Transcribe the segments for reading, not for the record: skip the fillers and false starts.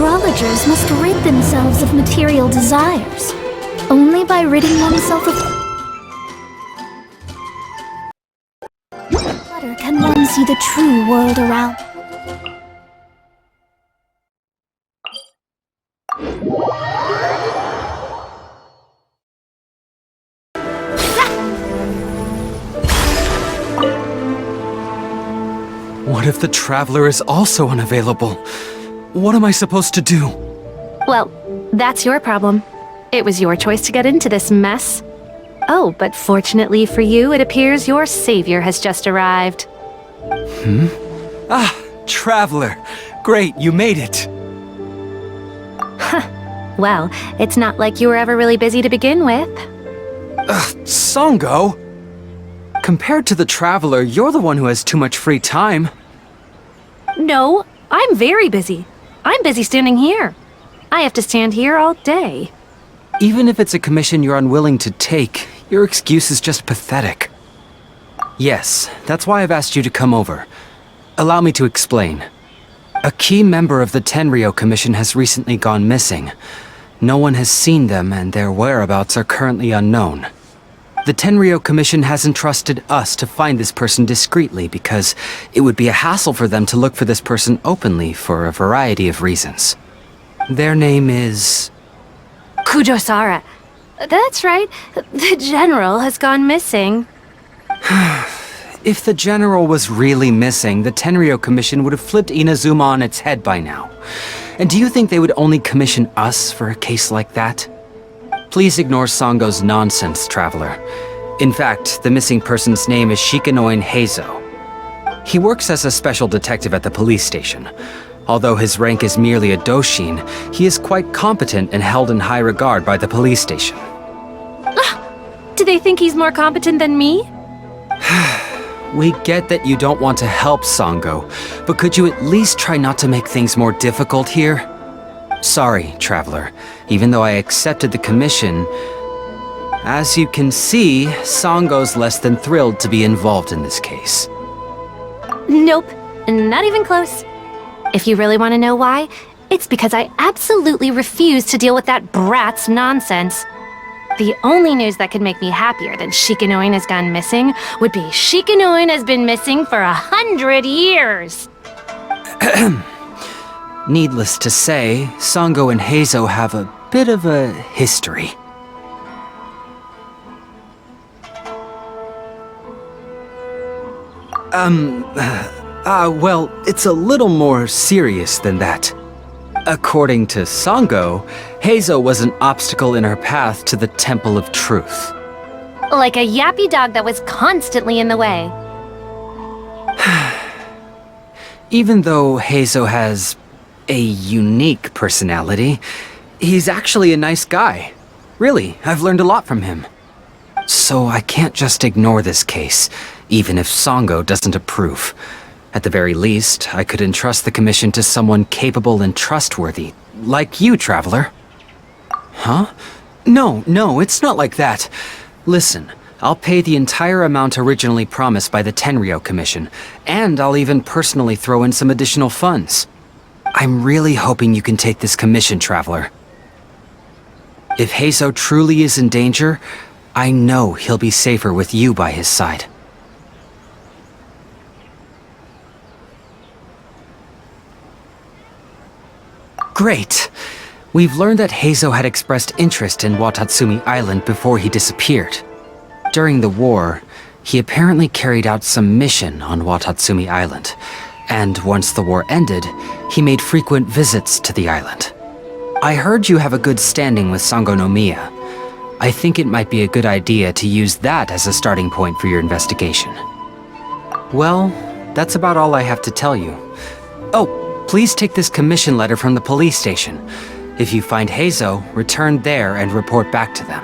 astrologers must rid themselves of material desires. Only by ridding oneself of clutter can one see the true world around. What if the Traveler is also unavailable? What am I supposed to do? Well, that's your problem. It was your choice to get into this mess. Oh, but fortunately for you, it appears your savior has just arrived. Ah, Traveler! Great, you made it! Well, it's not like you were ever really busy to begin with. Sango! Compared to the Traveler, you're the one who has too much free time. No, I'm very busy. I'm busy standing here. I have to stand here all day. Even if it's a commission you're unwilling to take, your excuse is just pathetic. Yes, that's why I've asked you to come over. Allow me to explain. A key member of the Tenryou Commission has recently gone missing. No one has seen them, and their whereabouts are currently unknown. The Tenryou Commission has entrusted us to find this person discreetly because it would be a hassle for them to look for this person openly for a variety of reasons. Their name is... Kujosara. That's right. The general has gone missing. If the general was really missing, the Tenryou Commission would have flipped Inazuma on its head by now. And do you think they would only commission us for a case like that? Please ignore Sango's nonsense, Traveler. In fact, the missing person's name is Shikanoin Heizou. He works as a special detective at the police station. Although his rank is merely a doshin, he is quite competent and held in high regard by the police station. Do they think he's more competent than me? We get that you don't want to help Sango, but could you at least try not to make things more difficult here? Sorry, Traveler. Even though I accepted the commission, as you can see, Sango's less than thrilled to be involved in this case. Nope, not even close. If you really want to know why, it's because I absolutely refuse to deal with that brat's nonsense. The only news that could make me happier than Shikanoin has gone missing would be Shikanoin has been missing for 100 years. Needless to say, Sango and Heizou have a bit of a history. Well, it's a little more serious than that. According to Sango, Heizou was an obstacle in her path to the Temple of Truth. Like a yappy dog that was constantly in the way. Even though Heizou has a unique personality, he's actually a nice guy. Really, I've learned a lot from him. So I can't just ignore this case, even if Sango doesn't approve. At the very least, I could entrust the commission to someone capable and trustworthy, like you, Traveler. Huh? No, it's not like that. Listen, I'll pay the entire amount originally promised by the Tenryou Commission, and I'll even personally throw in some additional funds. I'm really hoping you can take this commission, Traveler. If Heizou truly is in danger, I know he'll be safer with you by his side. Great! We've learned that Heizou had expressed interest in Watatsumi Island before he disappeared. During the war, he apparently carried out some mission on Watatsumi Island, and once the war ended, he made frequent visits to the island. I heard you have a good standing with Sango no Miya. I think it might be a good idea to use that as a starting point for your investigation. Well, that's about all I have to tell you. Oh, please take this commission letter from the police station. If you find Heizou, return there and report back to them.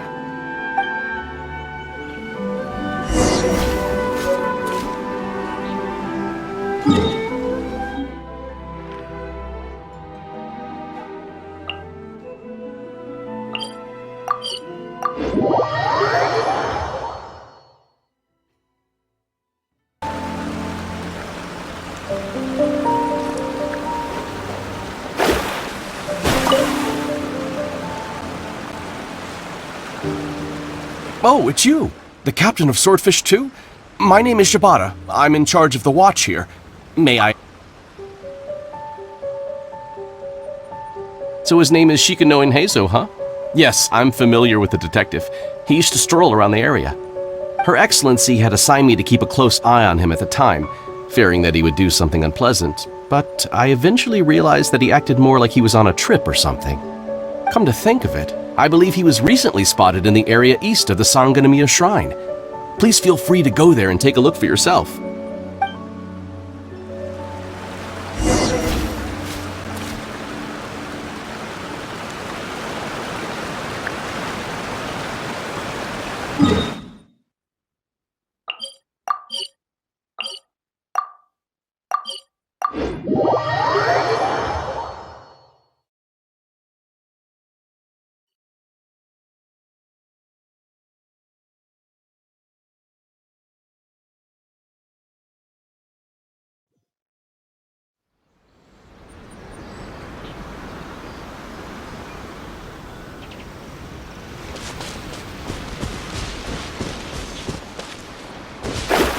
Oh, it's you. The captain of Swordfish 2? My name is Shibata. I'm in charge of the watch here. May I... So his name is Shikanoin Heizou, huh? Yes, I'm familiar with the detective. He used to stroll around the area. Her Excellency had assigned me to keep a close eye on him at the time, fearing that he would do something unpleasant, but I eventually realized that he acted more like he was on a trip or something. Come to think of it, I believe he was recently spotted in the area east of the Sangonomiya Shrine. Please feel free to go there and take a look for yourself.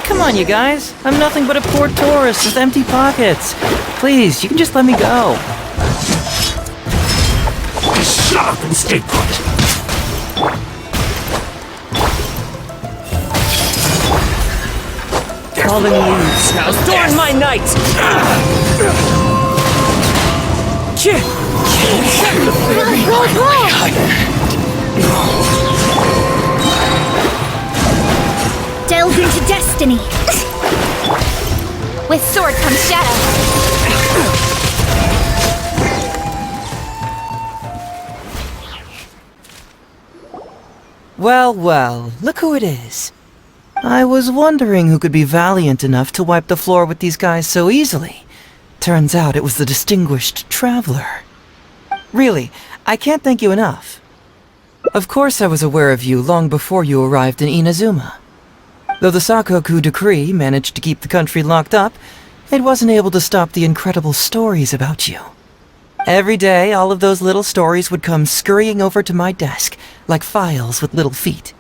Come on, you guys. I'm nothing but a poor tourist with empty pockets. Please, you can just let me go. Shut up and stay put. Fallen leaves now storm my night. Delve into destiny. With sword comes shadow. Well, well, look who it is. I was wondering who could be valiant enough to wipe the floor with these guys so easily. Turns out it was the distinguished traveler. Really, I can't thank you enough. Of course I was aware of you long before you arrived in Inazuma. Though the Sakoku decree managed to keep the country locked up, it wasn't able to stop the incredible stories about you. Every day, all of those little stories would come scurrying over to my desk, like files with little feet.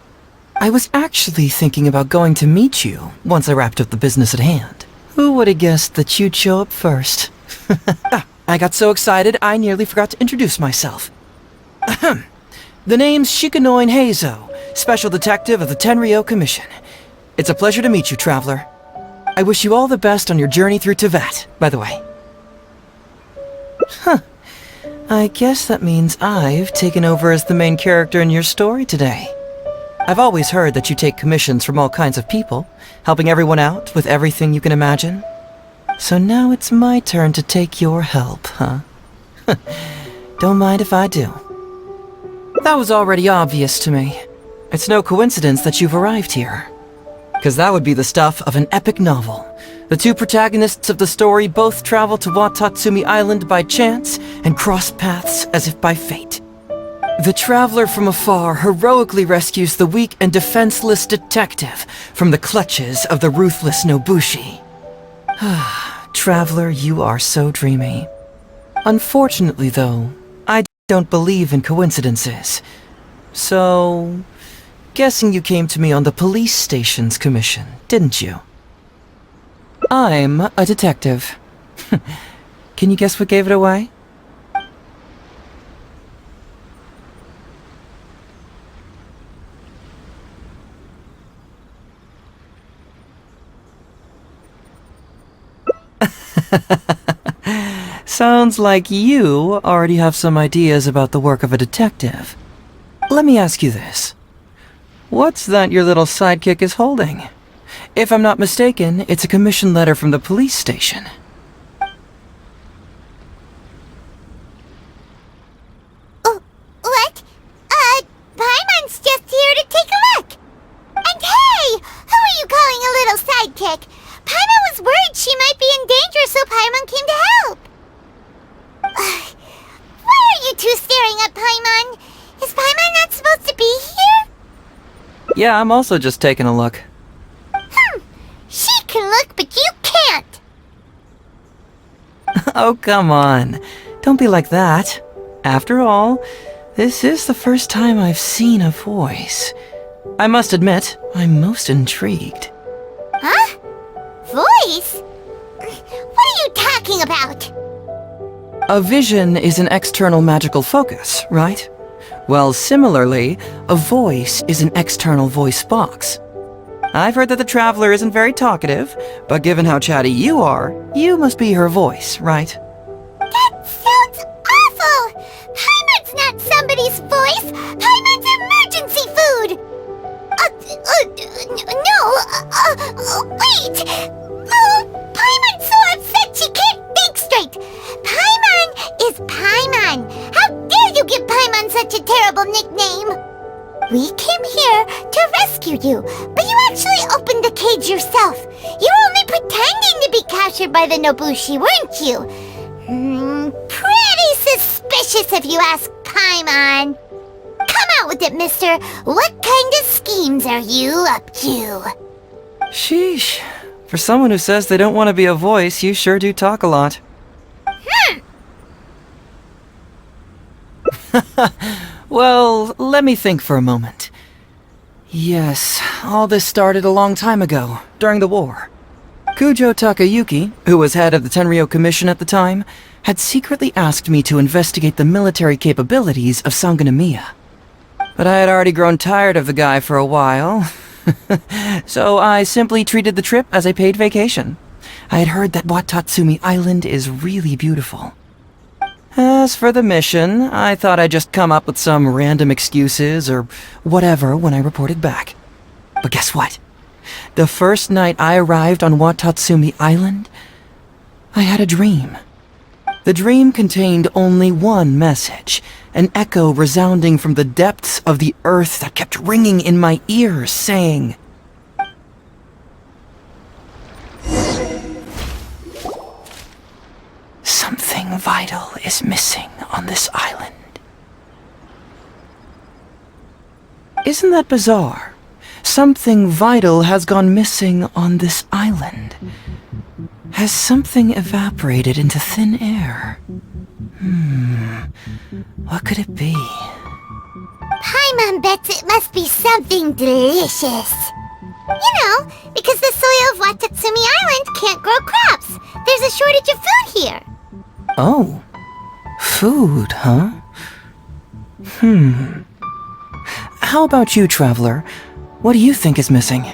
I was actually thinking about going to meet you once I wrapped up the business at hand. Who would have guessed that you'd show up first? I got so excited I nearly forgot to introduce myself. Ahem. The name's Shikanoin Heizou, Special Detective of the Tenryou Commission. It's a pleasure to meet you, traveler. I wish you all the best on your journey through Tibet, by the way. Huh. I guess that means I've taken over as the main character in your story today. I've always heard that you take commissions from all kinds of people, helping everyone out with everything you can imagine. So now it's my turn to take your help, huh? Don't mind if I do. That was already obvious to me. It's no coincidence that you've arrived here. Because that would be the stuff of an epic novel. The two protagonists of the story both travel to Watatsumi Island by chance and cross paths as if by fate. The traveler from afar heroically rescues the weak and defenseless detective from the clutches of the ruthless Nobushi. Traveler, you are so dreamy. Unfortunately, though, I don't believe in coincidences. So... guessing you came to me on the police station's commission, didn't you? I'm a detective. Can you guess what gave it away? Sounds like you already have some ideas about the work of a detective. Let me ask you this. What's that your little sidekick is holding? If I'm not mistaken, it's a commission letter from the police station. What? Paimon's just here to take a look. And hey, who are you calling a little sidekick? Paimon was worried she might be in danger, so Paimon came to help. Why are you two staring at Paimon? Is Paimon not supposed to be here? Yeah, I'm also just taking a look. She can look, but you can't. Oh, come on. Don't be like that. After all, this is the first time I've seen a voice. I must admit, I'm most intrigued. Huh? Voice? What are you talking about? A vision is an external magical focus, right? Well, similarly, a voice is an external voice box. I've heard that the Traveler isn't very talkative, but given how chatty you are, you must be her voice, right? That sounds awful! Paimon's not somebody's voice! Paimon's emergency food! Wait! Paimon's so upset she can't think straight! Paimon is Paimon! How dare you give Paimon such a terrible nickname? We came here to rescue you, but you actually opened the cage yourself. You were only pretending to be captured by the Nobushi, weren't you? Pretty suspicious if you ask Paimon. Come out with it, mister. What kind of schemes are you up to? Sheesh. For someone who says they don't want to be a voice, you sure do talk a lot. Well, let me think for a moment. Yes, all this started a long time ago, during the war. Kujo Takayuki, who was head of the Tenryo Commission at the time, had secretly asked me to investigate the military capabilities of Sangonomiya. But I had already grown tired of the guy for a while, so I simply treated the trip as a paid vacation. I had heard that Watatsumi Island is really beautiful. As for the mission, I thought I'd just come up with some random excuses or whatever when I reported back. But guess what? The first night I arrived on Watatsumi Island, I had a dream. The dream contained only one message, an echo resounding from the depths of the earth that kept ringing in my ears, saying, "Something vital is missing on this island." Isn't that bizarre? Something vital has gone missing on this island. Has something evaporated into thin air? What could it be? Paimon bets it must be something delicious. You know, because the soil of Watatsumi Island can't grow crops. There's a shortage of food here. Oh, food, huh? How about you, Traveler? What do you think is missing?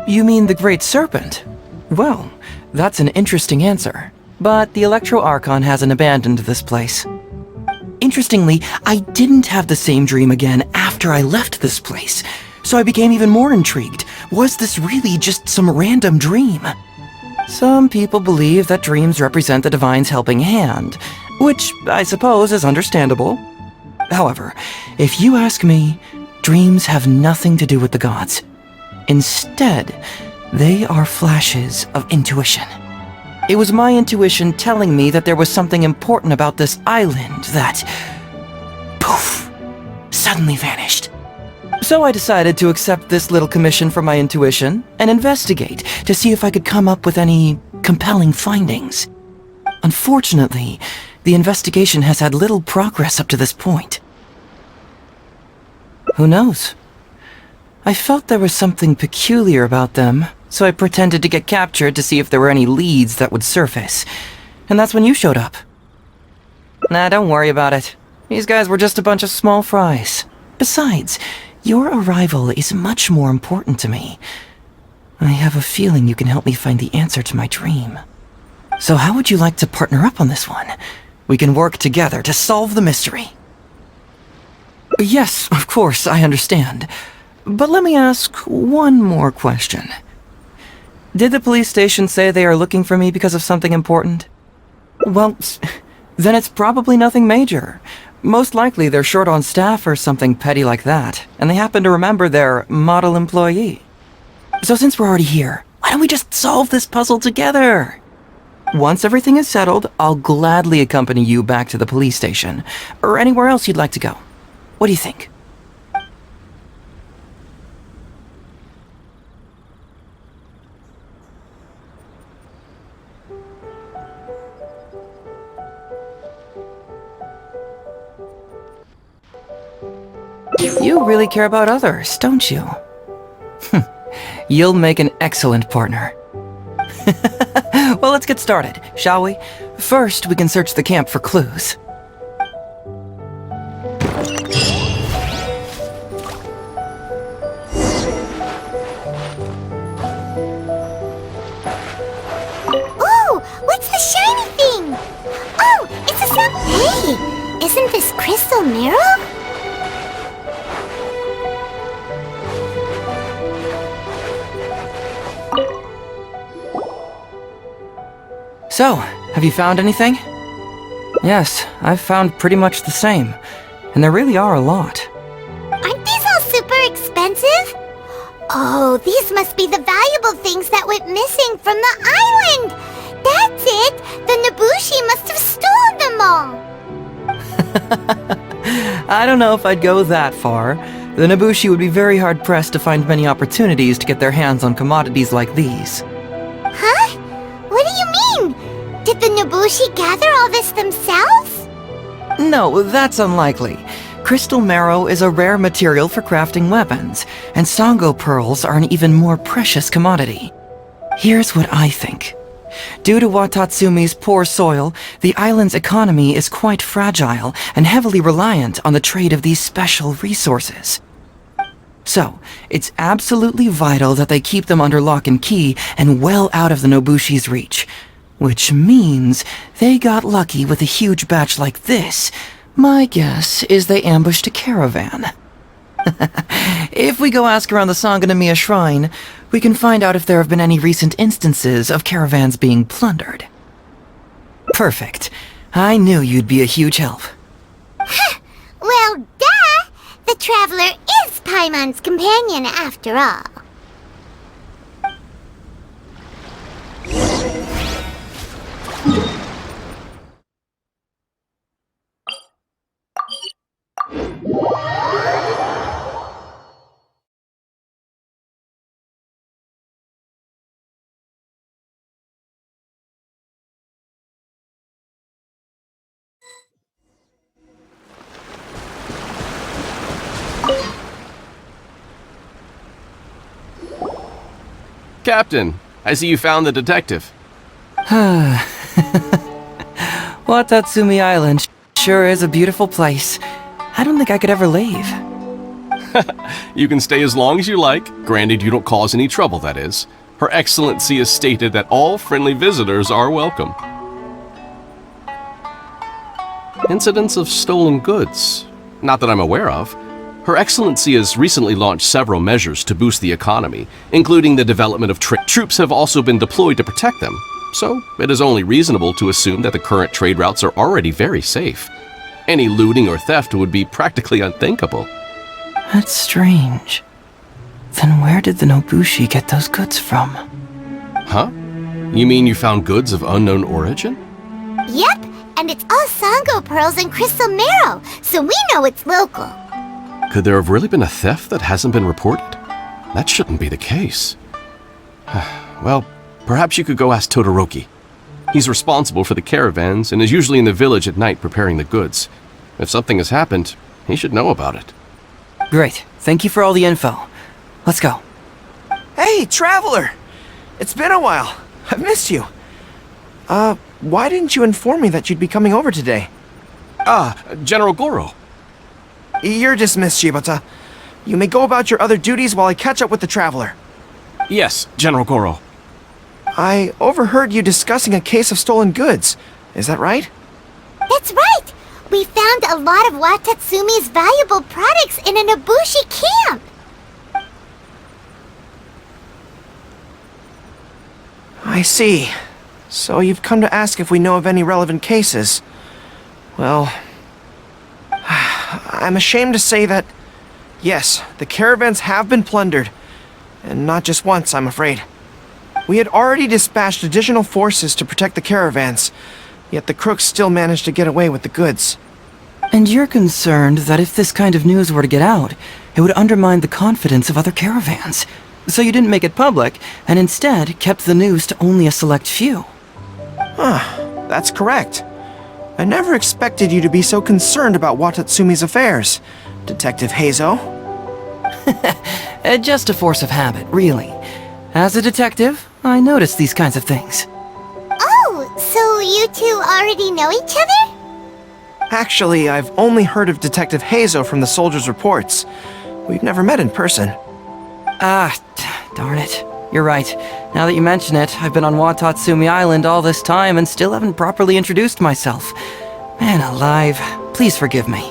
You mean the Great Serpent? Well, that's an interesting answer. But the Electro Archon hasn't abandoned this place. Interestingly, I didn't have the same dream again after I left this place, so I became even more intrigued. Was this really just some random dream? Some people believe that dreams represent the Divine's helping hand, which I suppose is understandable. However, if you ask me, dreams have nothing to do with the gods. Instead, they are flashes of intuition. It was my intuition telling me that there was something important about this island that, poof, suddenly vanished. So I decided to accept this little commission from my intuition and investigate to see if I could come up with any compelling findings. Unfortunately, the investigation has had little progress up to this point. Who knows? I felt there was something peculiar about them, so I pretended to get captured to see if there were any leads that would surface. And that's when you showed up. Nah, don't worry about it. These guys were just a bunch of small fries. Besides, your arrival is much more important to me. I have a feeling you can help me find the answer to my dream. So how would you like to partner up on this one? We can work together to solve the mystery. Yes, of course, I understand. But let me ask one more question. Did the police station say they are looking for me because of something important? Well, then it's probably nothing major. Most likely they're short on staff or something petty like that, and they happen to remember their model employee. So since we're already here, why don't we just solve this puzzle together? Once everything is settled, I'll gladly accompany you back to the police station, or anywhere else you'd like to go. What do you think? You really care about others, don't you? You'll make an excellent partner. Well, let's get started, shall we? First, we can search the camp for clues. Ooh, what's the shiny thing? Oh, it's a Hey, isn't this crystal mirror? So, have you found anything? Yes, I've found pretty much the same. And there really are a lot. Aren't these all super expensive? Oh, these must be the valuable things that went missing from the island! That's it! The Nobushi must have stolen them all! I don't know if I'd go that far. The Nobushi would be very hard-pressed to find many opportunities to get their hands on commodities like these. Huh? What do you mean? Did the Nobushi gather all this themselves? No, that's unlikely. Crystal marrow is a rare material for crafting weapons, and Sango pearls are an even more precious commodity. Here's what I think. Due to Watatsumi's poor soil, the island's economy is quite fragile and heavily reliant on the trade of these special resources. So, it's absolutely vital that they keep them under lock and key and well out of the Nobushi's reach. Which means they got lucky with a huge batch like this. My guess is they ambushed a caravan. If we go ask around the Sangonomiya Shrine, we can find out if there have been any recent instances of caravans being plundered. Perfect. I knew you'd be a huge help. Well, duh! The Traveler is Paimon's companion after all. Captain, I see you found the detective. Watatsumi Island sure is a beautiful place. I don't think I could ever leave. You can stay as long as you like, granted you don't cause any trouble, that is. Her Excellency has stated that all friendly visitors are welcome. Incidents of stolen goods? Not that I'm aware of. Her Excellency has recently launched several measures to boost the economy, including the development of troops have also been deployed to protect them. So, it is only reasonable to assume that the current trade routes are already very safe. Any looting or theft would be practically unthinkable. That's strange. Then where did the Nobushi get those goods from? Huh? You mean you found goods of unknown origin? Yep, and it's all Sango pearls and crystal marrow, so we know it's local. Could there have really been a theft that hasn't been reported? That shouldn't be the case. Well, perhaps you could go ask Todoroki. He's responsible for the caravans and is usually in the village at night preparing the goods. If something has happened, he should know about it. Great. Thank you for all the info. Let's go. Hey, Traveler! It's been a while. I've missed you. Why didn't you inform me that you'd be coming over today? General Goro. You're dismissed, Shibata. You may go about your other duties while I catch up with the Traveler. Yes, General Goro. I overheard you discussing a case of stolen goods. Is that right? That's right! We found a lot of Watatsumi's valuable products in a Nobushi camp! I see. So you've come to ask if we know of any relevant cases. Well, I'm ashamed to say that, yes, the caravans have been plundered. And not just once, I'm afraid. We had already dispatched additional forces to protect the caravans, yet the crooks still managed to get away with the goods. And you're concerned that if this kind of news were to get out, it would undermine the confidence of other caravans. So you didn't make it public, and instead kept the news to only a select few. That's correct. I never expected you to be so concerned about Watatsumi's affairs. Detective Heizou? Just a force of habit, really. As a detective, I notice these kinds of things. Oh, so you two already know each other? Actually, I've only heard of Detective Heizou from the soldiers' reports. We've never met in person. Darn it. You're right. Now that you mention it, I've been on Watatsumi Island all this time and still haven't properly introduced myself. Man alive, please forgive me.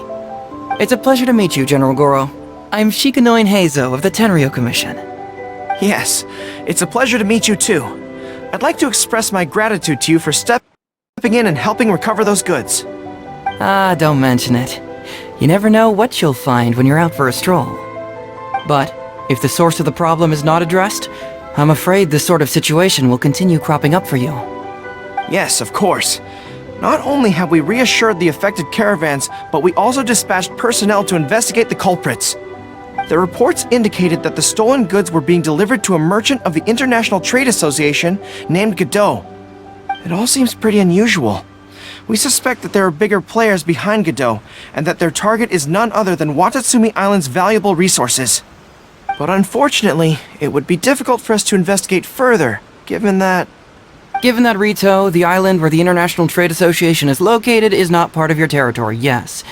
It's a pleasure to meet you, General Goro. I'm Shikanoin Heizou of the Tenryo Commission. Yes, it's a pleasure to meet you too. I'd like to express my gratitude to you for stepping in and helping recover those goods. Don't mention it. You never know what you'll find when you're out for a stroll. But if the source of the problem is not addressed, I'm afraid this sort of situation will continue cropping up for you. Yes, of course. Not only have we reassured the affected caravans, but we also dispatched personnel to investigate the culprits. The reports indicated that the stolen goods were being delivered to a merchant of the International Trade Association named Godot. It all seems pretty unusual. We suspect that there are bigger players behind Godot, and that their target is none other than Watatsumi Island's valuable resources. But unfortunately, it would be difficult for us to investigate further, given that Rito, the island where the International Trade Association is located, is not part of your territory, yes.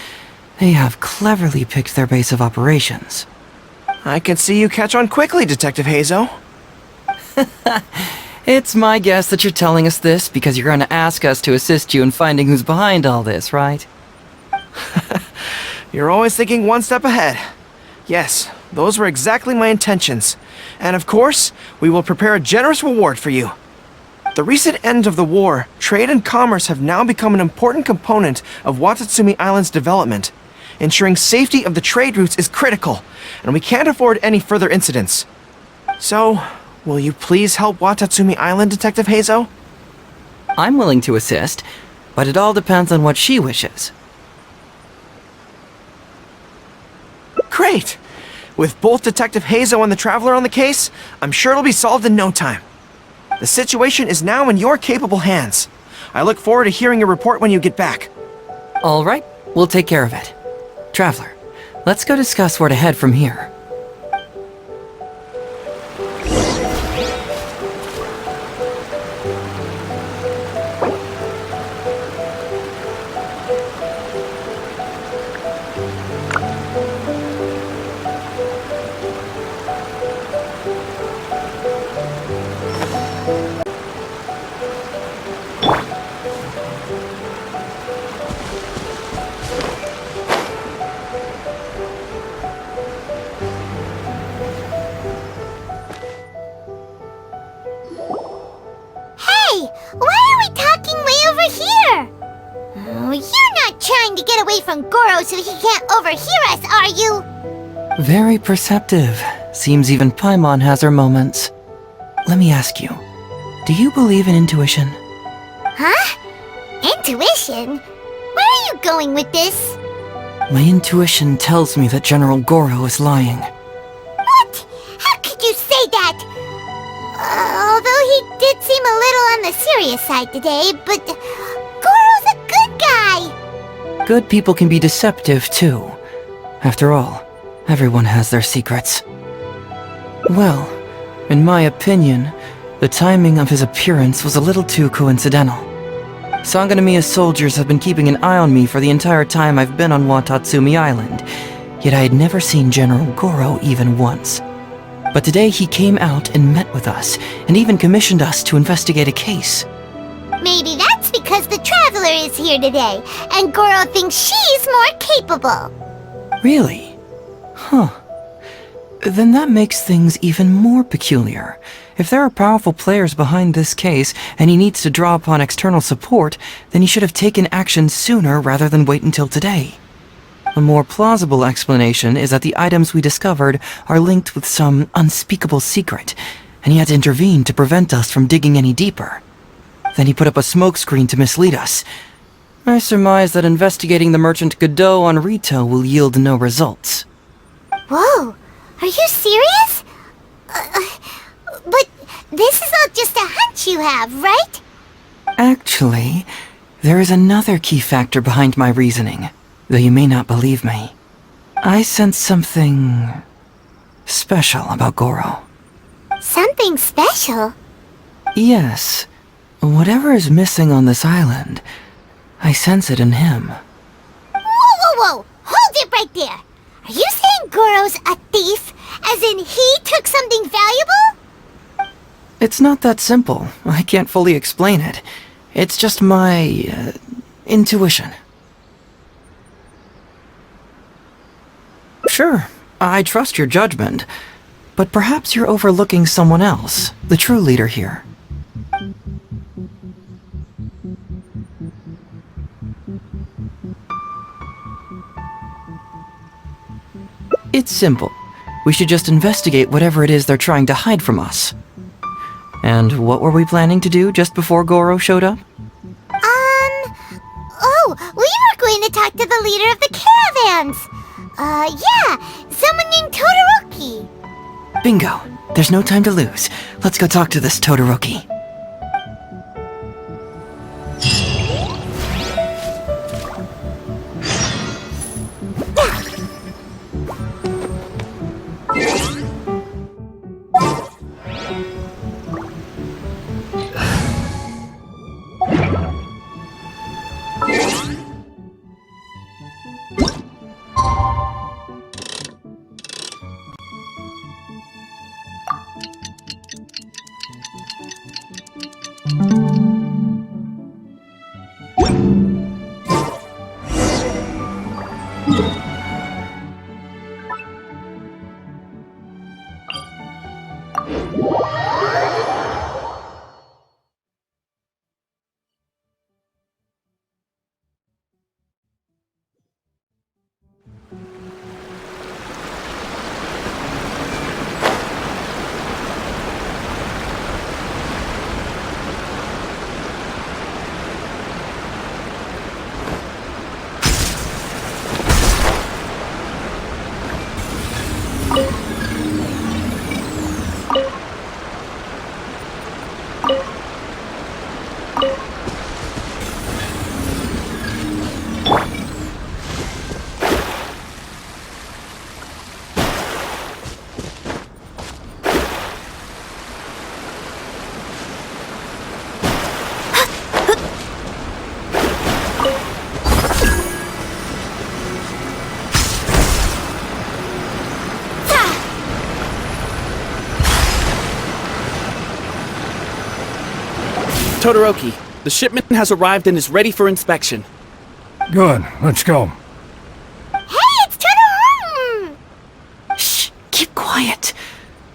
They have cleverly picked their base of operations. I can see you catch on quickly, Detective Heizou. It's my guess that you're telling us this because you're going to ask us to assist you in finding who's behind all this, right? You're always thinking one step ahead. Yes, those were exactly my intentions. And of course, we will prepare a generous reward for you. The recent end of the war, trade and commerce have now become an important component of Watatsumi Island's development. Ensuring safety of the trade routes is critical, and we can't afford any further incidents. So, will you please help Watatsumi Island, Detective Heizou? I'm willing to assist, but it all depends on what she wishes. Great! With both Detective Heizou and the Traveler on the case, I'm sure it'll be solved in no time. The situation is now in your capable hands. I look forward to hearing your report when you get back. All right, we'll take care of it. Traveler, let's go discuss where to head from here. Hey, why are we talking way over here? Oh, you're not trying to get away from Goro so he can't overhear us, are you? Very perceptive. Seems even Paimon has her moments. Let me ask you, do you believe in intuition? Huh? Intuition? Where are you going with this? My intuition tells me that General Goro is lying. What? How could you say that? Although he did seem a little on the serious side today, but Goro's a good guy. Good people can be deceptive, too. After all, everyone has their secrets. Well, in my opinion, the timing of his appearance was a little too coincidental. Sanganamiya's soldiers have been keeping an eye on me for the entire time I've been on Watatsumi Island, yet I had never seen General Goro even once. But today he came out and met with us, and even commissioned us to investigate a case. Maybe that's because the Traveler is here today, and Goro thinks she's more capable. Really? Huh. Then that makes things even more peculiar. If there are powerful players behind this case, and he needs to draw upon external support, then he should have taken action sooner rather than wait until today. A more plausible explanation is that the items we discovered are linked with some unspeakable secret, and he had to intervene to prevent us from digging any deeper. Then he put up a smokescreen to mislead us. I surmise that investigating the merchant Godot on Rito will yield no results. Whoa, are you serious? But this is all just a hunch you have, right? Actually, there is another key factor behind my reasoning, though you may not believe me. I sense something special about Goro. Something special? Yes. Whatever is missing on this island, I sense it in him. Whoa, whoa, whoa! Hold it right there! Are you saying Goro's a thief? As in he took something valuable? It's not that simple. I can't fully explain it. It's just my intuition. Sure, I trust your judgment, but perhaps you're overlooking someone else, the true leader here. It's simple. We should just investigate whatever it is they're trying to hide from us. And what were we planning to do just before Goro showed up? Oh, we were going to talk to the leader of the caravans. Yeah, someone named Todoroki. Bingo. There's no time to lose. Let's go talk to this Todoroki. Todoroki, the shipment has arrived and is ready for inspection. Good, let's go. Hey, it's Todoroki! Shh, keep quiet.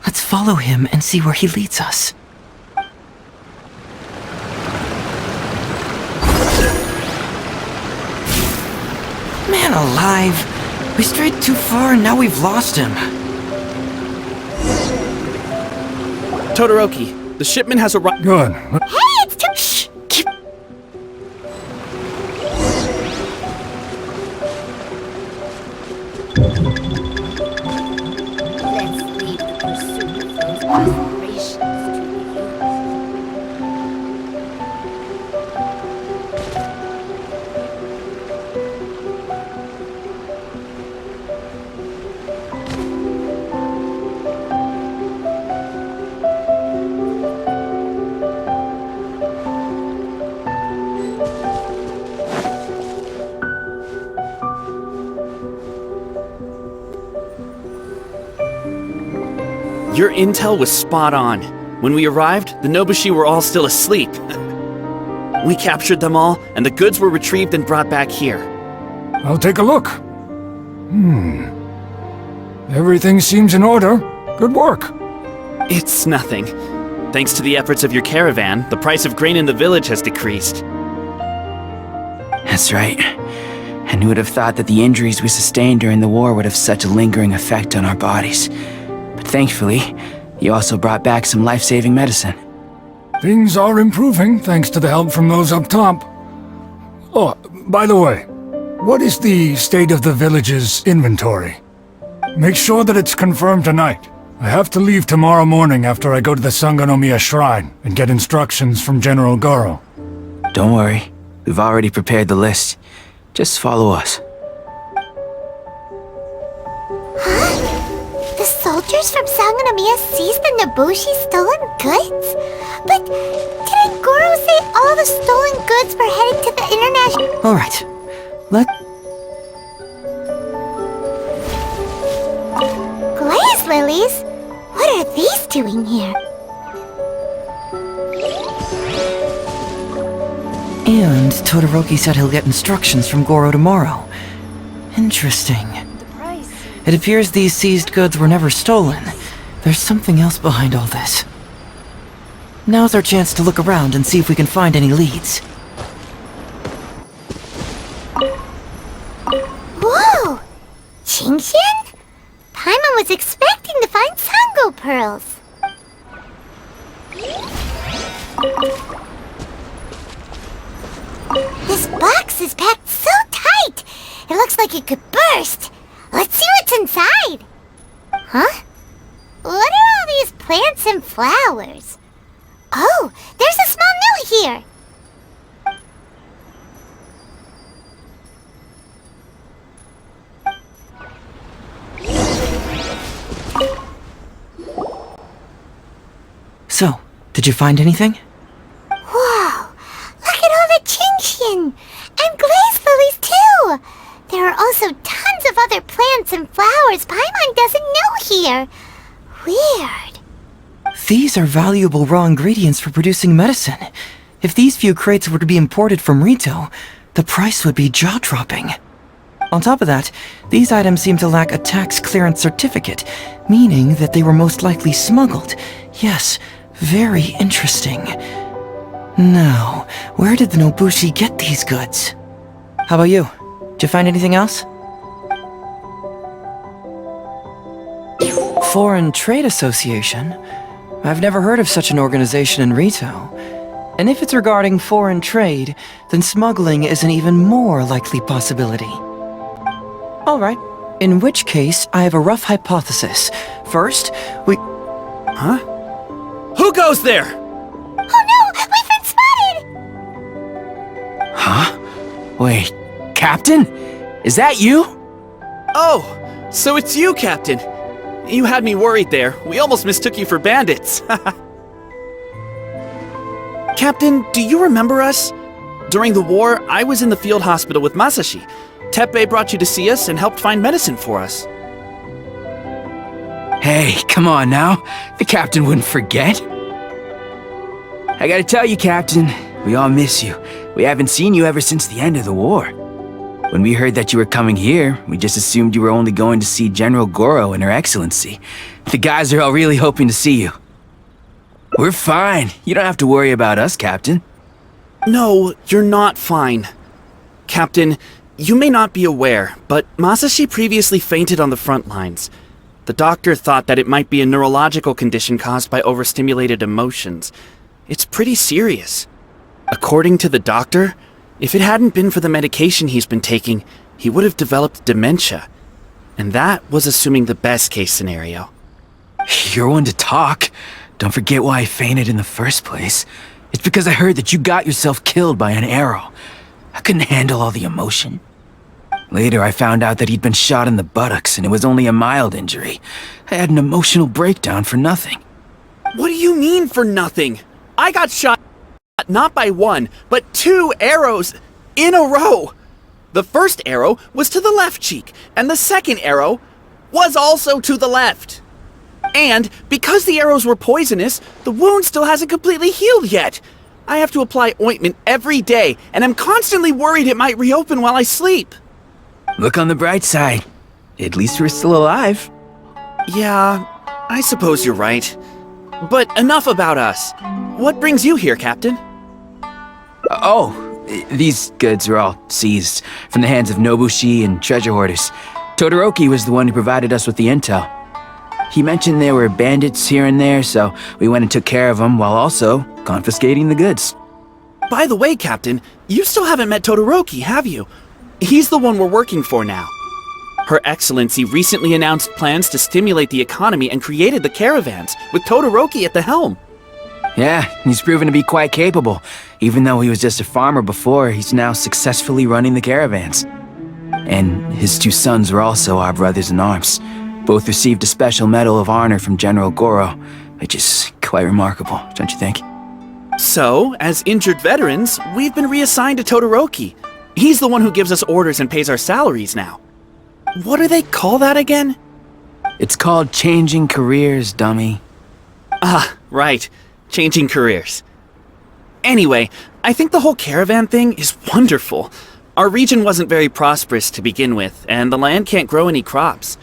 Let's follow him and see where he leads us. Man alive! We strayed too far and now we've lost him. Todoroki, the shipment has arrived. Good. Hey, it's Todoroki! Shh, keep... Let's leave the pursuit of those aspirations to you. Your intel was spot on. When we arrived, the Nobushi were all still asleep. We captured them all, and the goods were retrieved and brought back here. I'll take a look. Everything seems in order. Good work. It's nothing. Thanks to the efforts of your caravan, the price of grain in the village has decreased. That's right. And who would have thought that the injuries we sustained during the war would have such a lingering effect on our bodies? But thankfully, you also brought back some life-saving medicine. Things are improving thanks to the help from those up top. Oh, by the way, what is the state of the village's inventory? Make sure that it's confirmed tonight. I have to leave tomorrow morning after I go to the Sangonomiya Shrine and get instructions from General Goro. Don't worry, we've already prepared the list. Just follow us. Huh? The soldiers from Sangonomiya seized the Nobushi stolen goods? But didn't Goro say all the stolen goods were heading to the international... Alright, let... Glaze lilies? What are these doing here? And Todoroki said he'll get instructions from Goro tomorrow. Interesting. It appears these seized goods were never stolen. There's something else behind all this. Now's our chance to look around and see if we can find any leads. Whoa! Qingxian? Paimon was expecting to find Sango pearls. This box is packed so tight! It looks like it could burst! Let's see what's inside! Huh? What are all these plants and flowers? Oh, there's a small note here! So, did you find anything? Whoa! Look at all the Qingxian! And glaze lilies, too! There are also tons of other plants and flowers Paimon doesn't know here. Weird. These are valuable raw ingredients for producing medicine. If these few crates were to be imported from Rito, the price would be jaw-dropping. On top of that, these items seem to lack a tax clearance certificate, meaning that they were most likely smuggled. Yes, very interesting. Now, where did the Nobushi get these goods? How about you? Did you find anything else? Foreign Trade Association? I've never heard of such an organization in Rito. And if it's regarding foreign trade, then smuggling is an even more likely possibility. Alright, in which case, I have a rough hypothesis. First, we... Huh? Who goes there? Oh no! We've been spotted! Huh? Wait, Captain? Is that you? Oh, so it's you, Captain. You had me worried there. We almost mistook you for bandits. Captain, do you remember us? During the war, I was in the field hospital with Masashi. Teppei brought you to see us and helped find medicine for us. Hey, come on now. The Captain wouldn't forget. I gotta tell you, Captain, we all miss you. We haven't seen you ever since the end of the war. When we heard that you were coming here, we just assumed you were only going to see General Goro and Her Excellency. The guys are all really hoping to see you. We're fine. You don't have to worry about us, Captain. No, you're not fine. Captain, you may not be aware, but Masashi previously fainted on the front lines. The doctor thought that it might be a neurological condition caused by overstimulated emotions. It's pretty serious. According to the doctor, if it hadn't been for the medication he's been taking, he would have developed dementia. And that was assuming the best case scenario. You're one to talk. Don't forget why I fainted in the first place. It's because I heard that you got yourself killed by an arrow. I couldn't handle all the emotion. Later, I found out that he'd been shot in the buttocks and it was only a mild injury. I had an emotional breakdown for nothing. What do you mean for nothing? I got shot not by one, but 2 arrows in a row. The first arrow was to the left cheek, and the second arrow was also to the left. And because the arrows were poisonous, the wound still hasn't completely healed yet. I have to apply ointment every day, and I'm constantly worried it might reopen while I sleep. Look on the bright side. At least we're still alive. Yeah, I suppose you're right. But enough about us. What brings you here, Captain? These goods are all seized from the hands of Nobushi and treasure hoarders. Todoroki was the one who provided us with the intel. He mentioned there were bandits here and there, so we went and took care of them while also confiscating the goods. By the way, Captain, you still haven't met Todoroki, have you? He's the one we're working for now. Her Excellency recently announced plans to stimulate the economy and created the caravans, with Todoroki at the helm. Yeah, he's proven to be quite capable. Even though he was just a farmer before, he's now successfully running the caravans. And his two sons were also our brothers in arms. Both received a special medal of honor from General Goro, which is quite remarkable, don't you think? So, as injured veterans, we've been reassigned to Todoroki. He's the one who gives us orders and pays our salaries now. What do they call that again? It's called changing careers, dummy. Ah, right. Changing careers. Anyway, I think the whole caravan thing is wonderful. Our region wasn't very prosperous to begin with, and the land can't grow any crops.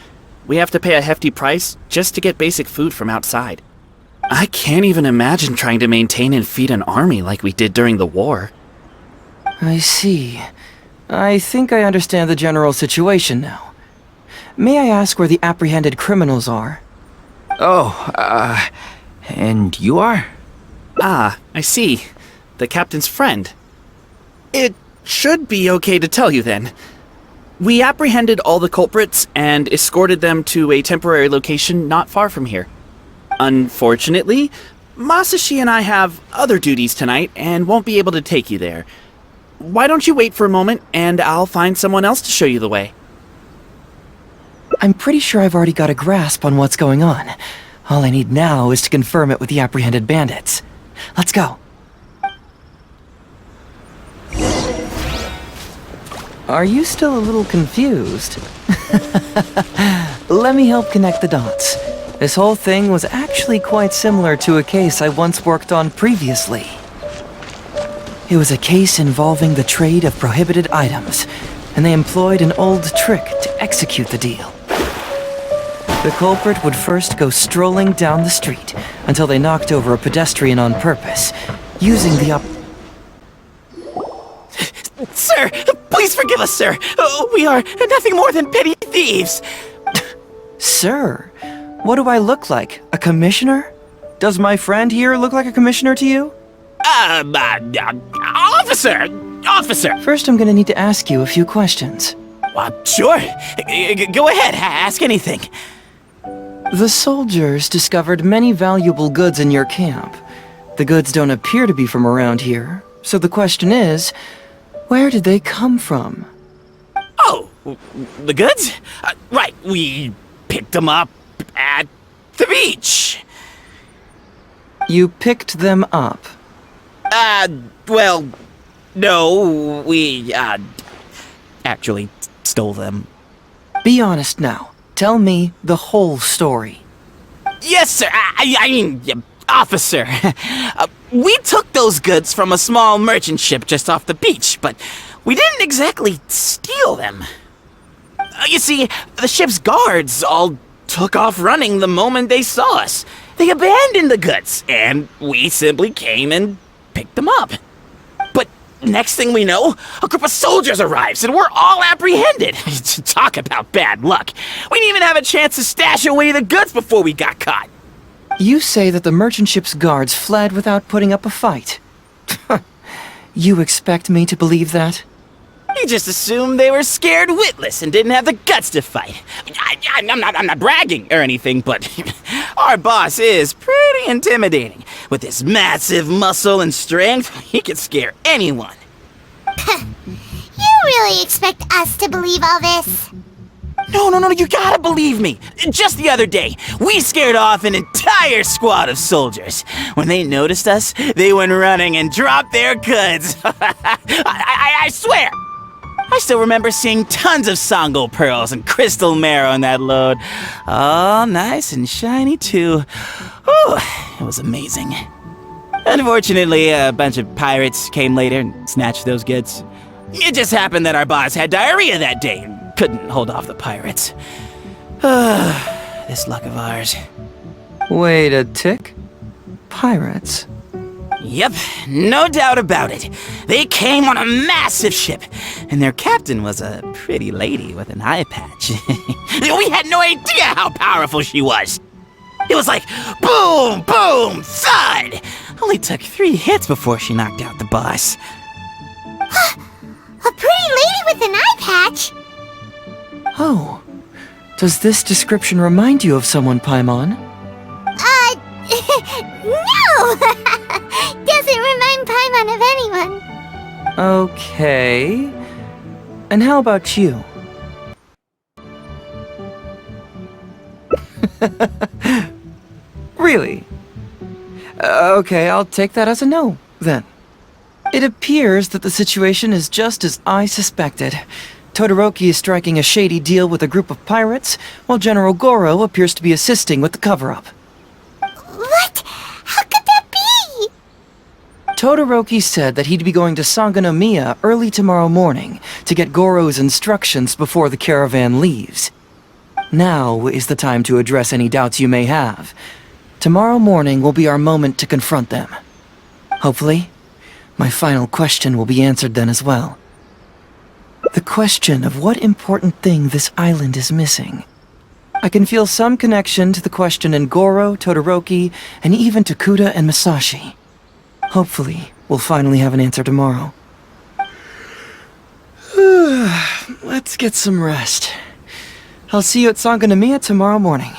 We have to pay a hefty price just to get basic food from outside. I can't even imagine trying to maintain and feed an army like we did during the war. I see. I think I understand the general situation now. May I ask where the apprehended criminals are? Oh, and you are? Ah, I see. The captain's friend. It should be okay to tell you then. We apprehended all the culprits and escorted them to a temporary location not far from here. Unfortunately, Masashi and I have other duties tonight and won't be able to take you there. Why don't you wait for a moment and I'll find someone else to show you the way. I'm pretty sure I've already got a grasp on what's going on. All I need now is to confirm it with the apprehended bandits. Let's go. Are you still a little confused? Let me help connect the dots. This whole thing was actually quite similar to a case I once worked on previously. It was a case involving the trade of prohibited items, and they employed an old trick to execute the deal. The culprit would first go strolling down the street until they knocked over a pedestrian on purpose, using the Sir, please forgive us, sir. We are nothing more than petty thieves. Sir, what do I look like? A commissioner? Does my friend here look like a commissioner to you? Officer! Officer! First, I'm gonna need to ask you a few questions. Sure. Go ahead, ask anything. The soldiers discovered many valuable goods in your camp. The goods don't appear to be from around here, so the question is, where did they come from? Oh, the goods? Right, we picked them up at the beach. You picked them up? Well, no, we, actually stole them. Be honest now. Tell me the whole story. Yes, sir. I mean, officer. We took those goods from a small merchant ship just off the beach, but we didn't exactly steal them. You see, the ship's guards all took off running the moment they saw us. They abandoned the goods, and we simply came and picked them up. But next thing we know, a group of soldiers arrives, and we're all apprehended. Talk about bad luck. We didn't even have a chance to stash away the goods before we got caught. You say that the merchant ship's guards fled without putting up a fight. You expect me to believe that? He just assumed they were scared witless and didn't have the guts to fight. I'm not bragging or anything, but our boss is pretty intimidating. With his massive muscle and strength, he could scare anyone. You really expect us to believe all this? No, you gotta believe me. Just the other day, we scared off an entire squad of soldiers. When they noticed us, they went running and dropped their goods. I swear. I still remember seeing tons of Sango pearls and crystal marrow in that load. All nice and shiny, too. Whew, it was amazing. Unfortunately, a bunch of pirates came later and snatched those goods. It just happened that our boss had diarrhea that day and couldn't hold off the pirates. This luck of ours. Wait a tick. Pirates? Yep, no doubt about it. They came on a massive ship, and their captain was a pretty lady with an eye patch. We had no idea how powerful she was. It was like boom, boom, thud. Only took 3 hits before she knocked out the boss. A pretty lady with an eye patch? Oh. Does this description remind you of someone, Paimon? No! Doesn't remind Paimon of anyone. Okay. And how about you? Really? Okay, I'll take that as a no, then. It appears that the situation is just as I suspected. Todoroki is striking a shady deal with a group of pirates, while General Goro appears to be assisting with the cover-up. What? How could that be? Todoroki said that he'd be going to Sangonomiya early tomorrow morning to get Goro's instructions before the caravan leaves. Now is the time to address any doubts you may have. Tomorrow morning will be our moment to confront them. Hopefully, my final question will be answered then as well. The question of what important thing this island is missing. I can feel some connection to the question in Goro, Todoroki, and even to Kuda and Masashi. Hopefully, we'll finally have an answer tomorrow. Let's get some rest. I'll see you at Sangonomiya tomorrow morning.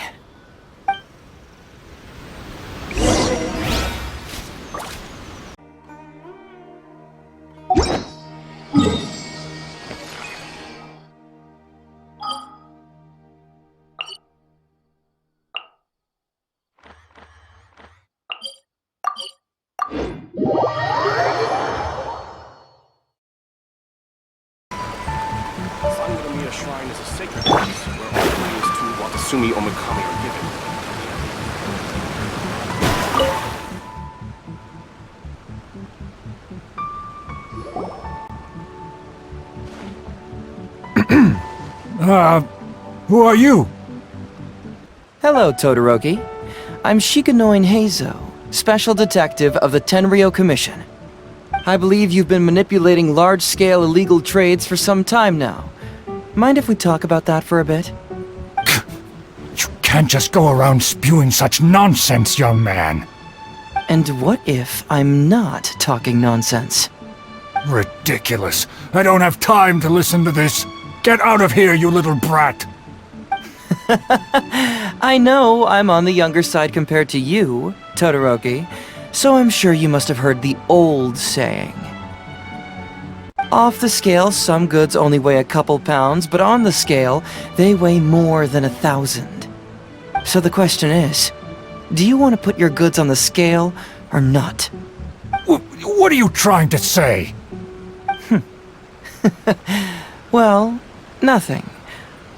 Sangonomiya Shrine is a sacred place where all praise to Watasumi Omikami are given. Who are you? Hello, Todoroki. I'm Shikanoin Heizou, Special Detective of the Tenryou Commission. I believe you've been manipulating large-scale illegal trades for some time now. Mind if we talk about that for a bit? You can't just go around spewing such nonsense, young man. And what if I'm not talking nonsense? Ridiculous. I don't have time to listen to this. Get out of here, you little brat. I know I'm on the younger side compared to you, Todoroki, so I'm sure you must have heard the old saying. Off the scale, some goods only weigh a couple pounds, but on the scale, they weigh more than 1,000. So the question is, do you want to put your goods on the scale or not? What are you trying to say? Well, nothing.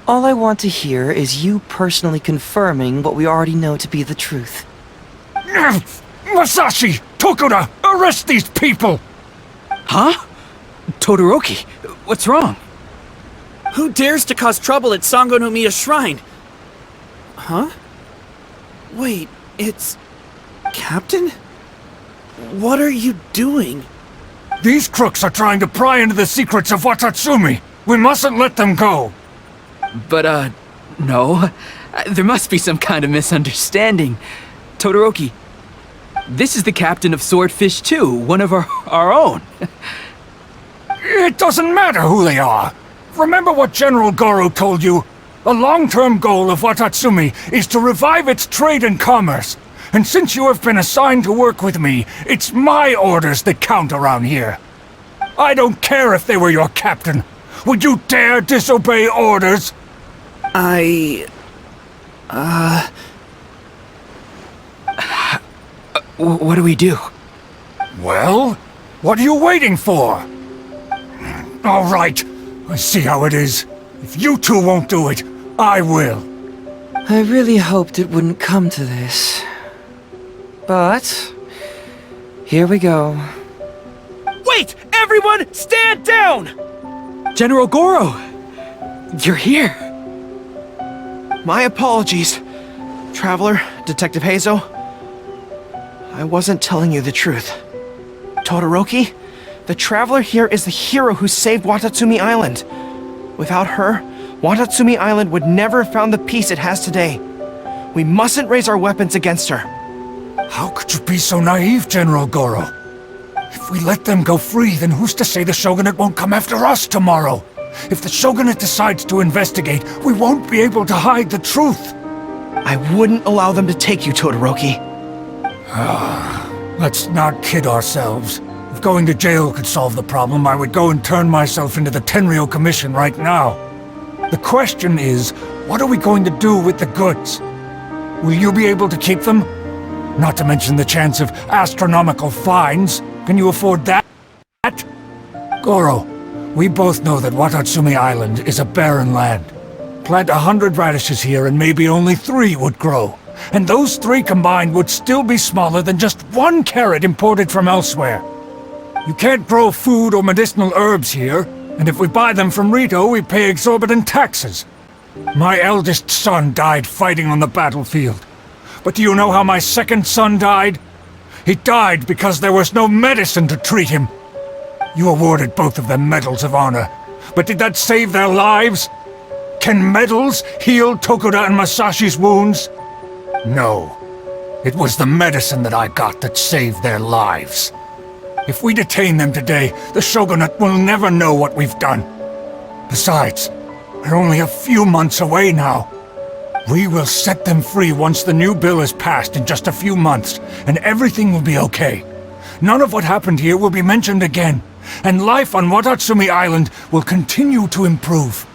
All I want to hear is you personally confirming what we already know to be the truth. Masashi! Tokuda! Arrest these people! Huh? Todoroki, what's wrong? Who dares to cause trouble at Sangonomiya Shrine? Huh? Wait, it's... Captain? What are you doing? These crooks are trying to pry into the secrets of Watatsumi. We mustn't let them go. But, no. There must be some kind of misunderstanding. Todoroki, this is the captain of Swordfish 2, one of our own. It doesn't matter who they are. Remember what General Goro told you? A long-term goal of Watatsumi is to revive its trade and commerce. And since you have been assigned to work with me, it's my orders that count around here. I don't care if they were your captain. Would you dare disobey orders? What do we do? Well, what are you waiting for? All right, I see how it is. If you two won't do it, I will. I really hoped it wouldn't come to this. But... here we go. Wait! Everyone, stand down! General Goro! You're here! My apologies, Traveler, Detective Heizou. I wasn't telling you the truth. Todoroki, the Traveler here is the hero who saved Watatsumi Island. Without her, Watatsumi Island would never have found the peace it has today. We mustn't raise our weapons against her. How could you be so naive, General Goro? If we let them go free, then who's to say the Shogunate won't come after us tomorrow? If the Shogunate decides to investigate, we won't be able to hide the truth. I wouldn't allow them to take you, Todoroki. Let's not kid ourselves. If going to jail could solve the problem, I would go and turn myself into the Tenryou Commission right now. The question is, what are we going to do with the goods? Will you be able to keep them? Not to mention the chance of astronomical fines. Can you afford that? Goro, we both know that Watatsumi Island is a barren land. Plant 100 radishes here and maybe only 3 would grow. And those 3 combined would still be smaller than just 1 carrot imported from elsewhere. You can't grow food or medicinal herbs here, and if we buy them from Rito, we pay exorbitant taxes. My eldest son died fighting on the battlefield. But do you know how my second son died? He died because there was no medicine to treat him. You awarded both of them medals of honor, but did that save their lives? Can medals heal Tokuda and Masashi's wounds? No. It was the medicine that I got that saved their lives. If we detain them today, the shogunate will never know what we've done. Besides, we're only a few months away now. We will set them free once the new bill is passed in just a few months, and everything will be okay. None of what happened here will be mentioned again, and life on Watatsumi Island will continue to improve.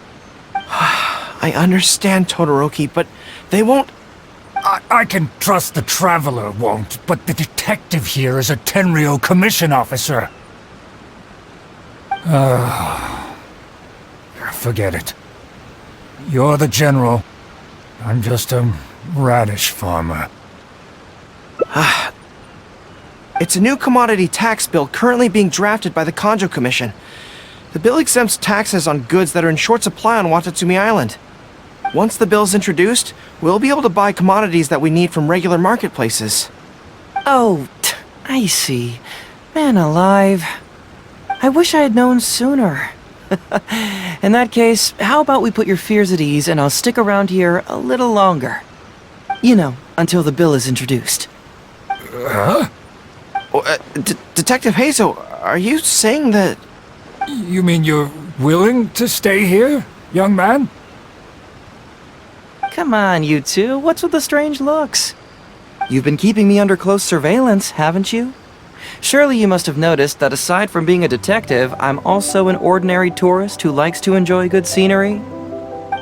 I understand, Todoroki, but they won't... I can trust the Traveler won't, but the detective here is a Tenryo commission officer. Forget it. You're the general. I'm just a radish farmer. It's a new commodity tax bill currently being drafted by the Kanjo Commission. The bill exempts taxes on goods that are in short supply on Watatsumi Island. Once the bill is introduced, we'll be able to buy commodities that we need from regular marketplaces. Oh, I see. Man alive. I wish I had known sooner. In that case, how about we put your fears at ease and I'll stick around here a little longer. You know, until the bill is introduced. Huh? Detective Heizou, are you saying that... You mean you're willing to stay here, young man? Come on, you two. What's with the strange looks? You've been keeping me under close surveillance, haven't you? Surely you must have noticed that aside from being a detective, I'm also an ordinary tourist who likes to enjoy good scenery.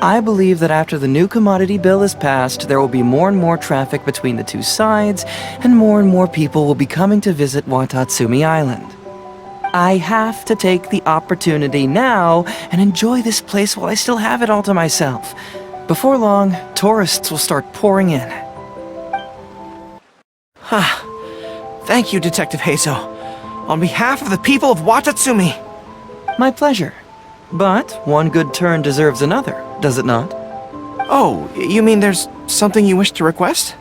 I believe that after the new commodity bill is passed, there will be more and more traffic between the two sides, and more people will be coming to visit Watatsumi Island. I have to take the opportunity now and enjoy this place while I still have it all to myself. Before long, tourists will start pouring in. Thank you, Detective Heizou. On behalf of the people of Watatsumi. My pleasure. But one good turn deserves another, does it not? Oh, you mean there's something you wish to request?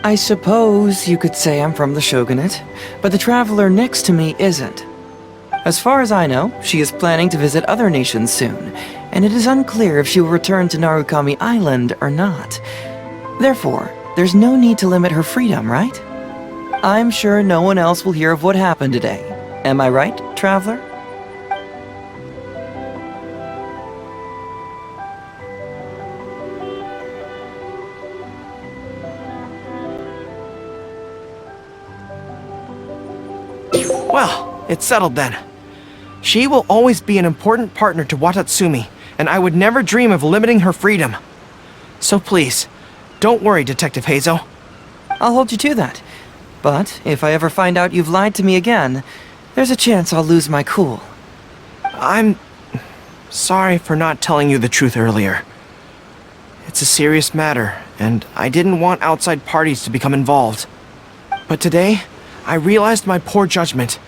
I suppose you could say I'm from the Shogunate, but the traveler next to me isn't. As far as I know, she is planning to visit other nations soon, and it is unclear if she will return to Narukami Island or not. Therefore, there's no need to limit her freedom, right? I'm sure no one else will hear of what happened today. Am I right, traveler? Well, it's settled then. She will always be an important partner to Watatsumi, and I would never dream of limiting her freedom. So please, don't worry, Detective Heizou. I'll hold you to that. But if I ever find out you've lied to me again, there's a chance I'll lose my cool. I'm sorry for not telling you the truth earlier. It's a serious matter, and I didn't want outside parties to become involved. But today, I realized my poor judgment.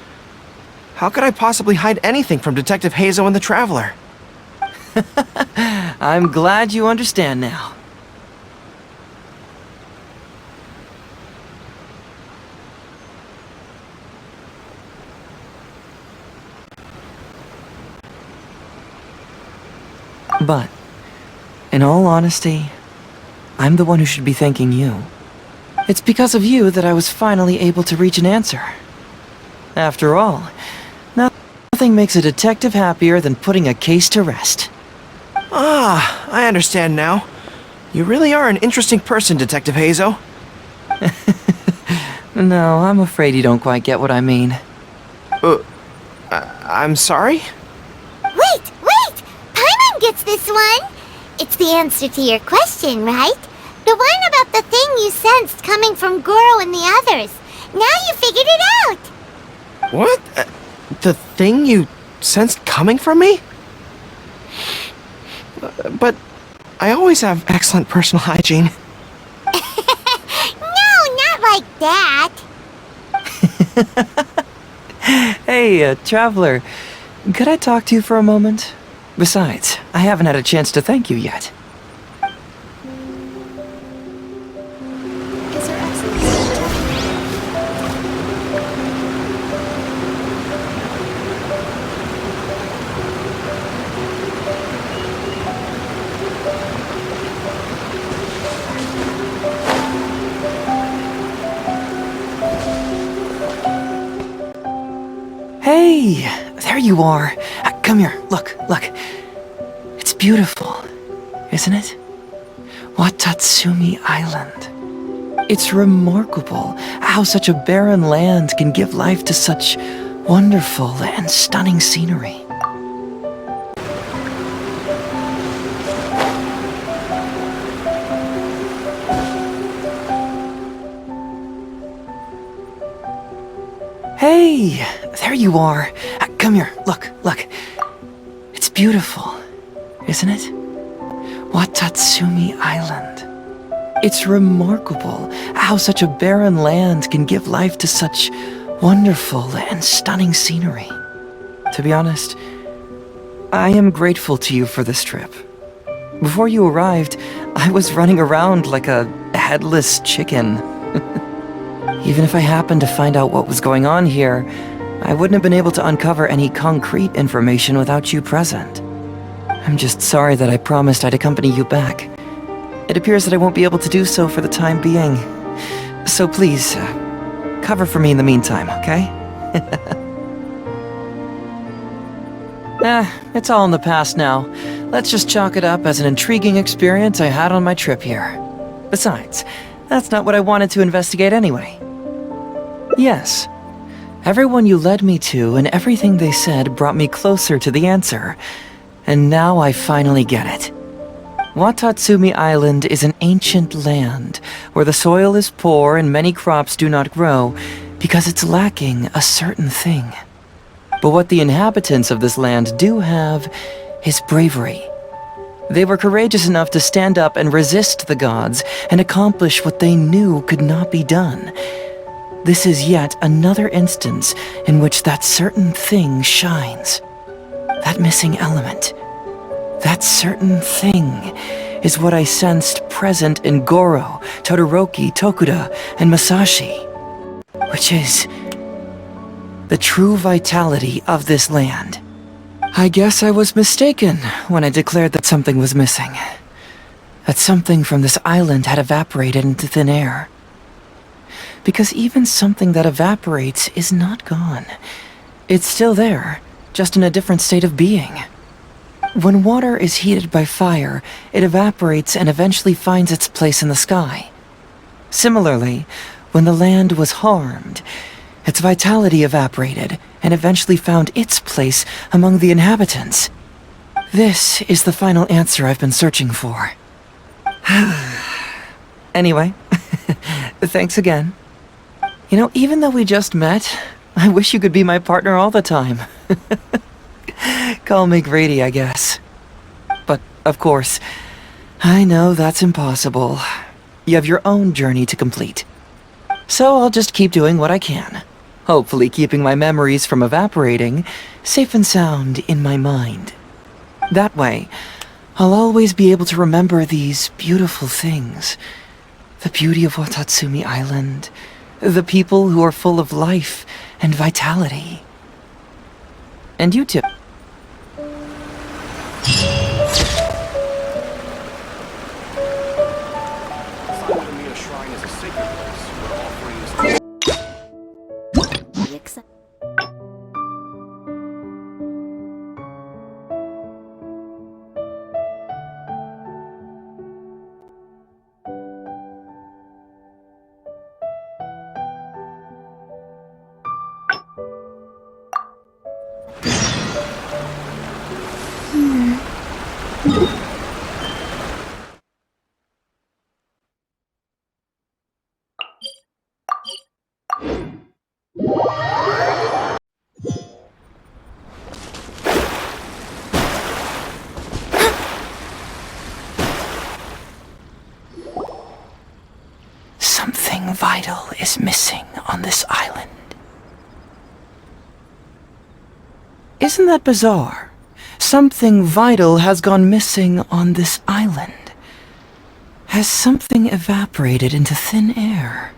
How could I possibly hide anything from Detective Heizou and the Traveler? I'm glad you understand now. But, in all honesty, I'm the one who should be thanking you. It's because of you that I was finally able to reach an answer. After all, nothing makes a detective happier than putting a case to rest. Ah, I understand now. You really are an interesting person, Detective Heizou. No, I'm afraid you don't quite get what I mean. I'm sorry? Wait! Paimon gets this one! It's the answer to your question, right? The one about the thing you sensed coming from Goro and the others. Now you figured it out! What? The thing you sensed coming from me? But I always have excellent personal hygiene. No, not like that! Hey, traveler. Could I talk to you for a moment? Besides, I haven't had a chance to thank you yet. Is Her Excellency? Hey, there you are. Come here, look. It's beautiful, isn't it? Watatsumi Island. It's remarkable how such a barren land can give life to such wonderful and stunning scenery. Hey, there you are. Come here, look. It's beautiful, isn't it? Watatsumi Island. It's remarkable how such a barren land can give life to such wonderful and stunning scenery. To be honest, I am grateful to you for this trip. Before you arrived, I was running around like a headless chicken. Even if I happened to find out what was going on here, I wouldn't have been able to uncover any concrete information without you present. I'm just sorry that I promised I'd accompany you back. It appears that I won't be able to do so for the time being. So please, cover for me in the meantime, okay? It's all in the past now. Let's just chalk it up as an intriguing experience I had on my trip here. Besides, that's not what I wanted to investigate anyway. Yes, everyone you led me to and everything they said brought me closer to the answer. And now I finally get it. Watatsumi Island is an ancient land where the soil is poor and many crops do not grow because it's lacking a certain thing. But what the inhabitants of this land do have is bravery. They were courageous enough to stand up and resist the gods and accomplish what they knew could not be done. This is yet another instance in which that certain thing shines. That missing element. That certain thing is what I sensed present in Goro, Todoroki, Tokuda, and Masashi. Which is the true vitality of this land. I guess I was mistaken when I declared that something was missing. That something from this island had evaporated into thin air. Because even something that evaporates is not gone. It's still there, just in a different state of being. When water is heated by fire, it evaporates and eventually finds its place in the sky. Similarly, when the land was harmed, its vitality evaporated and eventually found its place among the inhabitants. This is the final answer I've been searching for. Anyway, thanks again. You know, even though we just met, I wish you could be my partner all the time. Call me greedy, I guess. But, of course, I know that's impossible. You have your own journey to complete. So I'll just keep doing what I can. Hopefully keeping my memories from evaporating safe and sound in my mind. That way, I'll always be able to remember these beautiful things. The beauty of Watatsumi Island, the people who are full of life and vitality. And you too. Something vital is missing on this island. Isn't that bizarre? Something vital has gone missing on this island. Has something evaporated into thin air?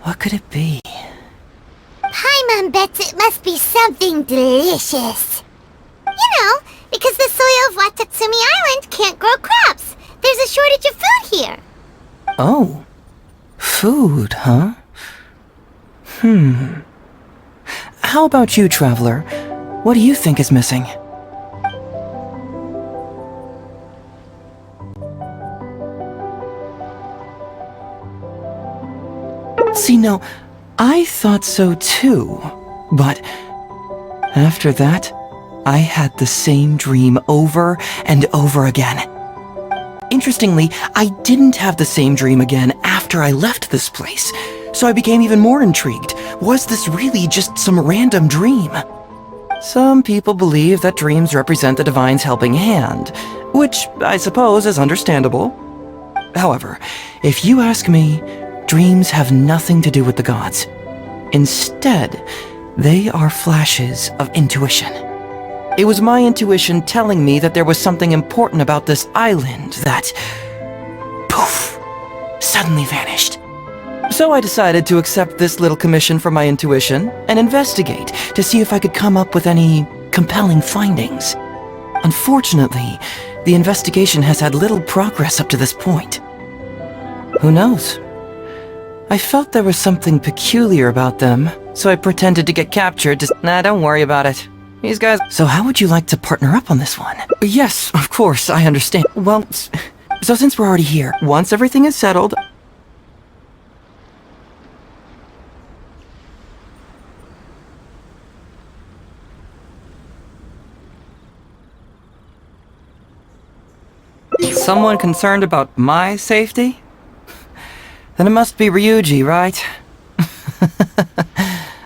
What could it be? Paimon bets it must be something delicious. You know, because the soil of Watatsumi Island can't grow crops. There's a shortage of food here. Oh. Food, huh? How about you, Traveler? What do you think is missing? See, no, I thought so too. But after that, I had the same dream over and over again. Interestingly, I didn't have the same dream again after I left this place, so I became even more intrigued. Was this really just some random dream? Some people believe that dreams represent the divine's helping hand, which I suppose is understandable. However, if you ask me, dreams have nothing to do with the gods. Instead, they are flashes of intuition. It was my intuition telling me that there was something important about this island that, poof, suddenly vanished. So I decided to accept this little commission from my intuition and investigate to see if I could come up with any compelling findings. Unfortunately, the investigation has had little progress up to this point. Who knows? I felt there was something peculiar about them, so I pretended to get captured to— Nah, don't worry about it. These guys— So how would you like to partner up on this one? Yes, of course, I understand. Well, so since we're already here, once everything is settled— Someone concerned about my safety? Then it must be Ryuji, right?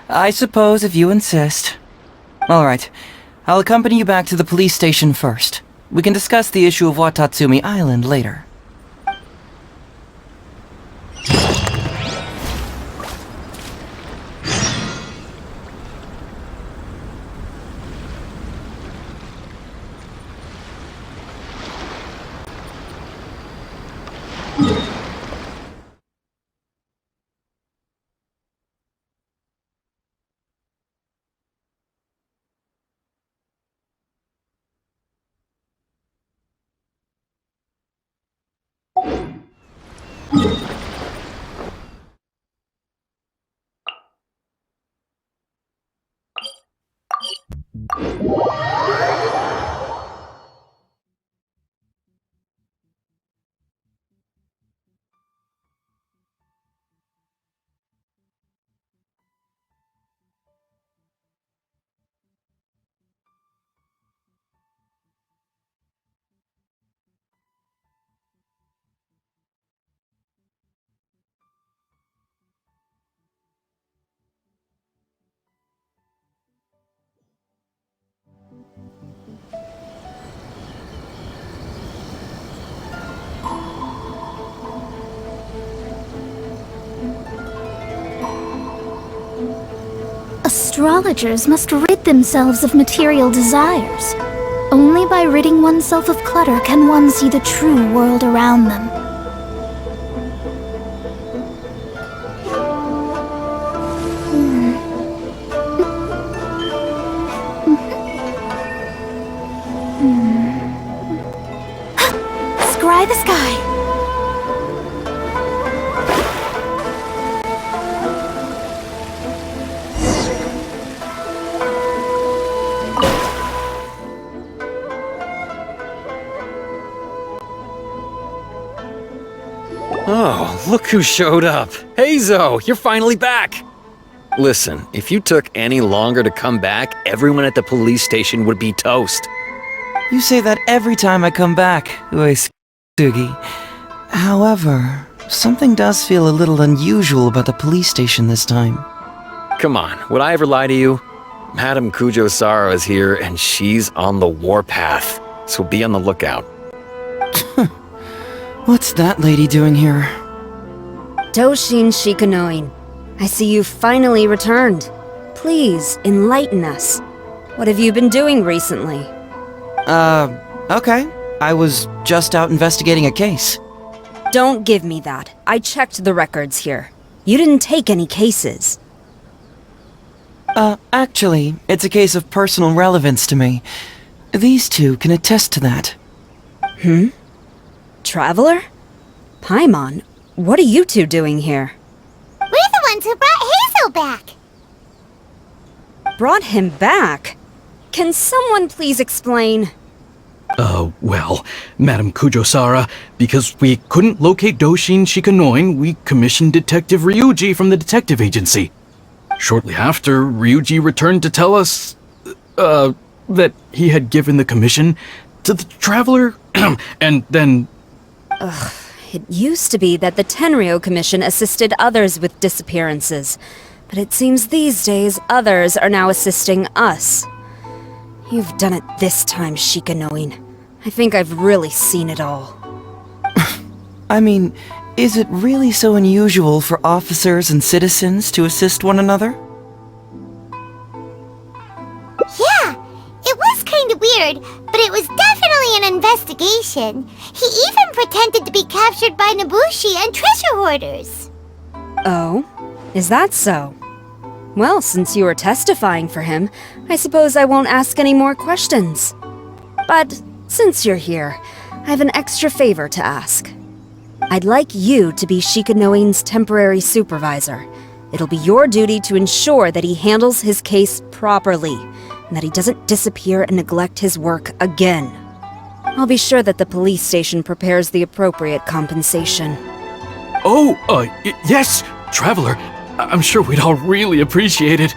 I suppose if you insist. Alright, I'll accompany you back to the police station first. We can discuss the issue of Watatsumi Island later. Astrologers must rid themselves of material desires. Only by ridding oneself of clutter can one see the true world around them. Scry the sky. Oh, look who showed up. Heizou, you're finally back. Listen, if you took any longer to come back, everyone at the police station would be toast. You say that every time I come back, Sugi. However, something does feel a little unusual about the police station this time. Come on, would I ever lie to you? Madame Kujo-Sara is here and she's on the warpath, so be on the lookout. What's that lady doing here? Doshin Shikanoin, I see you finally returned. Please, enlighten us. What have you been doing recently? Okay. I was just out investigating a case. Don't give me that. I checked the records here. You didn't take any cases. Actually, it's a case of personal relevance to me. These two can attest to that. Traveler? Paimon, what are you two doing here? We're the ones who brought Heizou back. Brought him back? Can someone please explain? Well, Madam Kujo-Sara, because we couldn't locate Doshin Shikanoin, we commissioned Detective Ryuji from the detective agency. Shortly after, Ryuji returned to tell us, that he had given the commission to the Traveler, and then... It used to be that the Tenryo Commission assisted others with disappearances, but it seems these days others are now assisting us. You've done it this time, Shikanoin. I think I've really seen it all. I mean, is it really so unusual for officers and citizens to assist one another? Yeah, it was kind of weird, but it was definitely an investigation. He even pretended to be captured by Nobushi and treasure hoarders. Oh? Is that so? Well, since you are testifying for him, I suppose I won't ask any more questions. But since you're here, I have an extra favor to ask. I'd like you to be Shikanoin's temporary supervisor. It'll be your duty to ensure that he handles his case properly, and that he doesn't disappear and neglect his work again. I'll be sure that the police station prepares the appropriate compensation. Oh, yes, Traveler. I'm sure we'd all really appreciate it.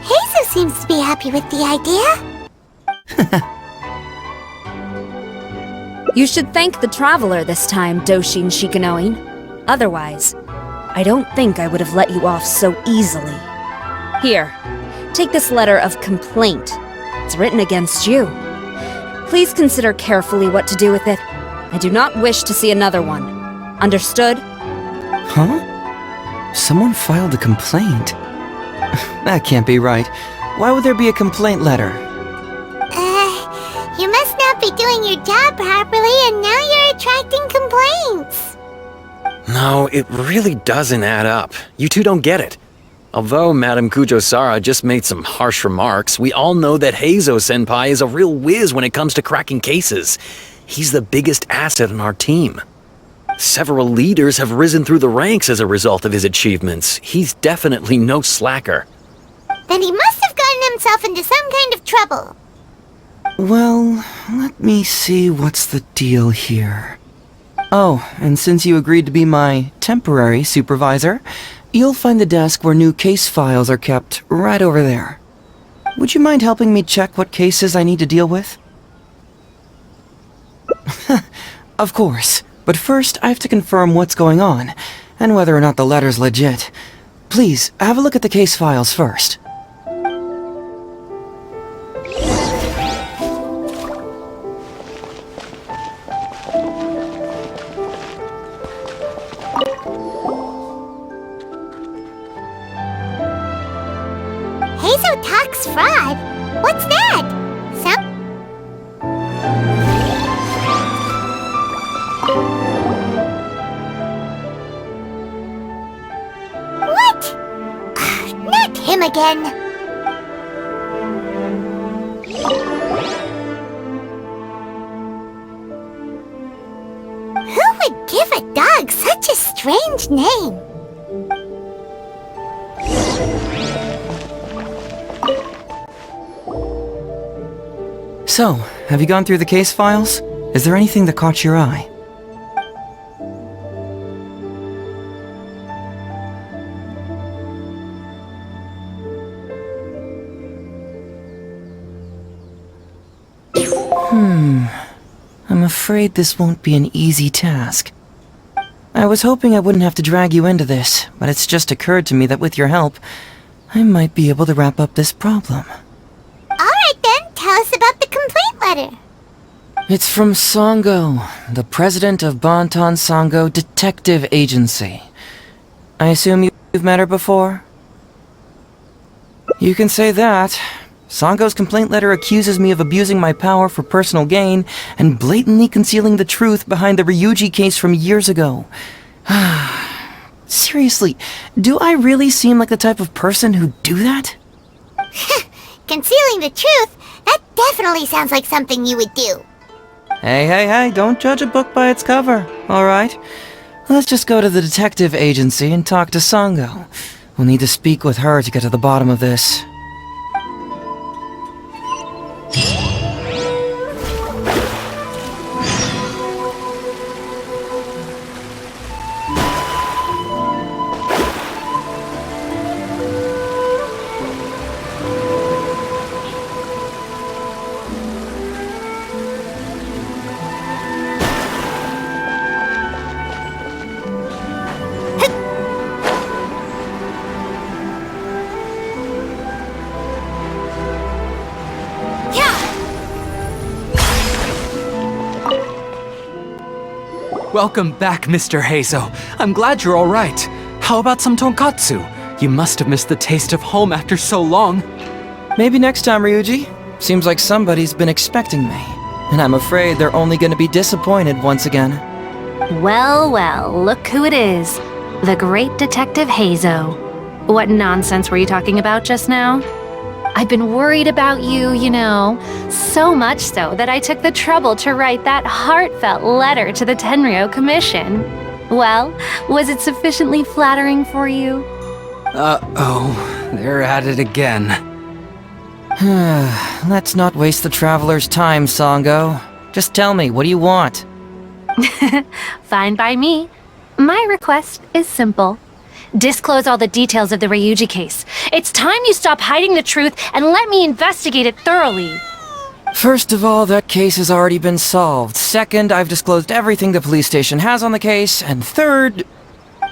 Heizou seems to be happy with the idea. You should thank the Traveler this time, Doshin Shikanoin. Otherwise, I don't think I would have let you off so easily. Here, take this letter of complaint. It's written against you. Please consider carefully what to do with it. I do not wish to see another one. Understood? Huh? Someone filed a complaint? That can't be right. Why would there be a complaint letter? You must not be doing your job properly, and now you're attracting complaints. No, it really doesn't add up. You two don't get it. Although Madam Kujo-Sara just made some harsh remarks, we all know that Heizou-senpai is a real whiz when it comes to cracking cases. He's the biggest asset on our team. Several leaders have risen through the ranks as a result of his achievements. He's definitely no slacker. Then he must have gotten himself into some kind of trouble. Well, let me see what's the deal here. Oh, and since you agreed to be my temporary supervisor, you'll find the desk where new case files are kept right over there. Would you mind helping me check what cases I need to deal with? Of course, but first I have to confirm what's going on, and whether or not the letter's legit. Please, have a look at the case files first. Heizou talks fraud? What's that? What? Not him again. Who would give a dog such a strange name? So, have you gone through the case files? Is there anything that caught your eye? I'm afraid this won't be an easy task. I was hoping I wouldn't have to drag you into this, but it's just occurred to me that with your help, I might be able to wrap up this problem. All letter? It's from Sango, the president of Bantan Sango Detective Agency. I assume you've met her before? You can say that. Sango's complaint letter accuses me of abusing my power for personal gain and blatantly concealing the truth behind the Ryuji case from years ago. Seriously, do I really seem like the type of person who'd do that? Concealing the truth? That definitely sounds like something you would do. Hey, don't judge a book by its cover, alright? Let's just go to the detective agency and talk to Sango. We'll need to speak with her to get to the bottom of this. Welcome back, Mr. Heizou. I'm glad you're all right. How about some tonkatsu? You must have missed the taste of home after so long. Maybe next time, Ryuji. Seems like somebody's been expecting me. And I'm afraid they're only gonna be disappointed once again. Well, look who it is. The great Detective Heizou. What nonsense were you talking about just now? I've been worried about you, you know. So much so that I took the trouble to write that heartfelt letter to the Tenryou Commission. Well, was it sufficiently flattering for you? Uh-oh, they're at it again. Let's not waste the traveler's time, Sango. Just tell me, what do you want? Fine by me. My request is simple. Disclose all the details of the Ryuji case. It's time you stop hiding the truth and let me investigate it thoroughly. First of all, that case has already been solved. Second, I've disclosed everything the police station has on the case. And third...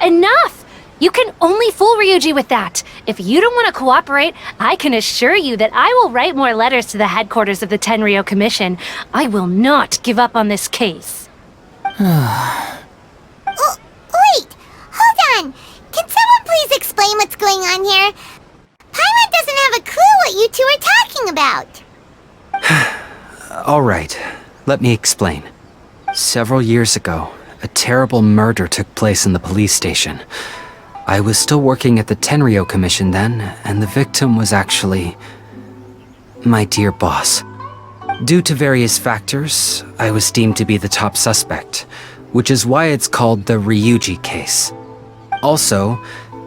Enough! You can only fool Ryuji with that. If you don't want to cooperate, I can assure you that I will write more letters to the headquarters of the Tenryou Commission. I will not give up on this case. Oh, wait! Hold on! Can someone please explain what's going on here? Paimon doesn't have a clue what you two are talking about. All right, let me explain. Several years ago, a terrible murder took place in the police station. I was still working at the Tenryou Commission then, and the victim was actually my dear boss. Due to various factors, I was deemed to be the top suspect, which is why it's called the Ryuji case. Also,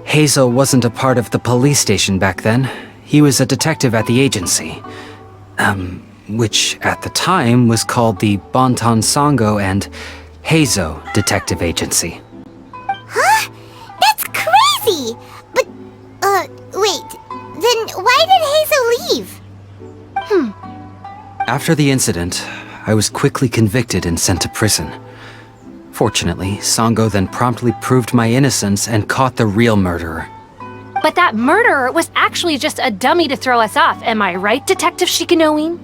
Heizou wasn't a part of the police station back then. He was a detective at the agency. Which at the time was called the Bantan Sango and Heizou Detective Agency. Huh? That's crazy! But, wait. Then why did Heizou leave? After the incident, I was quickly convicted and sent to prison. Fortunately, Sango then promptly proved my innocence and caught the real murderer. But that murderer was actually just a dummy to throw us off, am I right, Detective Shikanoin?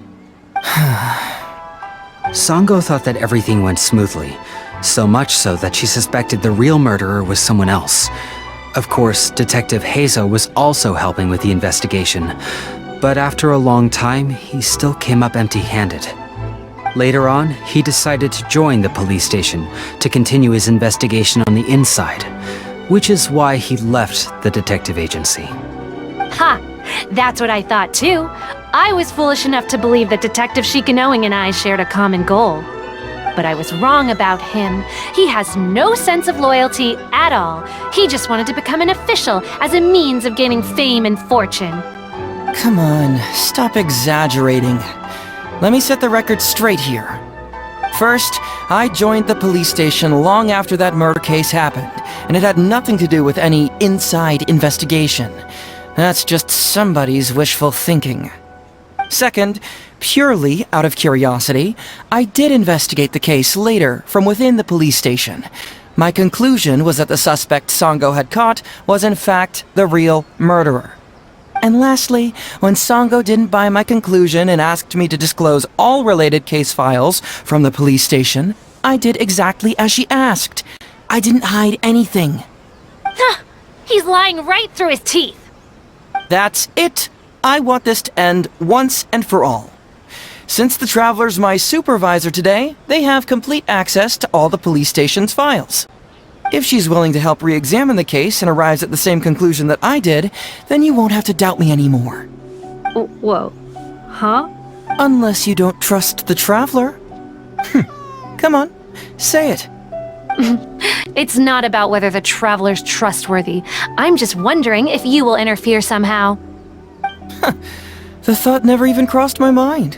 Sango thought that everything went smoothly, so much so that she suspected the real murderer was someone else. Of course, Detective Heizou was also helping with the investigation, but after a long time, he still came up empty-handed. Later on, he decided to join the police station to continue his investigation on the inside, which is why he left the detective agency. Ha! That's what I thought too. I was foolish enough to believe that Detective Shikanoin and I shared a common goal. But I was wrong about him. He has no sense of loyalty at all. He just wanted to become an official as a means of gaining fame and fortune. Come on, stop exaggerating. Let me set the record straight here. First, I joined the police station long after that murder case happened, and it had nothing to do with any inside investigation. That's just somebody's wishful thinking. Second, purely out of curiosity, I did investigate the case later from within the police station. My conclusion was that the suspect Sango had caught was in fact the real murderer. And lastly, when Sango didn't buy my conclusion and asked me to disclose all related case files from the police station, I did exactly as she asked. I didn't hide anything. He's lying right through his teeth. That's it. I want this to end once and for all. Since the Traveler's my supervisor today, they have complete access to all the police station's files. If she's willing to help re-examine the case and arrives at the same conclusion that I did, then you won't have to doubt me anymore. Whoa. Huh? Unless you don't trust the Traveler. Come on, say it. It's not about whether the Traveler's trustworthy. I'm just wondering if you will interfere somehow. The thought never even crossed my mind.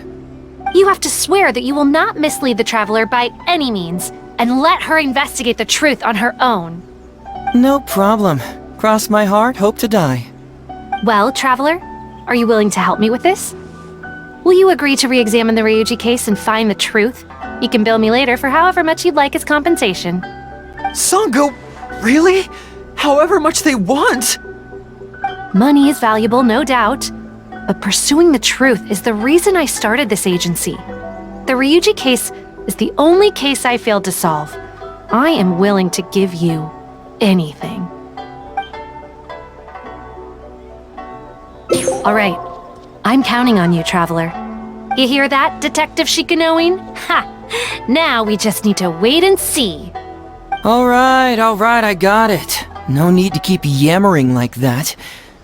You have to swear that you will not mislead the Traveler by any means, and let her investigate the truth on her own. No problem. Cross my heart, hope to die. Well, Traveler, are you willing to help me with this? Will you agree to re-examine the Ryuji case and find the truth? You can bill me later for however much you'd like as compensation. Sango, really? However much they want? Money is valuable, no doubt. But pursuing the truth is the reason I started this agency. The Ryuji case is the only case I failed to solve. I am willing to give you anything. All right, I'm counting on you, Traveler. You hear that, Detective Shikanoin? Ha! Now we just need to wait and see. All right, I got it. No need to keep yammering like that.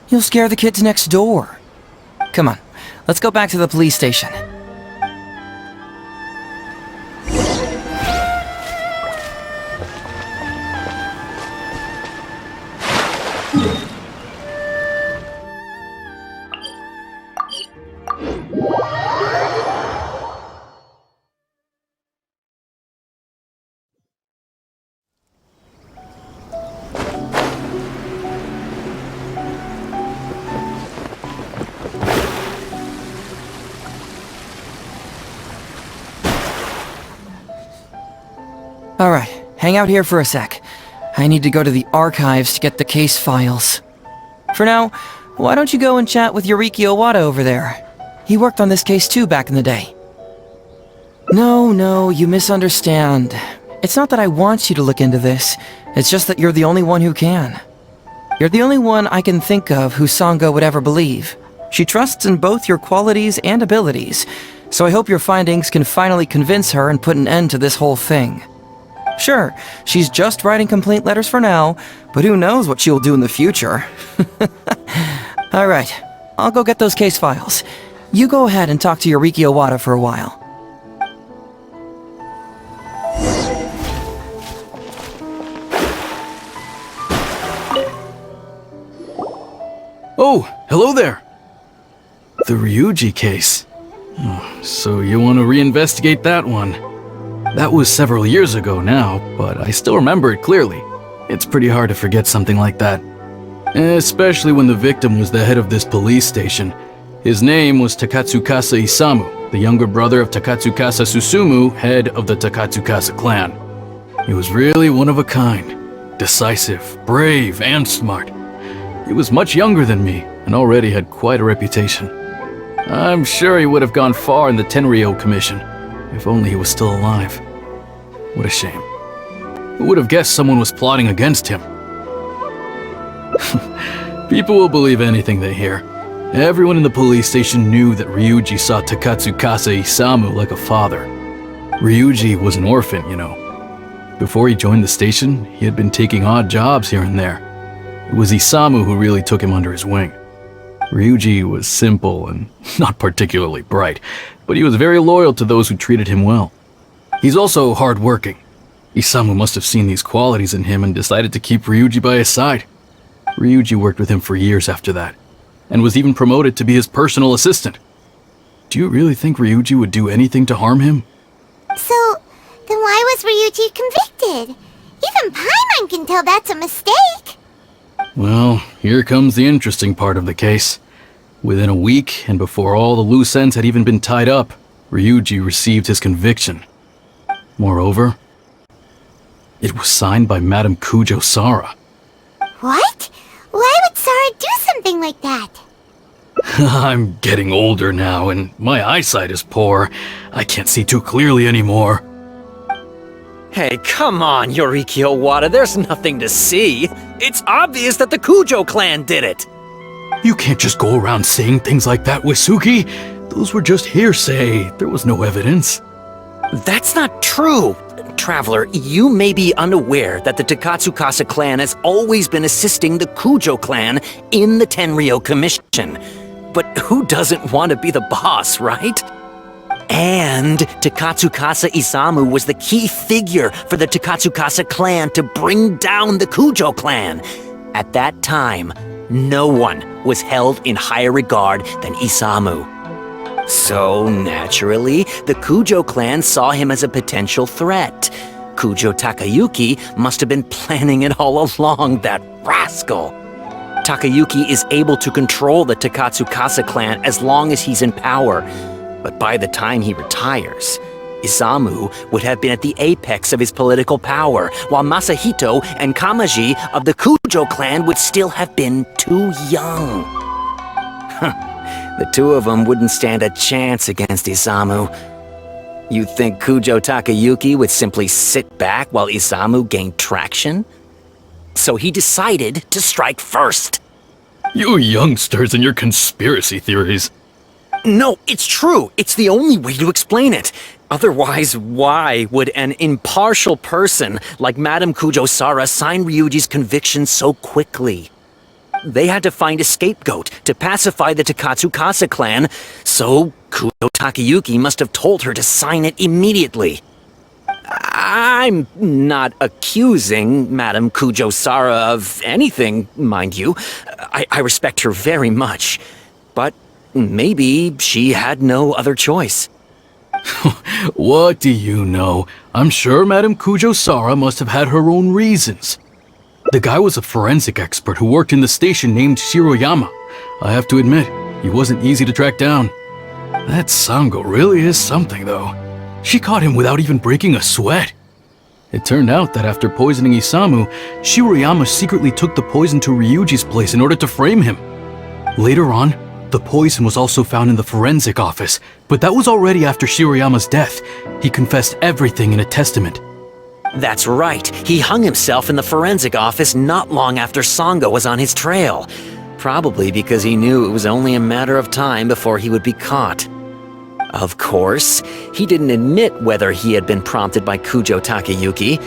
You'll scare the kids next door. Come on, let's go back to the police station. Alright, hang out here for a sec. I need to go to the archives to get the case files. For now, why don't you go and chat with Yoriki Owada over there? He worked on this case too back in the day. No, you misunderstand. It's not that I want you to look into this. It's just that you're the only one who can. You're the only one I can think of who Sango would ever believe. She trusts in both your qualities and abilities, so I hope your findings can finally convince her and put an end to this whole thing. Sure, she's just writing complaint letters for now, but who knows what she'll do in the future. Alright, I'll go get those case files. You go ahead and talk to Yoriki Owada for a while. Oh, hello there! The Ryuji case. Oh, so you want to reinvestigate that one? That was several years ago now, but I still remember it clearly. It's pretty hard to forget something like that. Especially when the victim was the head of this police station. His name was Takatsukasa Isamu, the younger brother of Takatsukasa Susumu, head of the Takatsukasa clan. He was really one of a kind. Decisive, brave, and smart. He was much younger than me, and already had quite a reputation. I'm sure he would have gone far in the Tenryou Commission, if only he was still alive. What a shame. Who would have guessed someone was plotting against him? People will believe anything they hear. Everyone in the police station knew that Ryuji saw Takatsukasa Isamu like a father. Ryuji was an orphan, you know. Before he joined the station, he had been taking odd jobs here and there. It was Isamu who really took him under his wing. Ryuji was simple and not particularly bright, but he was very loyal to those who treated him well. He's also hard-working. Isamu must have seen these qualities in him and decided to keep Ryuji by his side. Ryuji worked with him for years after that, and was even promoted to be his personal assistant. Do you really think Ryuji would do anything to harm him? So, then why was Ryuji convicted? Even Paimon can tell that's a mistake. Well, here comes the interesting part of the case. Within a week, and before all the loose ends had even been tied up, Ryuji received his conviction. Moreover, it was signed by Madame Kujo Sara. What? Why would Sara do something like that? I'm getting older now, and my eyesight is poor. I can't see too clearly anymore. Hey, come on, Yoriki Owada, there's nothing to see. It's obvious that the Kujo clan did it. You can't just go around saying things like that, Wisuki. Those were just hearsay. There was no evidence. That's not true. Traveler, you may be unaware that the Takatsukasa clan has always been assisting the Kujo clan in the Tenryou Commission. But who doesn't want to be the boss, right? And Takatsukasa Isamu was the key figure for the Takatsukasa clan to bring down the Kujo clan. At that time, no one was held in higher regard than Isamu. So, naturally, the Kujo clan saw him as a potential threat. Kujo Takayuki must have been planning it all along, that rascal. Takayuki is able to control the Takatsukasa clan as long as he's in power. But by the time he retires, Isamu would have been at the apex of his political power, while Masahito and Kamaji of the Kujo clan would still have been too young. The two of them wouldn't stand a chance against Isamu. You think Kujo Takayuki would simply sit back while Isamu gained traction? So he decided to strike first. You youngsters and your conspiracy theories. No, it's true. It's the only way to explain it. Otherwise, why would an impartial person like Madame Kujo-Sara sign Ryuji's conviction so quickly? They had to find a scapegoat to pacify the Takatsukasa clan, so Kujo Takayuki must have told her to sign it immediately. I'm not accusing Madame Kujo-Sara of anything, mind you. I respect her very much. But maybe she had no other choice. What do you know? I'm sure Madame Kujo-Sara must have had her own reasons. The guy was a forensic expert who worked in the station named Shiroyama. I have to admit, he wasn't easy to track down. That Sango really is something, though. She caught him without even breaking a sweat. It turned out that after poisoning Isamu, Shiroyama secretly took the poison to Ryuji's place in order to frame him. Later on, the poison was also found in the forensic office, but that was already after Shiroyama's death. He confessed everything in a testament. That's right. He hung himself in the forensic office not long after Sango was on his trail. Probably because he knew it was only a matter of time before he would be caught. Of course, he didn't admit whether he had been prompted by Kujo Takayuki.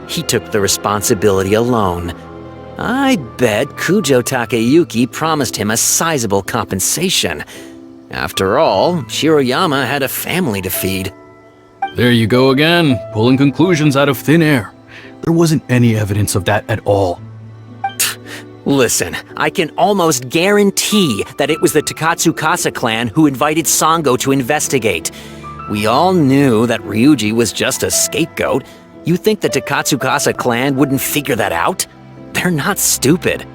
He took the responsibility alone. I bet Kujo Takayuki promised him a sizable compensation. After all, Shiroyama had a family to feed. There you go again, pulling conclusions out of thin air. There wasn't any evidence of that at all. Listen, I can almost guarantee that it was the Takatsukasa clan who invited Sango to investigate. We all knew that Ryuji was just a scapegoat. You think the Takatsukasa clan wouldn't figure that out? They're not stupid.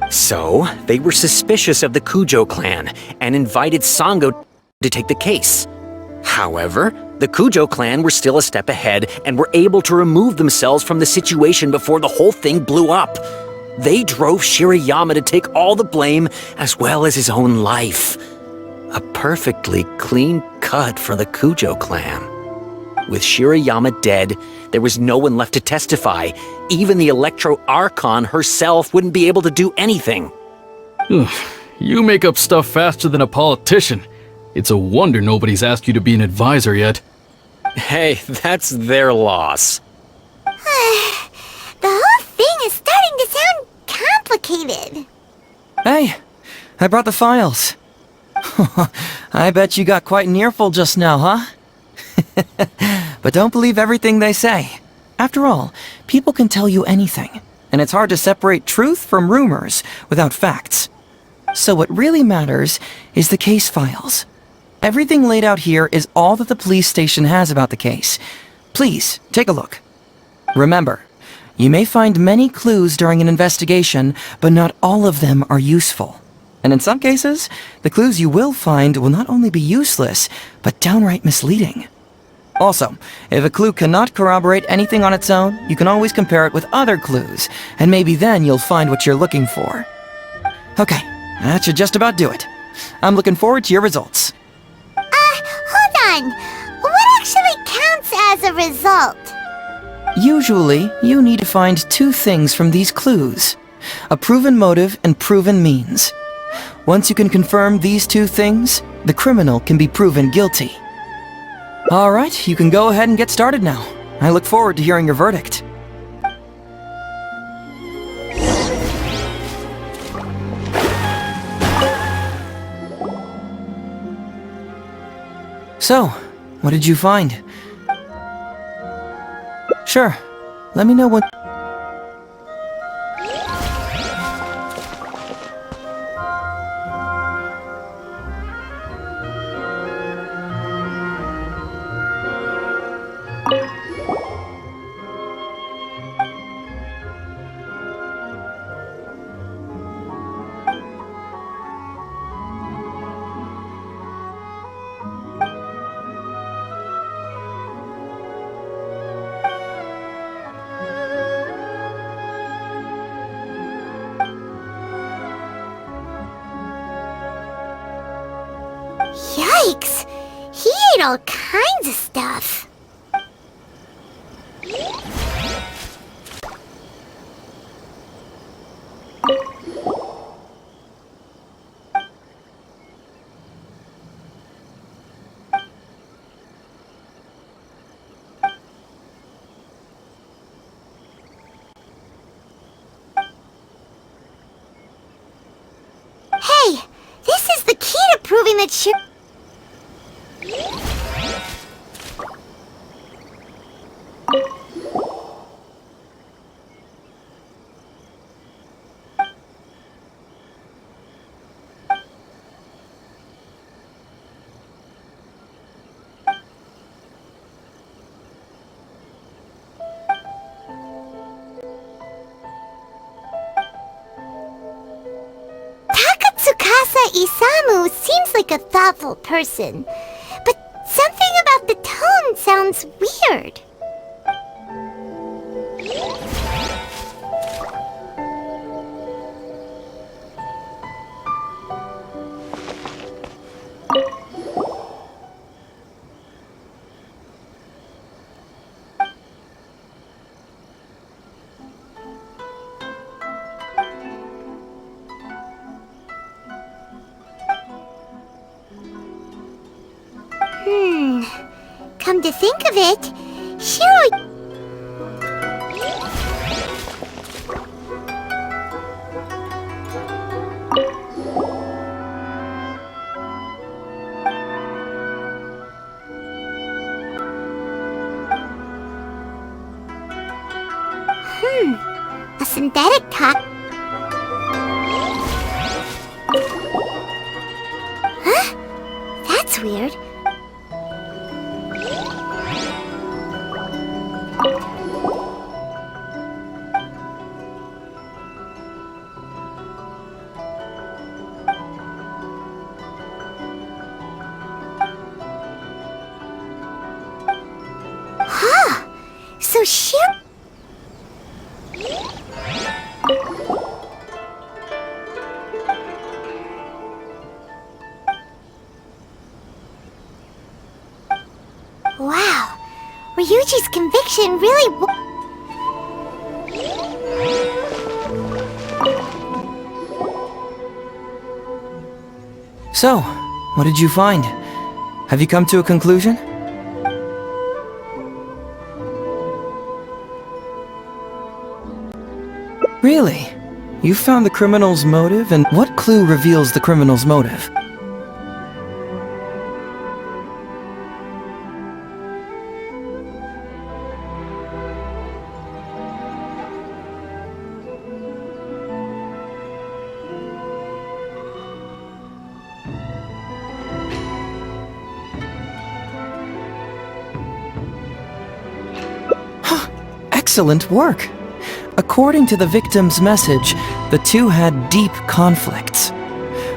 So, they were suspicious of the Kujo clan and invited Sango to take the case. However, the Kujo clan were still a step ahead and were able to remove themselves from the situation before the whole thing blew up. They drove Shiroyama to take all the blame as well as his own life. A perfectly clean cut for the Kujo clan. With Shiroyama dead, there was no one left to testify. Even the Electro Archon herself wouldn't be able to do anything. You make up stuff faster than a politician. It's a wonder nobody's asked you to be an advisor yet. Hey, that's their loss. The whole thing is starting to sound complicated. Hey, I brought the files. I bet you got quite an earful just now, huh? But don't believe everything they say. After all, people can tell you anything, and it's hard to separate truth from rumors without facts. So what really matters is the case files. Everything laid out here is all that the police station has about the case. Please, take a look. Remember, you may find many clues during an investigation, but not all of them are useful. And in some cases, the clues you will find will not only be useless, but downright misleading. Also, if a clue cannot corroborate anything on its own, you can always compare it with other clues, and maybe then you'll find what you're looking for. Okay, that should just about do it. I'm looking forward to your results. Hold on. What actually counts as a result? Usually, you need to find two things from these clues: a proven motive and proven means. Once you can confirm these two things, the criminal can be proven guilty. Alright, you can go ahead and get started now. I look forward to hearing your verdict. So, what did you find? Sure, let me know what... Yikes! He ate all kinds of stuff. Hey, this is the key to proving that Isamu seems like a thoughtful person, but something about the tone sounds weird. Come to think of it, Shiro... a synthetic top... Huh? That's weird. So wow, Ryuji's conviction really So, what did you find? Have you come to a conclusion? Really? You found the criminal's motive, and what clue reveals the criminal's motive? Excellent work! According to the victim's message, the two had deep conflicts.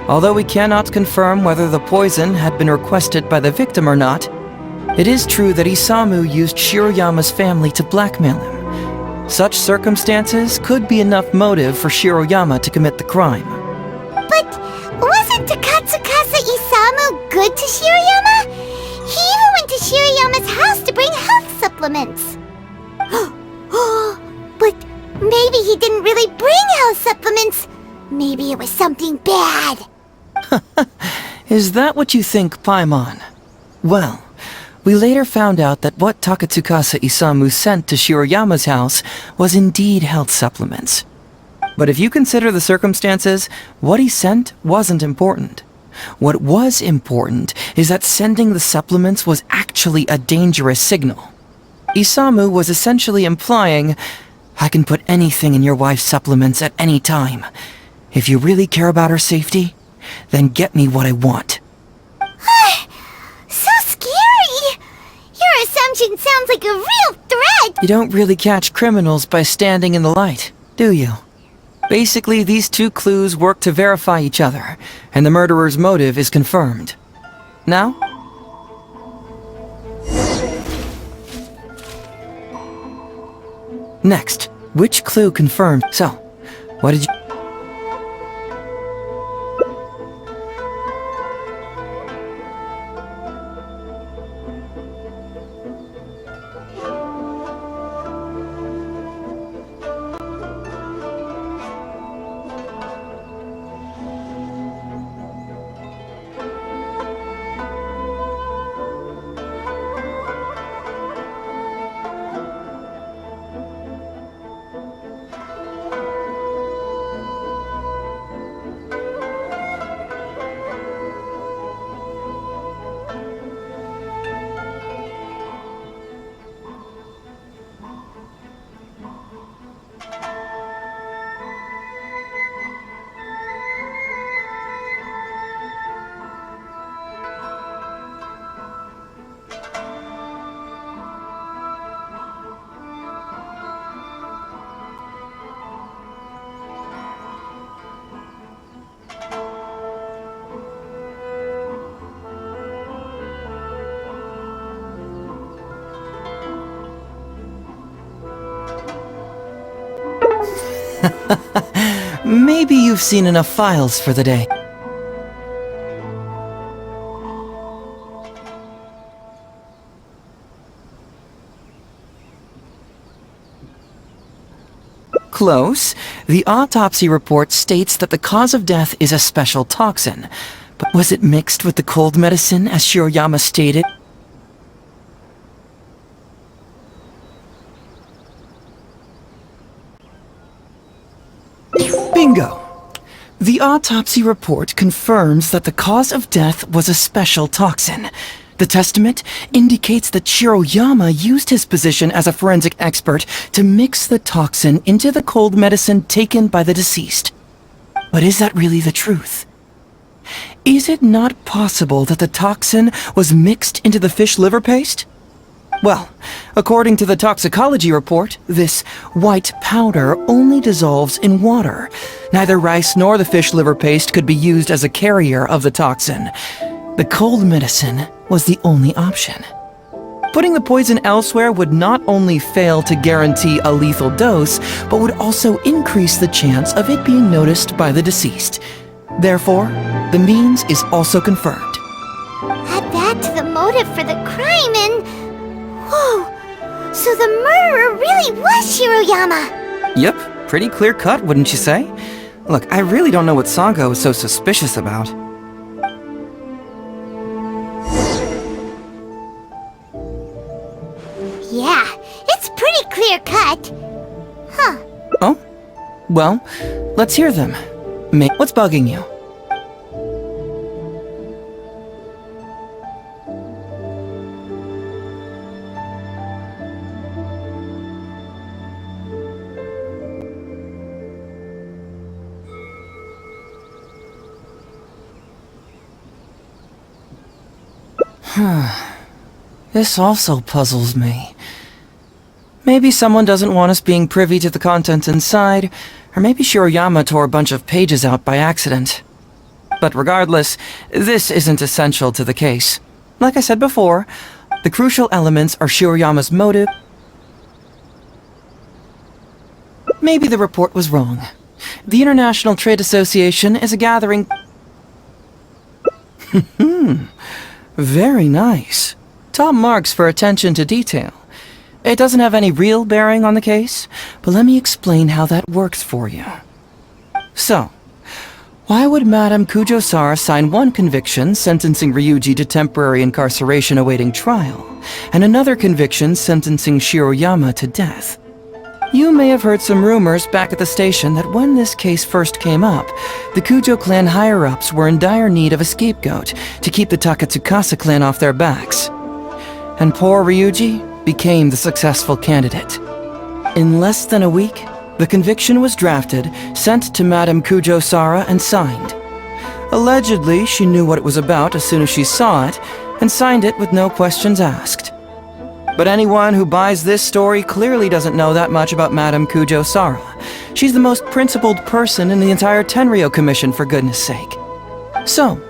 Although we cannot confirm whether the poison had been requested by the victim or not, it is true that Isamu used Shiroyama's family to blackmail him. Such circumstances could be enough motive for Shiroyama to commit the crime. But wasn't wasn't Takatsukasa Isamu good to Shirayama? He even went to Shirayama's house to bring health supplements. But maybe he didn't really bring health supplements. Maybe it was something bad. Is that what you think, Paimon? Well, we later found out that what Takatsukasa Isamu sent to Shirayama's house was indeed health supplements. But if you consider the circumstances, what he sent wasn't important. What was important is that sending the supplements was actually a dangerous signal. Isamu was essentially implying, I can put anything in your wife's supplements at any time. If you really care about her safety, then get me what I want. So scary! Your assumption sounds like a real threat! You don't really catch criminals by standing in the light, do you? Basically, these two clues work to verify each other, and the murderer's motive is confirmed. Now? Next, which clue confirmed? So, what did you... Maybe you've seen enough files for the day. Close. The autopsy report states that the cause of death is a special toxin. But was it mixed with the cold medicine, as Shirayama stated? Bingo! The autopsy report confirms that the cause of death was a special toxin. The testament indicates that Shirayama used his position as a forensic expert to mix the toxin into the cold medicine taken by the deceased. But is that really the truth? Is it not possible that the toxin was mixed into the fish liver paste? Well, according to the toxicology report, this white powder only dissolves in water. Neither rice nor the fish liver paste could be used as a carrier of the toxin. The cold medicine was the only option. Putting the poison elsewhere would not only fail to guarantee a lethal dose, but would also increase the chance of it being noticed by the deceased. Therefore, the means is also confirmed. Add that to the motive for the crime and... Whoa! So the murderer really was Shirayama! Yep, pretty clear cut, wouldn't you say? Look, I really don't know what Sango is so suspicious about. Yeah, it's pretty clear cut. Huh. Oh? Well, let's hear them. What's bugging you? This also puzzles me. Maybe someone doesn't want us being privy to the contents inside, or maybe Shirayama tore a bunch of pages out by accident. But regardless, this isn't essential to the case. Like I said before, the crucial elements are Shirayama's motive. Maybe the report was wrong. The International Trade Association is a gathering... Very nice. Top marks for attention to detail. It doesn't have any real bearing on the case, but let me explain how that works for you. So, why would Madame Kujo-Sara sign one conviction sentencing Ryuji to temporary incarceration awaiting trial, and another conviction sentencing Shiroyama to death? You may have heard some rumors back at the station that when this case first came up, the Kujo clan higher-ups were in dire need of a scapegoat to keep the Takatsukasa clan off their backs. And poor Ryuji became the successful candidate. In less than a week, the conviction was drafted, sent to Madame Kujo-Sara, and signed. Allegedly, she knew what it was about as soon as she saw it, and signed it with no questions asked. But anyone who buys this story clearly doesn't know that much about Madame Kujo-Sara. She's the most principled person in the entire Tenryo Commission, for goodness sake. So,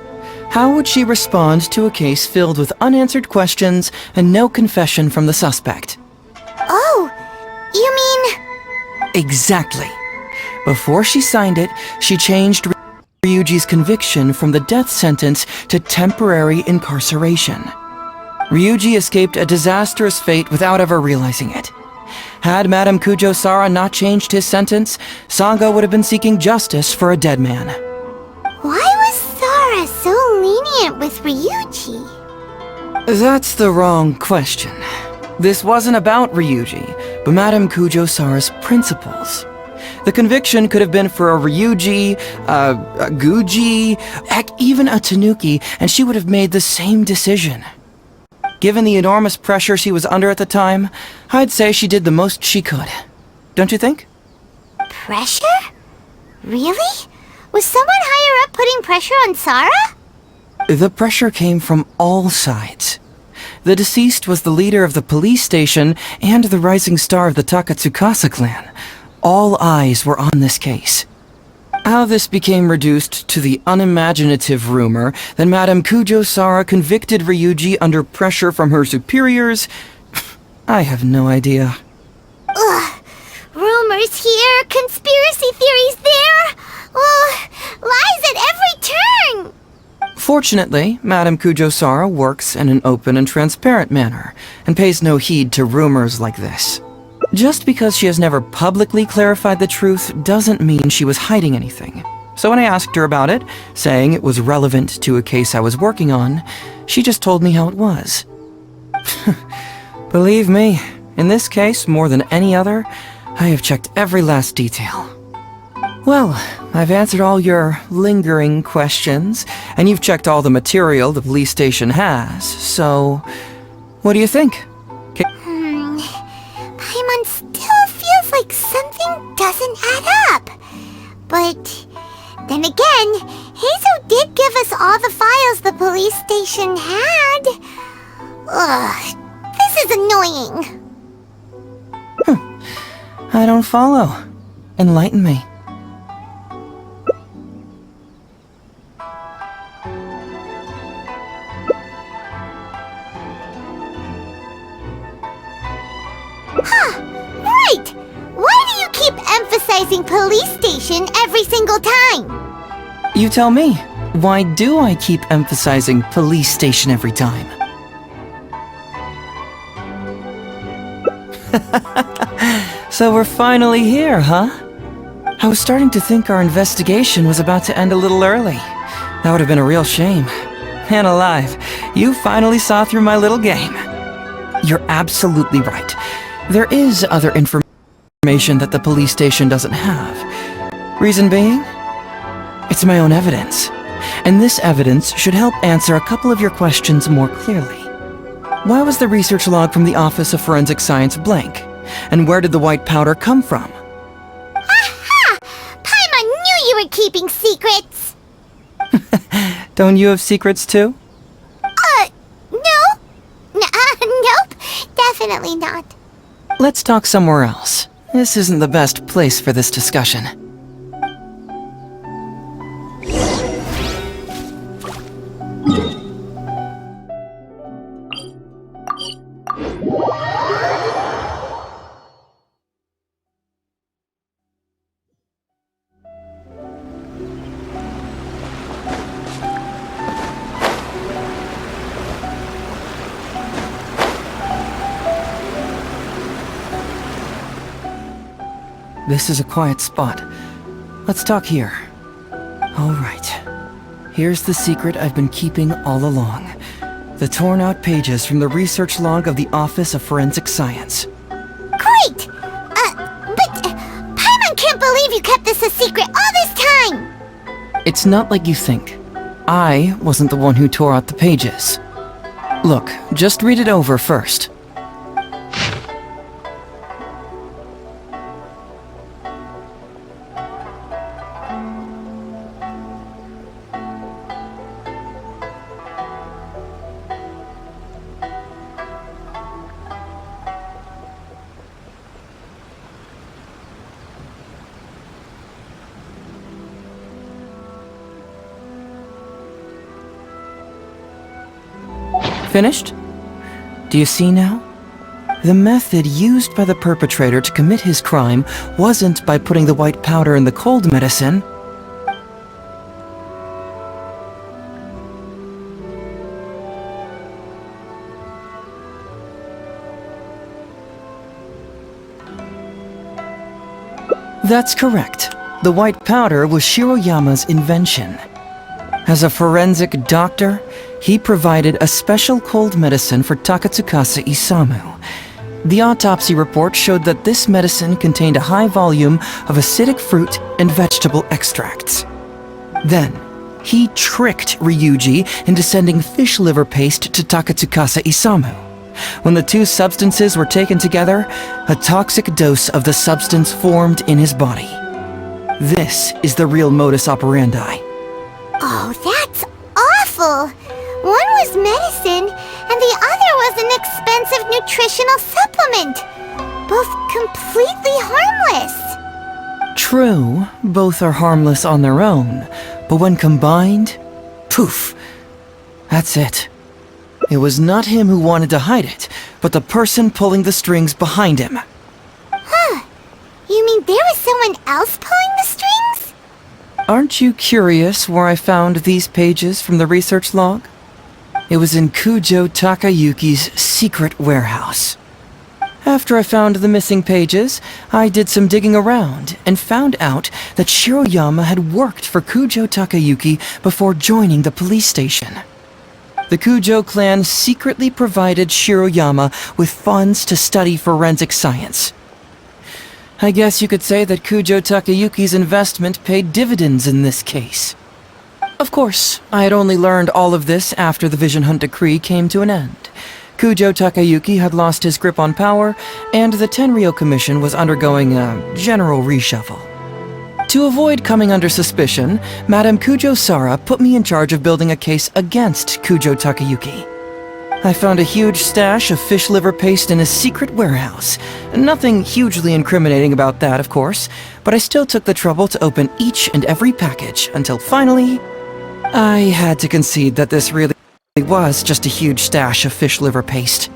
how would she respond to a case filled with unanswered questions and no confession from the suspect? Oh, you mean... Exactly. Before she signed it, she changed Ryuji's conviction from the death sentence to temporary incarceration. Ryuji escaped a disastrous fate without ever realizing it. Had Madame Kujo-Sara not changed his sentence, Sanga would have been seeking justice for a dead man. Why was Sara so lenient with Ryuji? That's the wrong question. This wasn't about Ryuji, but Madame Kujo-Sara's principles. The conviction could have been for a Ryuji, a Guji, heck, even a Tanuki, and she would have made the same decision. Given the enormous pressure she was under at the time, I'd say she did the most she could. Don't you think? Pressure? Really? Was someone higher up putting pressure on Sara? The pressure came from all sides. The deceased was the leader of the police station and the rising star of the Takatsukasa clan. All eyes were on this case. How this became reduced to the unimaginative rumor that Madame Kujo-Sara convicted Ryuji under pressure from her superiors, I have no idea. Ugh. Rumors here, conspiracy theories there. Lies at every turn. Fortunately, Madame Kujo-Sara works in an open and transparent manner, and pays no heed to rumors like this. Just because she has never publicly clarified the truth doesn't mean she was hiding anything. So when I asked her about it, saying it was relevant to a case I was working on, she just told me how it was. Believe me, in this case, more than any other, I have checked every last detail. Well, I've answered all your lingering questions, and you've checked all the material the police station has, so... what do you think? Paimon still feels like something doesn't add up. But then again, Heizou did give us all the files the police station had. Ugh, this is annoying. I don't follow. Enlighten me. Right! Why do you keep emphasizing police station every single time? You tell me. Why do I keep emphasizing police station every time? So we're finally here, huh? I was starting to think our investigation was about to end a little early. That would have been a real shame. And alive, you finally saw through my little game. You're absolutely right. There is other information that the police station doesn't have. Reason being? It's my own evidence. And this evidence should help answer a couple of your questions more clearly. Why was the research log from the Office of Forensic Science blank? And where did the white powder come from? Aha! Paimon knew you were keeping secrets! Don't you have secrets too? No? Nope. Definitely not. Let's talk somewhere else. This isn't the best place for this discussion. This is a quiet spot. Let's talk here. All right. Here's the secret I've been keeping all along. The torn out pages from the research log of the Office of Forensic Science. Great! But Paimon can't believe you kept this a secret all this time! It's not like you think. I wasn't the one who tore out the pages. Look, just read it over first. Finished? Do you see now? The method used by the perpetrator to commit his crime wasn't by putting the white powder in the cold medicine. That's correct. The white powder was Shiroyama's invention. As a forensic doctor, he provided a special cold medicine for Takatsukasa Isamu. The autopsy report showed that this medicine contained a high volume of acidic fruit and vegetable extracts. Then, he tricked Ryuji into sending fish liver paste to Takatsukasa Isamu. When the two substances were taken together, a toxic dose of the substance formed in his body. This is the real modus operandi. Oh, that's awful! One was medicine, and the other was an expensive nutritional supplement. Both completely harmless. True, both are harmless on their own, but when combined, poof, that's it. It was not him who wanted to hide it, but the person pulling the strings behind him. Huh. You mean there was someone else pulling the strings? Aren't you curious where I found these pages from the research log? It was in Kujo Takayuki's secret warehouse. After I found the missing pages, I did some digging around and found out that Shiroyama had worked for Kujo Takayuki before joining the police station. The Kujo clan secretly provided Shiroyama with funds to study forensic science. I guess you could say that Kujo Takayuki's investment paid dividends in this case. Of course, I had only learned all of this after the Vision Hunt decree came to an end. Kujo Takayuki had lost his grip on power, and the Tenryou Commission was undergoing a general reshuffle. To avoid coming under suspicion, Madame Kujo-Sara put me in charge of building a case against Kujo Takayuki. I found a huge stash of fish liver paste in his secret warehouse. Nothing hugely incriminating about that, of course, but I still took the trouble to open each and every package until finally, I had to concede that this really was just a huge stash of fish liver paste.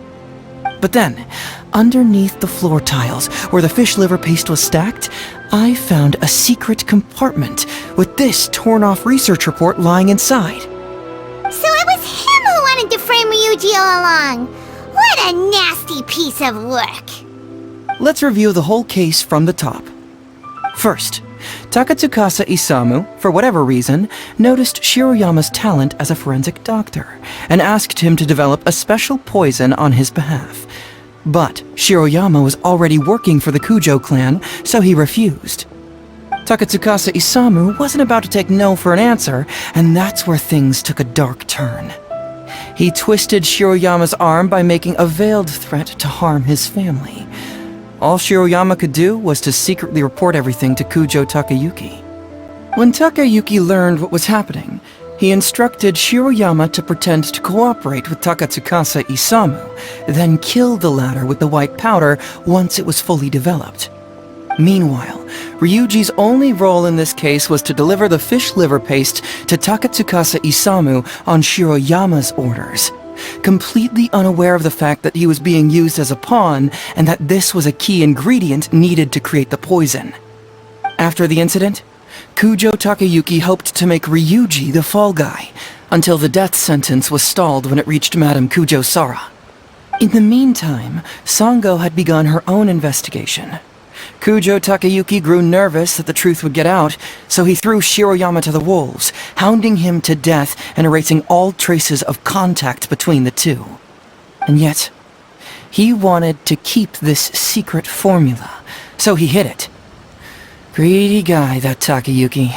But then, underneath the floor tiles where the fish liver paste was stacked, I found a secret compartment with this torn-off research report lying inside. So it was him who wanted to frame Ryuji all along. What a nasty piece of work. Let's review the whole case from the top. First, Takatsukasa Isamu, for whatever reason, noticed Shiroyama's talent as a forensic doctor and asked him to develop a special poison on his behalf. But Shiroyama was already working for the Kujo clan, so he refused. Takatsukasa Isamu wasn't about to take no for an answer, and that's where things took a dark turn. He twisted Shiroyama's arm by making a veiled threat to harm his family. All Shiroyama could do was to secretly report everything to Kujo Takayuki. When Takayuki learned what was happening, he instructed Shiroyama to pretend to cooperate with Takatsukasa Isamu, then kill the latter with the white powder once it was fully developed. Meanwhile, Ryuji's only role in this case was to deliver the fish liver paste to Takatsukasa Isamu on Shiroyama's orders, completely unaware of the fact that he was being used as a pawn and that this was a key ingredient needed to create the poison. After the incident, Kujo Takayuki hoped to make Ryuji the fall guy, until the death sentence was stalled when it reached Madame Kujo-Sara. In the meantime, Sango had begun her own investigation. Kujo Takayuki grew nervous that the truth would get out, so he threw Shiroyama to the wolves, hounding him to death and erasing all traces of contact between the two. And yet, he wanted to keep this secret formula, so he hid it. Greedy guy, that Takayuki.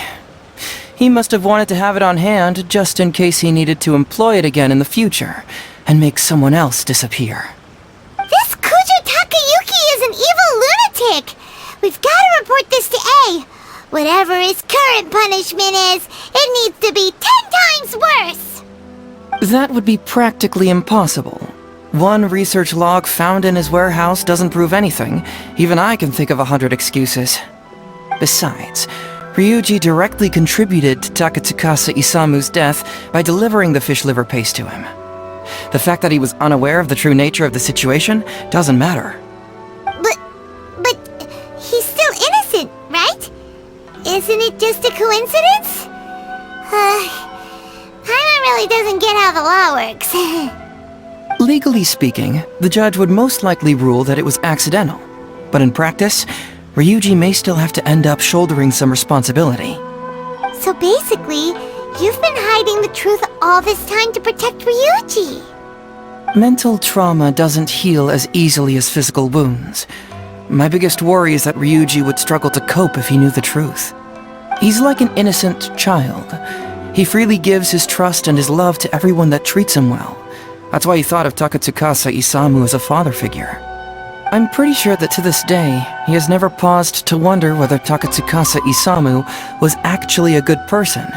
He must have wanted to have it on hand just in case he needed to employ it again in the future, and make someone else disappear. This Kujo Takayuki is an evil lunatic! We've got to report this to A. Whatever his current punishment is, it needs to be 10 times worse! That would be practically impossible. One research log found in his warehouse doesn't prove anything. Even I can think of 100 excuses. Besides, Ryuji directly contributed to Takatsukasa Isamu's death by delivering the fish liver paste to him. The fact that he was unaware of the true nature of the situation doesn't matter. But he's still innocent, right? Isn't it just a coincidence? Paimon really doesn't get how the law works. Legally speaking, the judge would most likely rule that it was accidental. But in practice, Ryuji may still have to end up shouldering some responsibility. So basically, you've been hiding the truth all this time to protect Ryuji. Mental trauma doesn't heal as easily as physical wounds. My biggest worry is that Ryuji would struggle to cope if he knew the truth. He's like an innocent child. He freely gives his trust and his love to everyone that treats him well. That's why he thought of Takatsukasa Isamu as a father figure. I'm pretty sure that to this day, he has never paused to wonder whether Takatsukasa Isamu was actually a good person,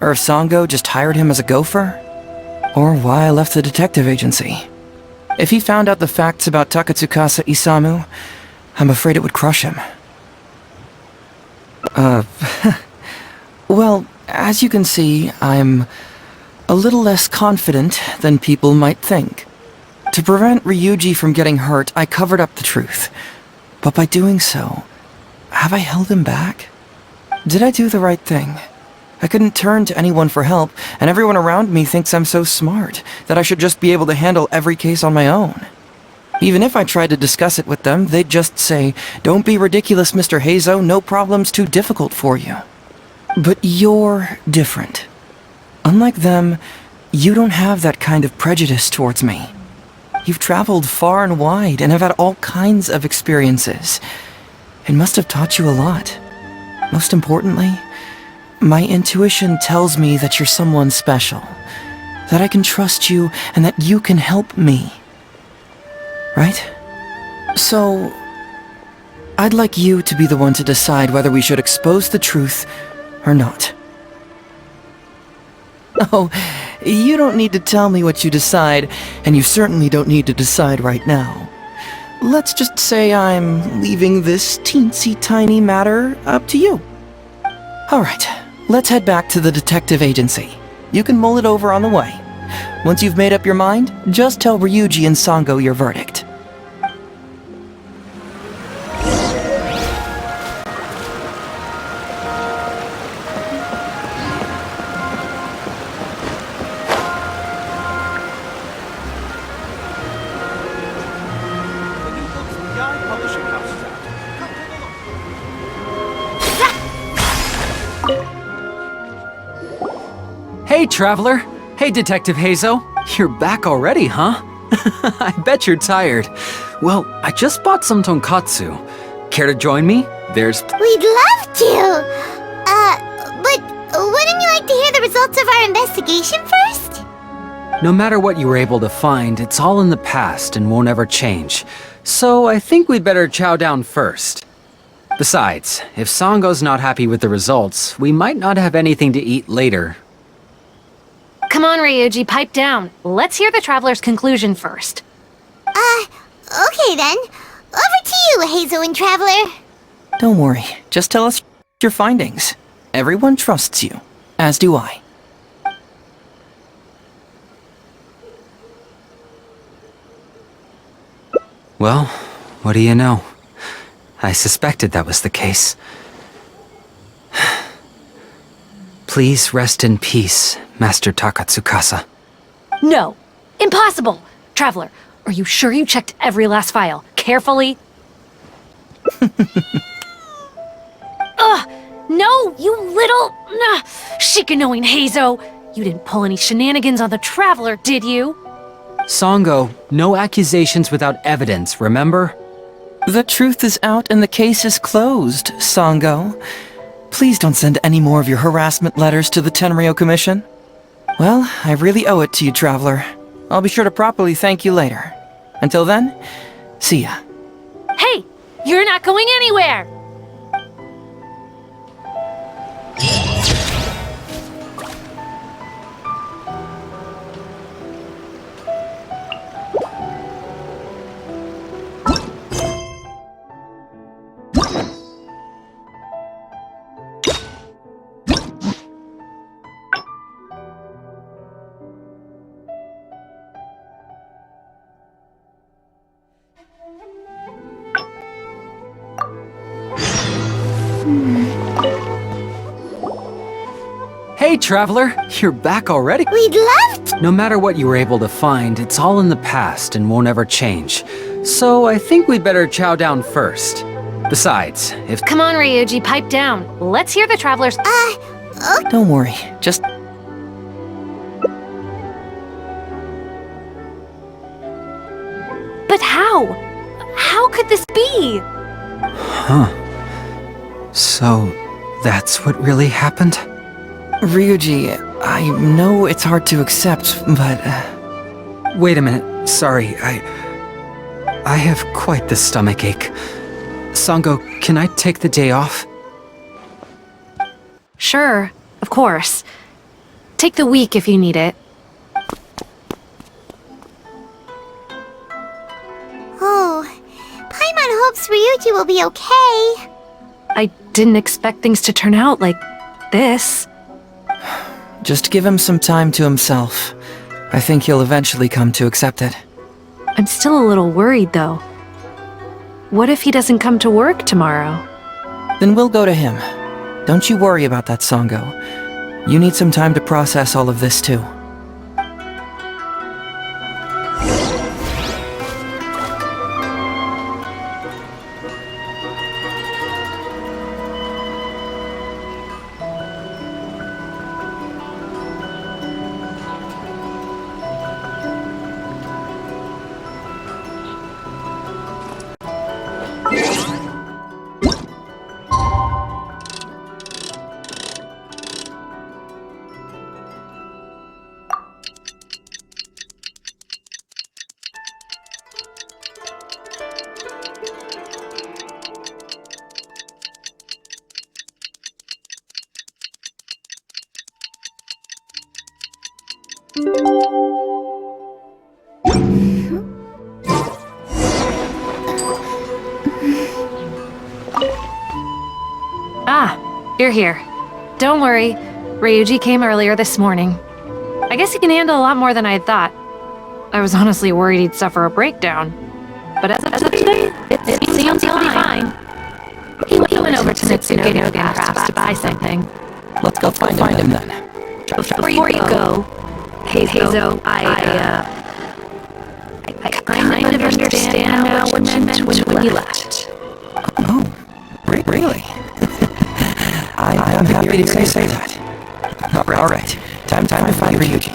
or if Sango just hired him as a gopher, or why I left the detective agency. If he found out the facts about Takatsukasa Isamu, I'm afraid it would crush him. Well, as you can see, I'm a little less confident than people might think. To prevent Ryuji from getting hurt, I covered up the truth. But by doing so, have I held him back? Did I do the right thing? I couldn't turn to anyone for help, and everyone around me thinks I'm so smart that I should just be able to handle every case on my own. Even if I tried to discuss it with them, they'd just say, "Don't be ridiculous, Mr. Heizou, no problem's too difficult for you." But you're different. Unlike them, you don't have that kind of prejudice towards me. You've traveled far and wide and have had all kinds of experiences. It must have taught you a lot. Most importantly, my intuition tells me that you're someone special, that I can trust you and that you can help me. Right? So, I'd like you to be the one to decide whether we should expose the truth or not. Oh, you don't need to tell me what you decide, and you certainly don't need to decide right now. Let's just say I'm leaving this teensy-tiny matter up to you. Alright, let's head back to the detective agency. You can mull it over on the way. Once you've made up your mind, just tell Ryuji and Sango your verdict. Hey, Traveler! Hey, Detective Heizou! You're back already, huh? I bet you're tired. Well, I just bought some tonkatsu. Care to join me? We'd love to! But wouldn't you like to hear the results of our investigation first? No matter what you were able to find, it's all in the past and won't ever change. So I think we'd better chow down first. Besides, if Sango's not happy with the results, we might not have anything to eat later. Come on, Ryuji, pipe down. Let's hear the Traveler's conclusion first. Okay then. Over to you, Heizou and Traveler. Don't worry, just tell us your findings. Everyone trusts you, as do I. Well, what do you know? I suspected that was the case. Please rest in peace, Master Takatsukasa. No! Impossible! Traveler, are you sure you checked every last file? Carefully? Ugh! No, you little... Shikanoin Heizou! You didn't pull any shenanigans on the Traveler, did you? Songo, no accusations without evidence, remember? The truth is out and the case is closed, Songo. Please don't send any more of your harassment letters to the Tenryo Commission. Well, I really owe it to you, Traveler. I'll be sure to properly thank you later. Until then, see ya. Hey! You're not going anywhere! Hey, Traveler! You're back already? We'd love to. No matter what you were able to find, it's all in the past and won't ever change. So I think we'd better chow down first. Besides, if... Come on, Ryuji, pipe down. Let's hear the Traveler's... Don't worry, just... But how? How could this be? Huh. So, that's what really happened? Ryuji, I know it's hard to accept, but... Wait a minute, sorry, I have quite the stomachache. Songo, can I take the day off? Sure, of course. Take the week if you need it. Oh, Paimon hopes Ryuji will be okay. I didn't expect things to turn out like this. Just give him some time to himself. I think he'll eventually come to accept it. I'm still a little worried, though. What if he doesn't come to work tomorrow? Then we'll go to him. Don't you worry about that, Songo. You need some time to process all of this, too. Ah, you're here. Don't worry, Ryuji came earlier this morning. I guess he can handle a lot more than I'd thought. I was honestly worried he'd suffer a breakdown. But as of today, it seems he'll be fine. He went over to Mitsuke no Crafts to buy something. Let's go find him then. Before you go, Heizou, I kind of understand now what you meant when you left. Oh, really? I'm happy to say that. All right. Time to find Ryuji.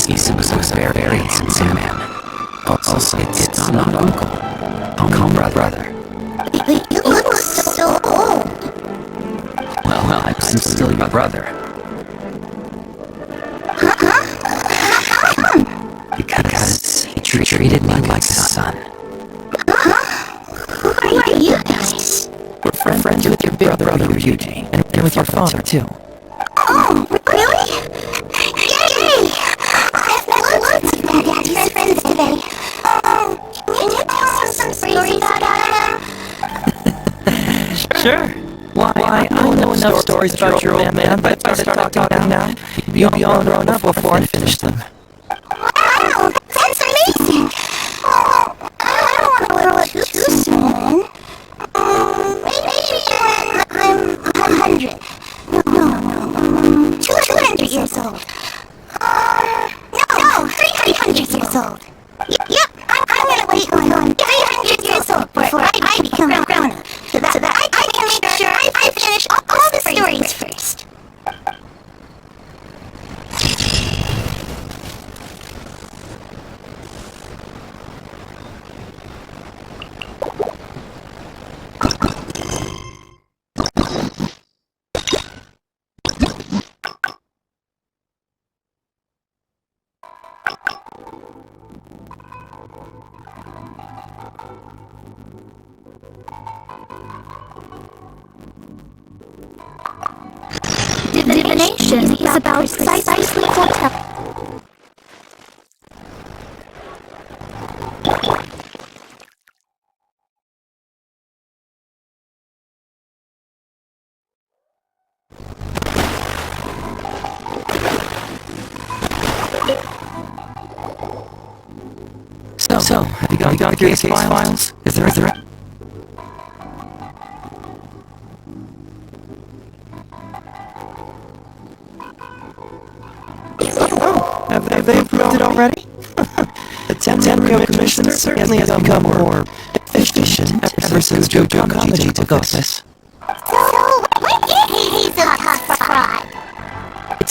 He's a very handsome man. Also, it's not uncle, brother. You look so old. Well, I'm still your brother. Because he treated me like a son. big brother of Ryuji, and with your father, too. Oh, really? Yay! I've met lots of my daddy's friends today. Can you tell us some stories about them? Sure. Why, I know enough stories about your old man, but if I started talking now, you'd be all grown up before I finish them. Wow, that's amazing! I don't want to live too soon. Maybe I'm 100. No. 200 years old. No, 300 years old. Yep, I'm gonna wait on 300 years old before I become grown up. So that I can make sure I finish all the stories first. Divination is about precisely foretelling. So, have you gone through these files? Is there Have they approved it already? The Tenko Commission certainly has become more efficient ever since Jojo Kamaji took office. So, what is Heizou fraud?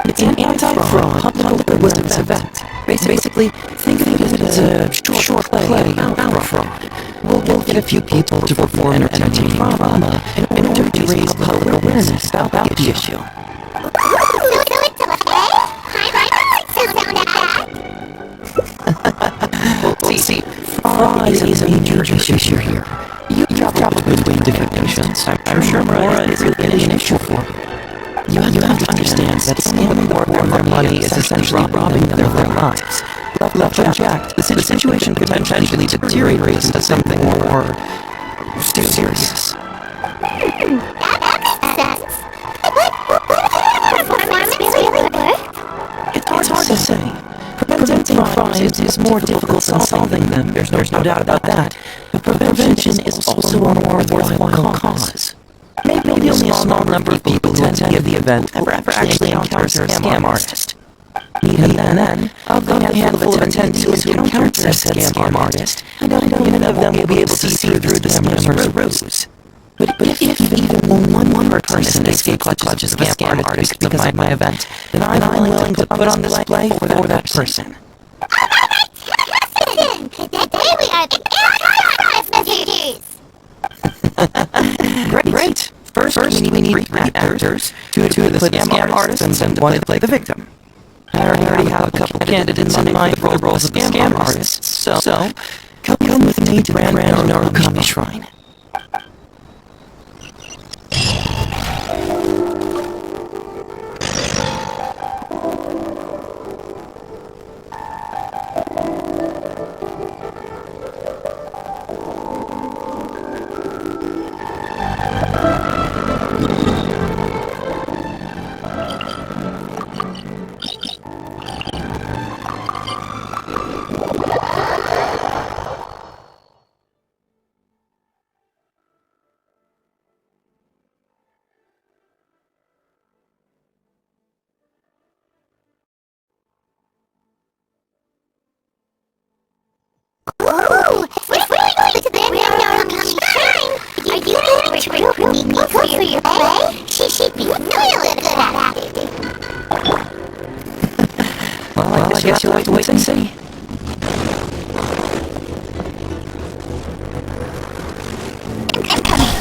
It's an anti-fraud public awareness event. Basically, think of it as a short play about fraud. We'll get a few people to perform an entertaining drama in order to raise public awareness about the issue. See, fraud is a major issue here. You probably win donations. I'm sure Mora is really an issue for you. You have to understand that scamming more of their money is essentially robbing them of their lives. Left unchecked, the situation could potentially deteriorate into something more serious. It's hard to say. Preventing crimes is more difficult than solving them. There's no doubt about that. But prevention is also a more worthwhile cause. Maybe only a small number of people who attend the event ever actually encounter a scam artist. Even then, of the handful of attendees who encounter said scam artist, I don't know if of them will be able to see through the scammer's ruse. But if even one person escapes the clutches of a scam artist because of my event, then I'm willing to put on display for that person. Today we are the messengers! Great! First we need 3 actors, 2 to play the scam artist and 1 to play the victim. I already have a couple candidates in mind for the roles of the scam artists, so come with me to Grand Narukami Shrine. Whoa! We're going to the Grand Narukami Shrine! Are you going to recruit me for your play? She'd be really good at acting. Well, I guess you'll have to wait and see. I'm coming.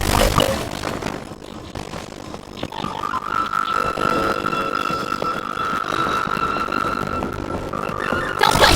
Don't play!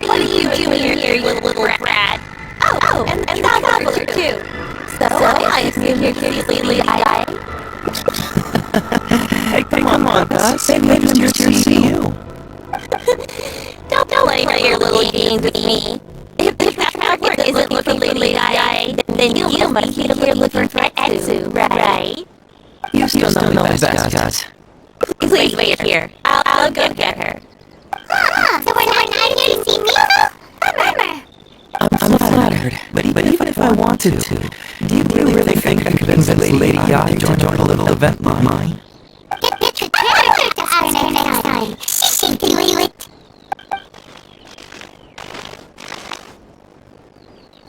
What are you doing here, you little rat? Oh, and that was too. So I assume you're seriously dying. Hey, come on, Gus. Maybe I'm just here to see you. Don't play your little games with me. If the traveler isn't looking for Lady Di, then you must be here looking for Heizou, right? You still know me best, Gus. Please wait here. I'll go get her. So we're not here to see me? Bummer. I'm flattered, but even if I wanted to, do you really think I could convince Lady Di to join a little event like mine? Get your character to ask her next time. She can do it.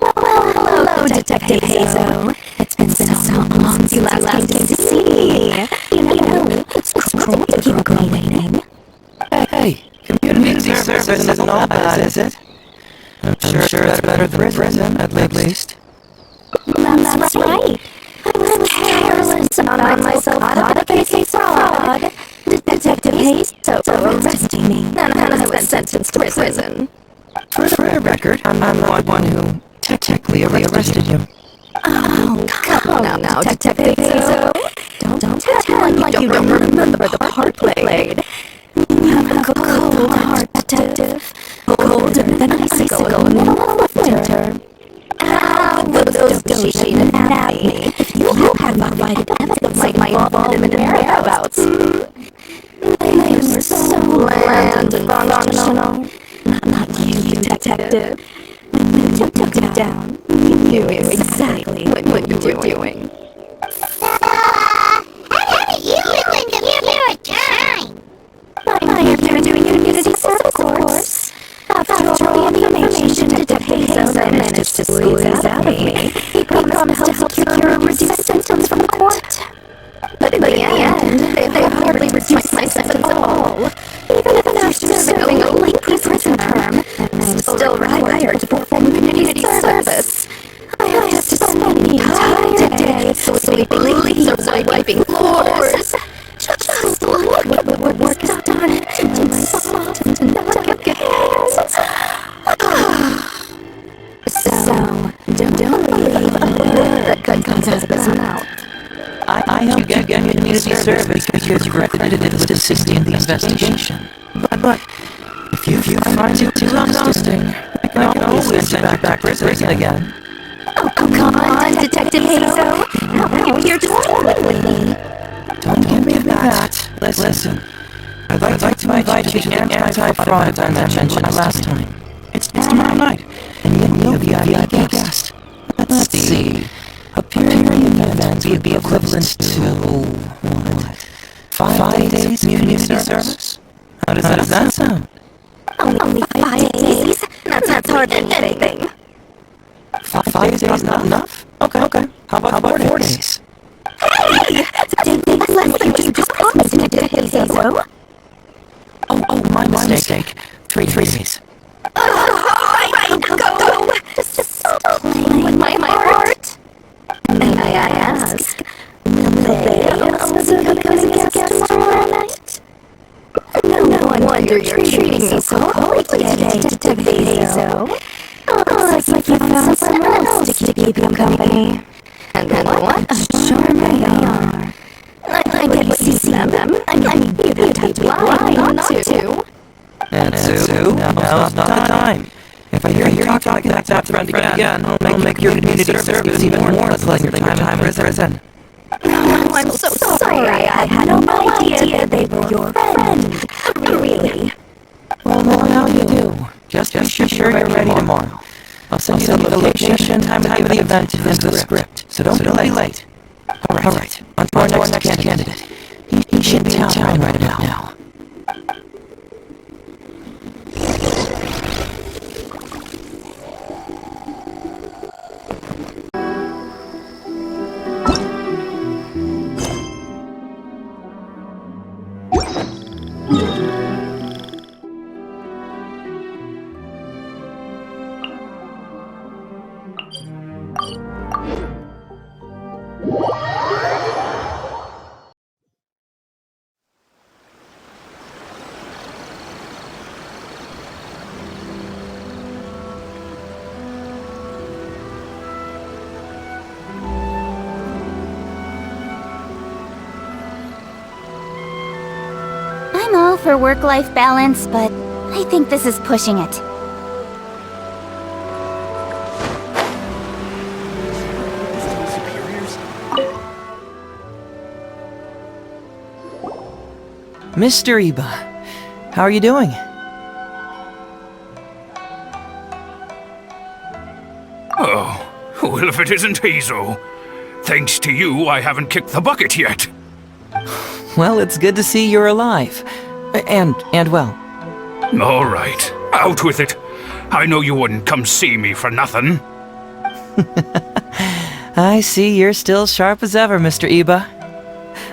Well, hello, Detective Heizou. It's been so long since you last came to see me. You know, it's cruel to keep girl waiting. Hey, community service isn't all bad, is it? I'm sure that's better than prison, at least. That's right. I was careless on myself caught up in a case of fraud. Detective Heizou arrested me, and I was sentenced to prison. For the record, I'm the one who technically arrested you. Oh, come on now, Detective Heizou. Don't tell me like you don't remember the part played. You have a cold heart, Detective. Colder than icicle in the middle of winter. Ow, those Doshi and me. You had provided evidence of my involvement in whereabouts. They were so bland and functional. Not you, Detective. When you took me down, you knew exactly what you were doing. How did you ruin the pure time? I have been doing community service, of course. After all the information Detective Heizou managed to squeeze out of me, he promised to help secure a reduced sentence from the court. But in the end, they hardly reduced my sentence at all. Even if after serving a lengthy prison term, I'm still required to perform community service. I have to spend the entire day sweeping leaves or wiping floors. Just look at the work is done to my soft and delicate hands. So, don't believe a word that comes out of his mouth. I helped you get community service because you were credited with assisting the investigation. But if you find it too exhausting, I can always send you back to prison again. Oh, come on, Detective Heizou. How you're just toying with me. Don't give me that. Listen, I'd like to invite you to the anti-fraud event I mentioned last time. It's tomorrow night, and you'll be a VIP guest. Let's see. Appearing in the event would be equivalent to, what, 5 days community service? How does that sound? Only 5 days? That's hardly anything. 5 days not enough? Okay. How about 4 days? Hey! That's less than what you just promised, Detective Heizou. Oh, my mistake. 3 days. Fine, go! Just stop playing with my heart. May I ask, will they also come as a guest tomorrow night? No wonder you're treating me so coldly today, Detective Heizou. Oh, it's like you found someone else to keep you company. And what a charmer they are. I get what you see them. I mean, you'd have to be blind not to. And Sue, now's not the time. If I hear you talking like that friend again, I'll make your community service even more pleasant than your time in prison. No, I'm so sorry. I had no idea they were your friend. Really. Well, how do you do? Just be sure you're ready tomorrow. I'll send you the location, time of the event, and the script. So don't be late. All right. On to our next candidate. He should be in town right now. I'm all for work-life balance, but I think this is pushing it. Mr. Iba, how are you doing? Oh, well, if it isn't Heizou. Thanks to you, I haven't kicked the bucket yet. Well, it's good to see you're alive. And well. All right, out with it. I know you wouldn't come see me for nothing. I see you're still sharp as ever, Mr. Iba.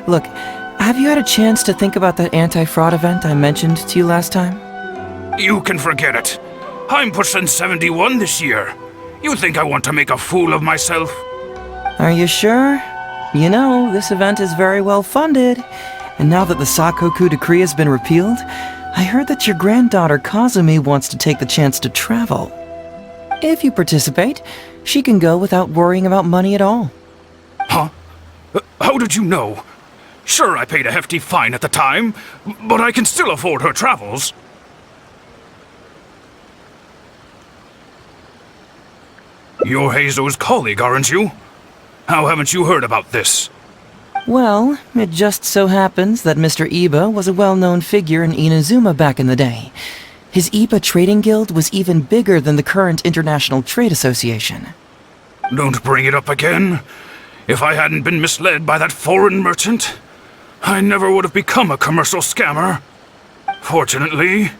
Look, have you had a chance to think about that anti-fraud event I mentioned to you last time? You can forget it. I'm pushing 71 this year. You think I want to make a fool of myself? Are you sure? You know, this event is very well funded. And now that the Sakoku decree has been repealed, I heard that your granddaughter Kazumi wants to take the chance to travel. If you participate, she can go without worrying about money at all. Huh? How did you know? Sure, I paid a hefty fine at the time, but I can still afford her travels. You're Heizou's colleague, aren't you? How haven't you heard about this? Well, it just so happens that Mr. Iba was a well-known figure in Inazuma back in the day. His Iba Trading Guild was even bigger than the current International Trade Association. Don't bring it up again. If I hadn't been misled by that foreign merchant, I never would have become a commercial scammer. Fortunately,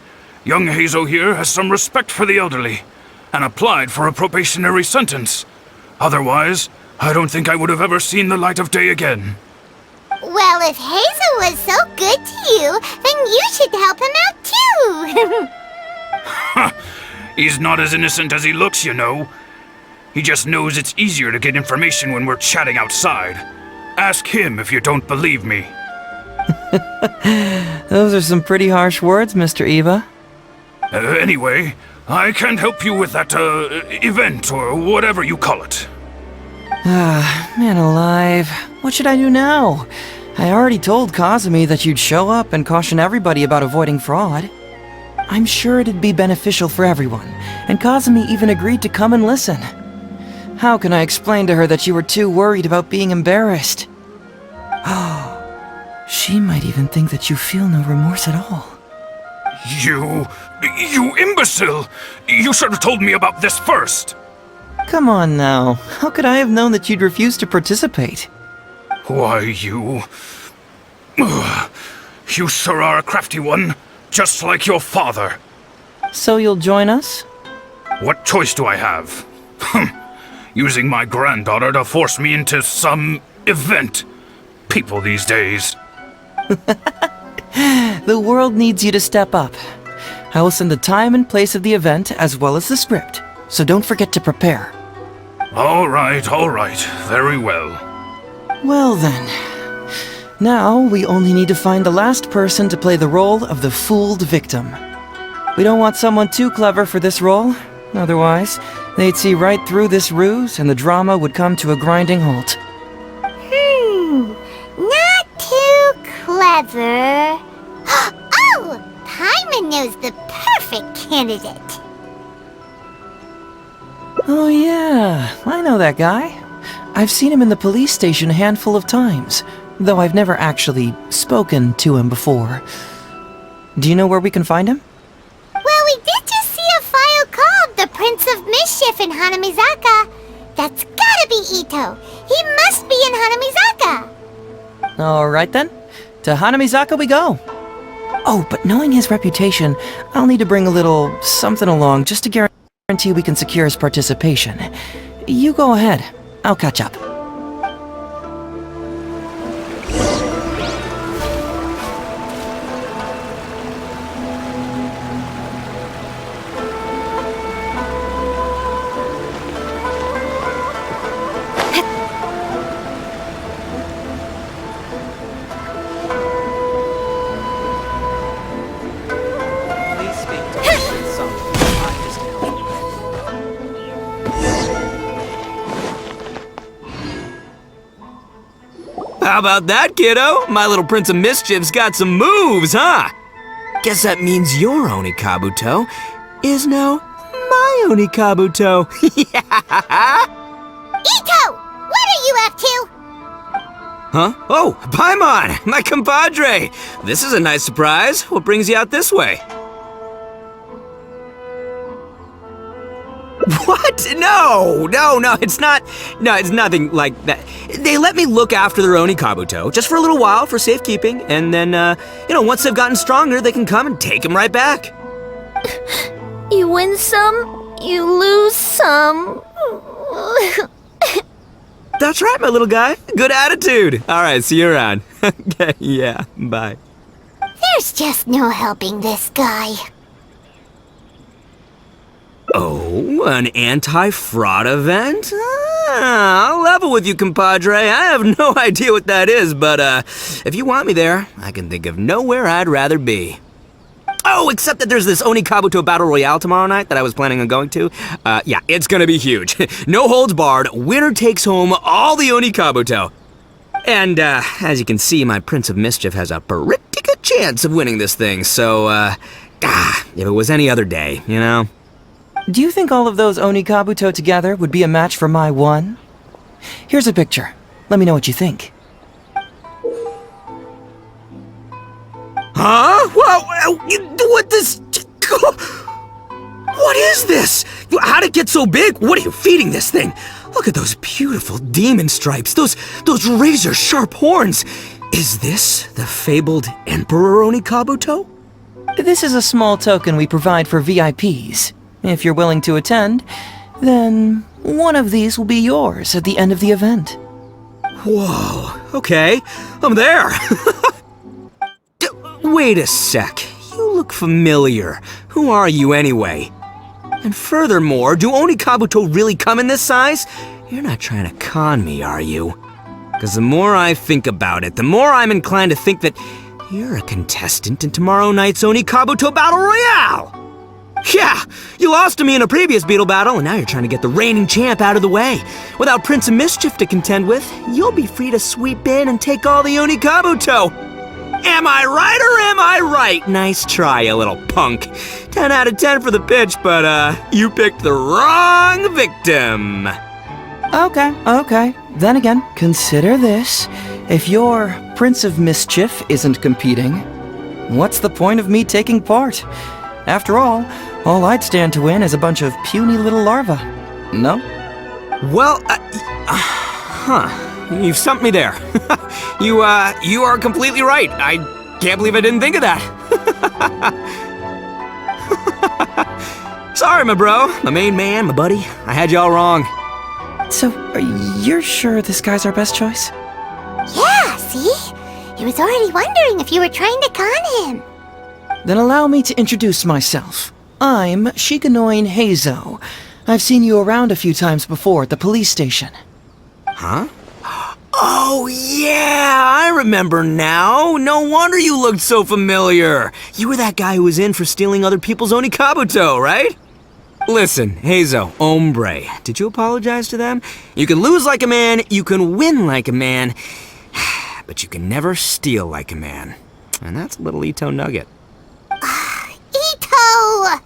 young Heizou here has some respect for the elderly, and applied for a probationary sentence. Otherwise, I don't think I would have ever seen the light of day again. Well, if Heizou was so good to you, then you should help him out too. He's not as innocent as he looks, you know. He just knows it's easier to get information when we're chatting outside. Ask him if you don't believe me. Those are some pretty harsh words, Mr. Iba. Anyway, I can't help you with that, event, or whatever you call it. Ah, man alive. What should I do now? I already told Kazumi that you'd show up and caution everybody about avoiding fraud. I'm sure it'd be beneficial for everyone, and Kazumi even agreed to come and listen. How can I explain to her that you were too worried about being embarrassed? Oh, she might even think that you feel no remorse at all. You imbecile! You should have told me about this first! Come on now, how could I have known that you'd refuse to participate? Why, you sure are a crafty one, just like your father. So you'll join us? What choice do I have? Using my granddaughter to force me into some event. People these days. The world needs you to step up. I will send the time and place of the event as well as the script, so don't forget to prepare. All right, very well. Well then, now we only need to find the last person to play the role of the fooled victim. We don't want someone too clever for this role, otherwise they'd see right through this ruse and the drama would come to a grinding halt. Not too clever. Oh, Paimon knows the perfect candidate. Oh yeah, I know that guy. I've seen him in the police station a handful of times. though I've never actually spoken to him before. Do you know where we can find him? Well, we did just see a file called the Prince of Mischief in Hanamizaka. That's gotta be Ito. He must be in Hanamizaka. Alright then. To Hanamizaka we go. Oh, but knowing his reputation, I'll need to bring a little something along just to guarantee we can secure his participation. You go ahead. I'll catch up. How about that, kiddo? My little Prince of Mischief's got some moves, huh? Guess that means your Onikabuto is now my Onikabuto. Ito! What are you up to? Huh? Oh, Paimon, my compadre. This is a nice surprise. What brings you out this way? What? No, it's not. No, it's nothing like that. They let me look after their Onikabuto just for a little while for safekeeping, and then, once they've gotten stronger, they can come and take them right back. You win some, you lose some. That's right, my little guy. Good attitude. All right, see you around. Okay, yeah, bye. There's just no helping this guy. Oh, an anti-fraud event? I'll level with you, compadre. I have no idea what that is, but if you want me there, I can think of nowhere I'd rather be. Oh, except that there's this Onikabuto Battle Royale tomorrow night that I was planning on going to. Yeah, it's gonna be huge. No holds barred, winner takes home all the Onikabuto. And as you can see, my Prince of Mischief has a pretty good chance of winning this thing, so, if it was any other day, you know? Do you think all of those Onikabuto together would be a match for my one? Here's a picture. Let me know what you think. Huh? Whoa, what this? What is this? How'd it get so big? What are you feeding this thing? Look at those beautiful demon stripes, those razor-sharp horns. Is this the fabled Emperor Onikabuto? This is a small token we provide for VIPs. If you're willing to attend, then one of these will be yours at the end of the event. Whoa, okay, I'm there. Wait a sec, you look familiar. Who are you anyway? And furthermore, do Onikabuto really come in this size? You're not trying to con me, are you? Because the more I think about it, the more I'm inclined to think that you're a contestant in tomorrow night's Onikabuto Battle Royale! Yeah, you lost to me in a previous beetle battle, and now you're trying to get the reigning champ out of the way. Without Prince of Mischief to contend with, you'll be free to sweep in and take all the Onikabuto. Am I right or am I right? Nice try, you little punk. 10 out of 10 for the pitch, but you picked the wrong victim. Okay. Then again, consider this. If your Prince of Mischief isn't competing, what's the point of me taking part? After all I'd stand to win is a bunch of puny little larvae. No? Well, you've stumped me there. You are completely right. I can't believe I didn't think of that. Sorry, my bro, my main man, my buddy. I had you all wrong. So, you're sure this guy's our best choice? Yeah, see? He was already wondering if you were trying to con him. Then allow me to introduce myself. I'm Shikanoin Heizou. I've seen you around a few times before at the police station. Huh? Oh, yeah, I remember now. No wonder you looked so familiar. You were that guy who was in for stealing other people's Onikabuto, right? Listen, Heizou, hombre, did you apologize to them? You can lose like a man, you can win like a man, but you can never steal like a man. And that's a little Ito nugget. Ito!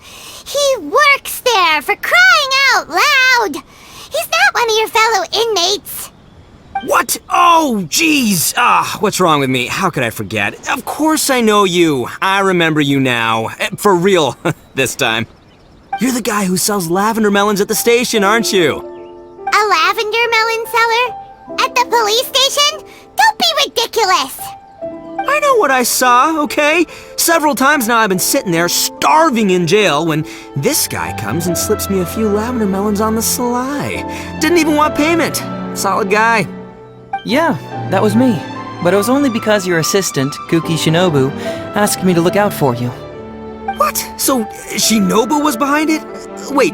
He works there, for crying out loud! He's not one of your fellow inmates! What? Oh, Oh, geez! What's wrong with me? How could I forget? Of course I know you. I remember you now. For real, this time. You're the guy who sells lavender melons at the station, aren't you? A lavender melon seller? At the police station? Don't be ridiculous! I know what I saw, okay? Several times now I've been sitting there starving in jail when this guy comes and slips me a few lavender melons on the sly. Didn't even want payment. Solid guy. Yeah, that was me. But it was only because your assistant, Kuki Shinobu, asked me to look out for you. What? So Shinobu was behind it? Wait,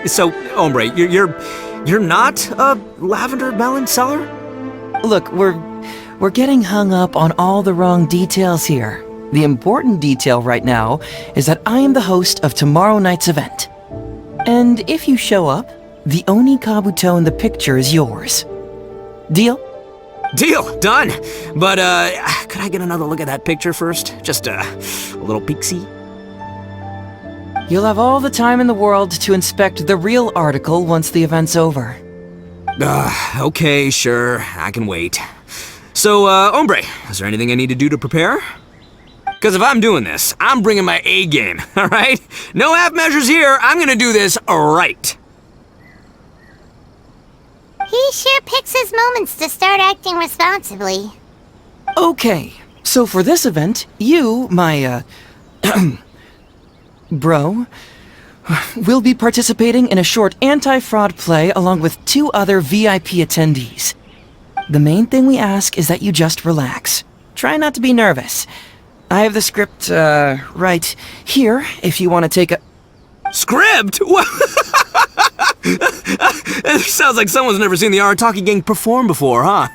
so hombre, you're not a lavender melon seller? Look, we're getting hung up on all the wrong details here. The important detail right now is that I am the host of tomorrow night's event. And if you show up, the Oni Kabuto in the picture is yours. Deal? Deal, done. But, could I get another look at that picture first? Just, a little peek-see? You'll have all the time in the world to inspect the real article once the event's over. Okay, sure. I can wait. So, hombre, is there anything I need to do to prepare? Because if I'm doing this, I'm bringing my A game, alright? No half measures here. I'm gonna do this right. He sure picks his moments to start acting responsibly. Okay, so for this event, you, my, bro, will be participating in a short anti-fraud play along with 2 other VIP attendees. The main thing we ask is that you just relax. Try not to be nervous. I have the script, right here, if you want to take a... Script? What? It sounds like someone's never seen the Arataki gang perform before, huh?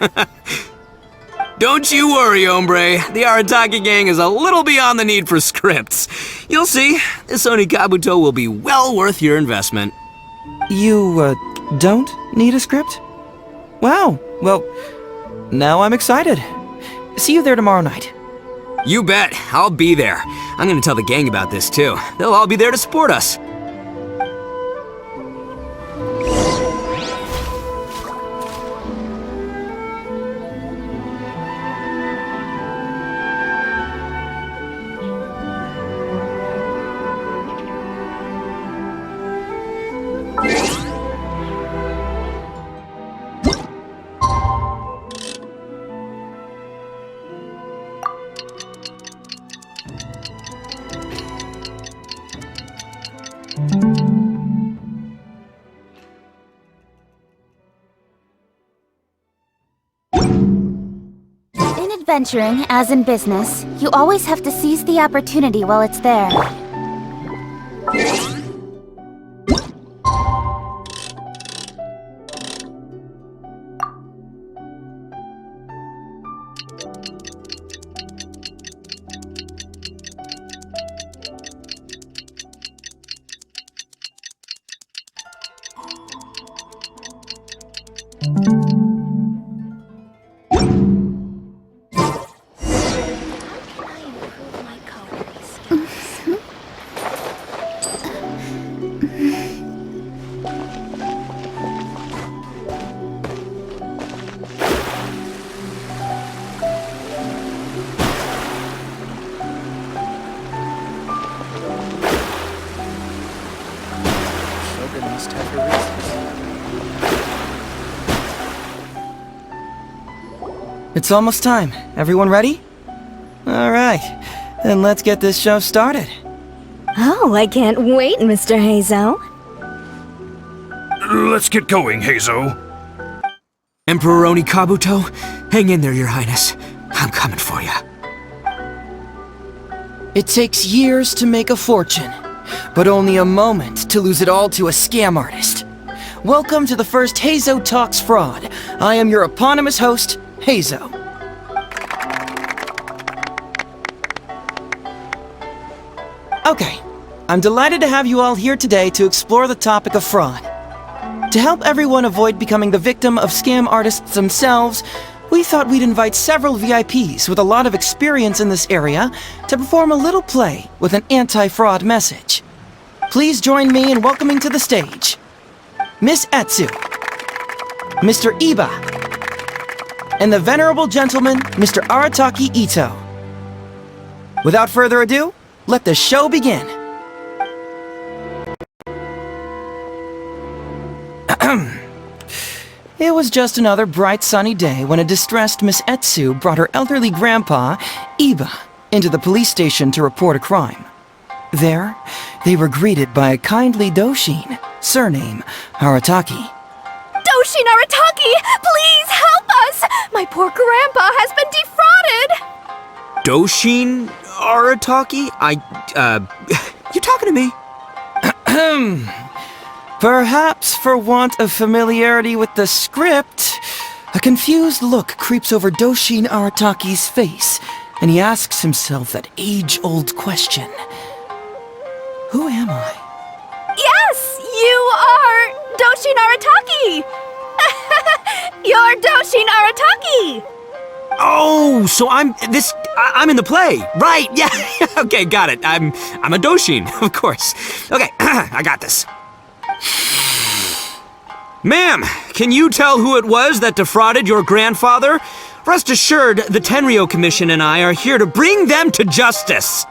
Don't you worry, hombre. The Arataki gang is a little beyond the need for scripts. You'll see, this Oni Kabuto will be well worth your investment. You, don't need a script? Wow, well, now I'm excited. See you there tomorrow night. You bet, I'll be there. I'm gonna tell the gang about this too. They'll all be there to support us. In adventuring, as in business, you always have to seize the opportunity while it's there. It's almost time. Everyone ready? Alright, then let's get this show started. Oh, I can't wait, Mr. Heizou. Let's get going, Heizou. Emperor Oni Kabuto, hang in there, Your Highness. I'm coming for you. It takes years to make a fortune, but only a moment to lose it all to a scam artist. Welcome to the first Heizou Talks Fraud. I am your eponymous host, Heizou. Okay, I'm delighted to have you all here today to explore the topic of fraud. To help everyone avoid becoming the victim of scam artists themselves, we thought we'd invite several VIPs with a lot of experience in this area to perform a little play with an anti-fraud message. Please join me in welcoming to the stage Miss Etsu, Mr. Iba, and the venerable gentleman, Mr. Arataki Ito. Without further ado, let the show begin. It was just another bright sunny day when a distressed Miss Heizou brought her elderly grandpa, Iba, into the police station to report a crime. There, they were greeted by a kindly Doshin, surname Arataki. Doshin Arataki, please help us! My poor grandpa has been defrauded! Doshin Arataki? You talking to me? Perhaps for want of familiarity with the script, a confused look creeps over Doshin Arataki's face, and he asks himself that age-old question. Who am I? Yes, you are Doshin Arataki! You're Doshin Arataki! Oh, so I'm in the play. Right, yeah. Okay, got it. I'm a Doshin, of course. Okay, I got this. Ma'am, can you tell who it was that defrauded your grandfather? Rest assured, the Tenryo Commission and I are here to bring them to justice.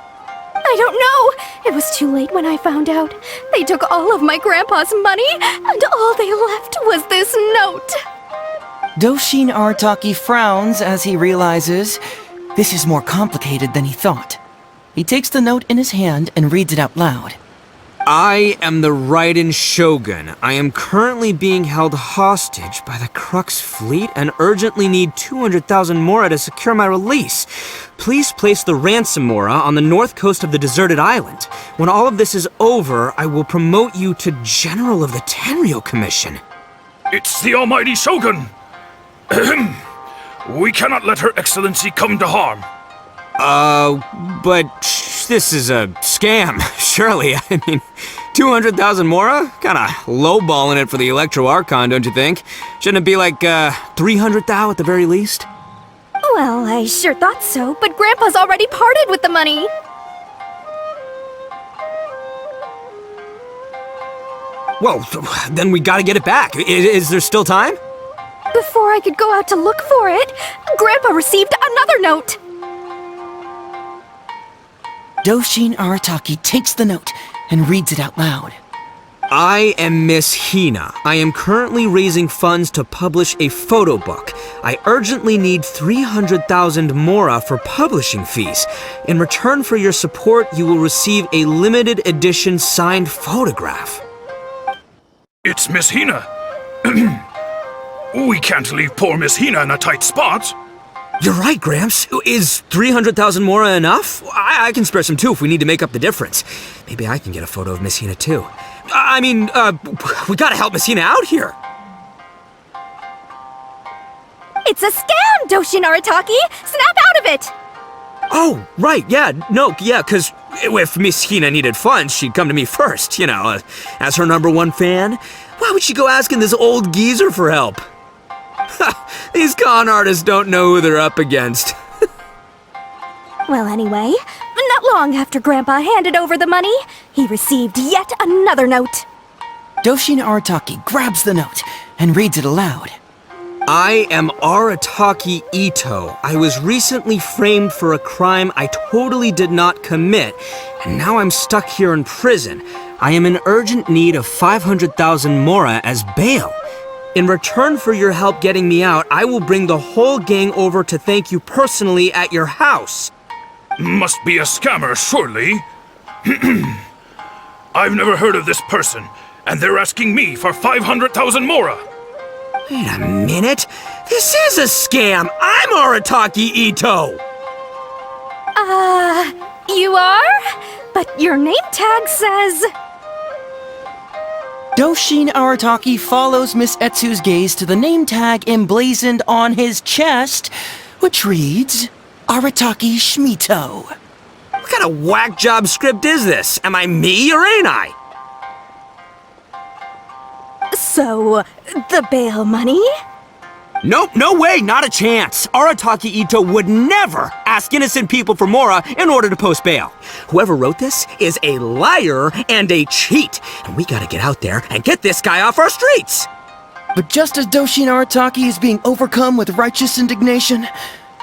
I don't know. It was too late when I found out. They took all of my grandpa's money, and all they left was this note. Doshin Arataki frowns as he realizes this is more complicated than he thought. He takes the note in his hand and reads it out loud. I am the Raiden Shogun. I am currently being held hostage by the Crux fleet and urgently need 200,000 mora to secure my release. Please place the ransom mora on the north coast of the deserted island. When all of this is over, I will promote you to General of the Tenryo Commission. It's the almighty Shogun! We cannot let Her Excellency come to harm. But this is a scam, surely. I mean, 200,000 mora? Kinda lowballing it for the Electro Archon, don't you think? Shouldn't it be like, 300,000 at the very least? Well, I sure thought so, but Grandpa's already parted with the money. Well, then we gotta get it back. Is there still time? Before I could go out to look for it, Grandpa received another note. Doshin Arataki takes the note and reads it out loud. I am Miss Hina. I am currently raising funds to publish a photo book. I urgently need 300,000 mora for publishing fees. In return for your support, you will receive a limited edition signed photograph. It's Miss Hina. We can't leave poor Miss Hina in a tight spot. You're right, Gramps. Is 300,000 mora enough? I can spare some too if we need to make up the difference. Maybe I can get a photo of Miss Hina too. I mean, we gotta help Miss Hina out here. It's a scam, Doshin Arataki! Snap out of it! Oh, right, yeah, cause if Miss Hina needed funds, she'd come to me first, as her #1 fan. Why would she go asking this old geezer for help? These con artists don't know who they're up against. Well, anyway, not long after Grandpa handed over the money, he received yet another note. Doshin Arataki grabs the note and reads it aloud. I am Arataki Ito. I was recently framed for a crime I totally did not commit, and now I'm stuck here in prison. I am in urgent need of 500,000 mora as bail. In return for your help getting me out, I will bring the whole gang over to thank you personally at your house. Must be a scammer, surely. I've never heard of this person, and they're asking me for 500,000 mora. Wait a minute. This is a scam. I'm Arataki Ito. You are? But your name tag says... Doshin Arataki follows Miss Heizou's gaze to the name tag emblazoned on his chest, which reads, Arataki Shmito. What kind of whack job script is this? Am I me or ain't I? So, the bail money? Nope, no way, not a chance. Arataki Ito would never ask innocent people for mora in order to post bail. Whoever wrote this is a liar and a cheat, and we gotta get out there and get this guy off our streets. But just as Doshin Arataki is being overcome with righteous indignation,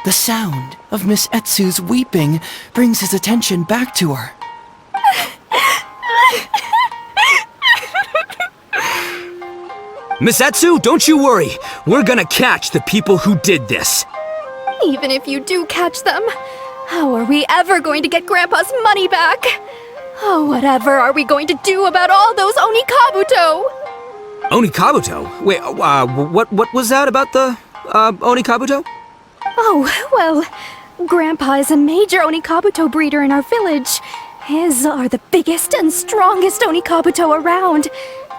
the sound of Miss Etsu's weeping brings his attention back to her. Miss Etsu, don't you worry. We're gonna catch the people who did this. Even if you do catch them, how are we ever going to get Grandpa's money back? Oh, whatever are we going to do about all those Onikabuto? Onikabuto? Wait, what was that about the, Onikabuto? Oh, well, Grandpa is a major Onikabuto breeder in our village. His are the biggest and strongest Onikabuto around.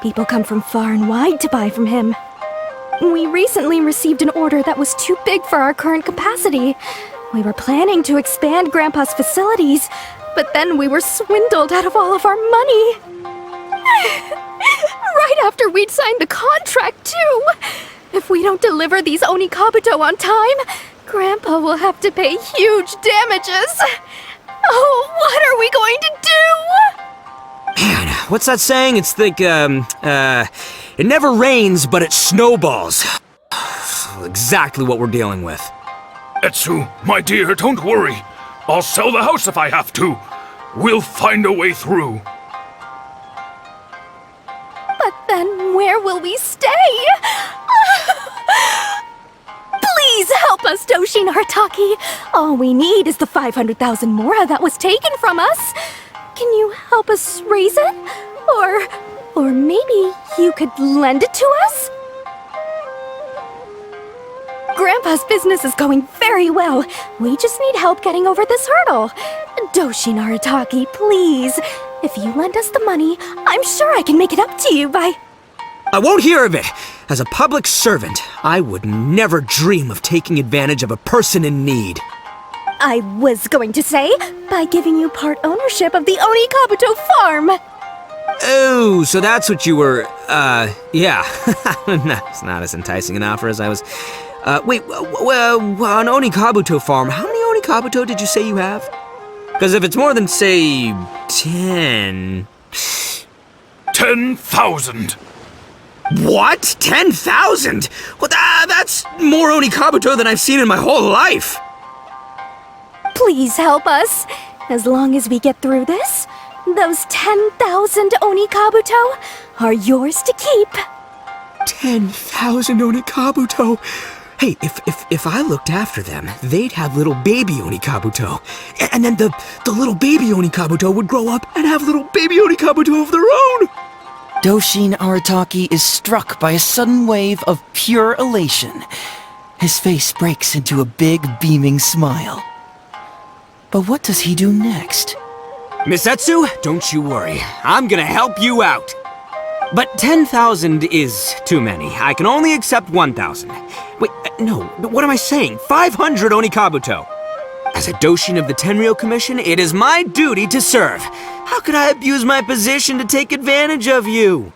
People come from far and wide to buy from him. We recently received an order that was too big for our current capacity. We were planning to expand Grandpa's facilities, but then we were swindled out of all of our money. Right after we'd signed the contract, too. If we don't deliver these Onikabuto on time, Grandpa will have to pay huge damages. Oh, what are we going to do? Man, what's that saying? It's like, it never rains, but it snowballs. Exactly what we're dealing with. Etsu, my dear, don't worry. I'll sell the house if I have to. We'll find a way through. But then where will we stay? Please help us, Doshin Arataki. All we need is the 500,000 mora that was taken from us. Can you help us raise it? Or maybe you could lend it to us? Grandpa's business is going very well. We just need help getting over this hurdle. Doshin Arataki, please. If you lend us the money, I'm sure I can make it up to you by... I won't hear of it. As a public servant, I would never dream of taking advantage of a person in need. I was going to say, by giving you part ownership of the Onikabuto farm. Oh, so that's what you were, yeah. It's not as enticing an offer as I was... wait, an Onikabuto farm, how many Onikabuto did you say you have? Because if it's more than, say, 10... 10,000! What? 10,000? Well, that's more Onikabuto than I've seen in my whole life! Please help us. As long as we get through this, those 10,000 Onikabuto are yours to keep. 10,000 Onikabuto? Hey, if I looked after them, they'd have little baby Onikabuto. And then the little baby Onikabuto would grow up and have little baby Onikabuto of their own! Doshin Arataki is struck by a sudden wave of pure elation. His face breaks into a big, beaming smile. But what does he do next? Miss Etsu, don't you worry. I'm gonna help you out. But 10,000 is too many. I can only accept 1,000. Wait, no, what am I saying? 500 Onikabuto. As a Doshin of the Tenryo Commission, it is my duty to serve. How could I abuse my position to take advantage of you?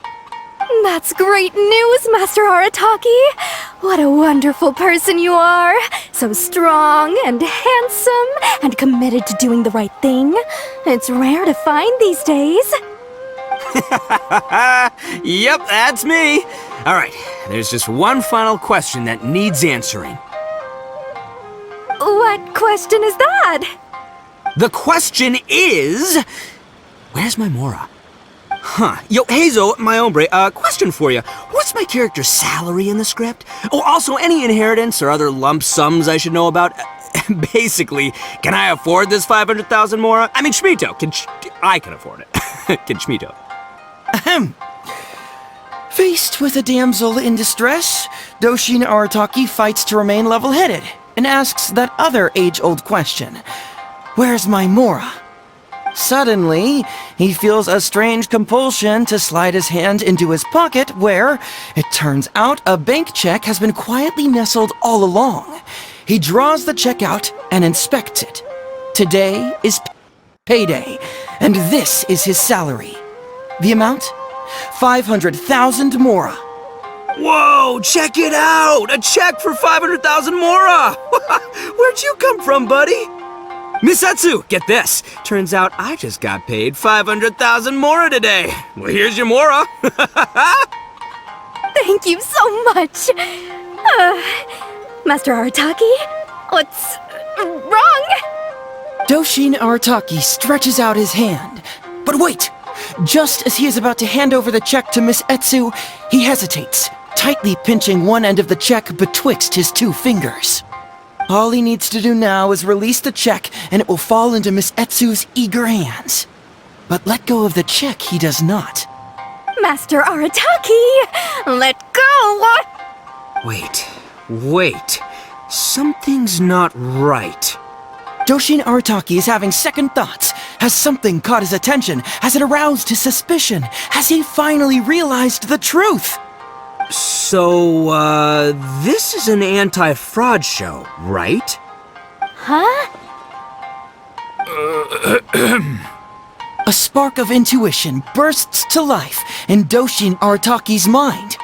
That's great news, Master Arataki. What a wonderful person you are. So strong and handsome and committed to doing the right thing. It's rare to find these days. Yep, that's me. All right, there's just one final question that needs answering. What question is that? The question is... Where's my Mora? Huh. Yo, Heizou, my hombre, question for you. What's my character's salary in the script? Oh, also, any inheritance or other lump sums I should know about? Basically, can I afford this 500,000 Mora? I mean, Shmito, I can afford it. Can Shmito? Ahem. Faced with a damsel in distress, Doshin Arataki fights to remain level-headed and asks that other age-old question. Where's my Mora? Suddenly, he feels a strange compulsion to slide his hand into his pocket where, it turns out, a bank check has been quietly nestled all along. He draws the check out and inspects it. Today is payday, and this is his salary. The amount? 500,000 Mora. Whoa, check it out! A check for 500,000 Mora! Where'd you come from, buddy? Miss Etsu, get this. Turns out I just got paid 500,000 Mora today. Well, here's your Mora. Thank you so much. Master Arataki, what's wrong? Doshin Arataki stretches out his hand. But wait! Just as he is about to hand over the check to Miss Heizou, he hesitates, tightly pinching one end of the check betwixt his two fingers. All he needs to do now is release the check, and it will fall into Miss Heizou's eager hands. But let go of the check he does not. Master Arataki, let go! Wait. Something's not right. Doshin Arataki is having second thoughts. Has something caught his attention? Has it aroused his suspicion? Has he finally realized the truth? So, this is an anti-fraud show, right? Huh? A spark of intuition bursts to life in Doshin Arataki's mind.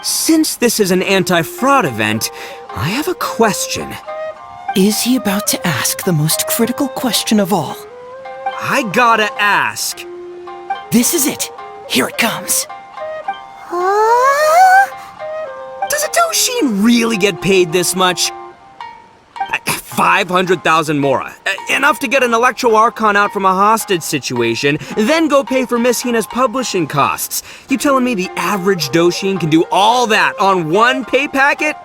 Since this is an anti-fraud event, I have a question. Is he about to ask the most critical question of all? I gotta ask. This is it. Here it comes. Does a Doshin really get paid this much? 500,000 mora. Enough to get an Electro Archon out from a hostage situation, then go pay for Miss Hina's publishing costs. You telling me the average Doshin can do all that on one pay packet?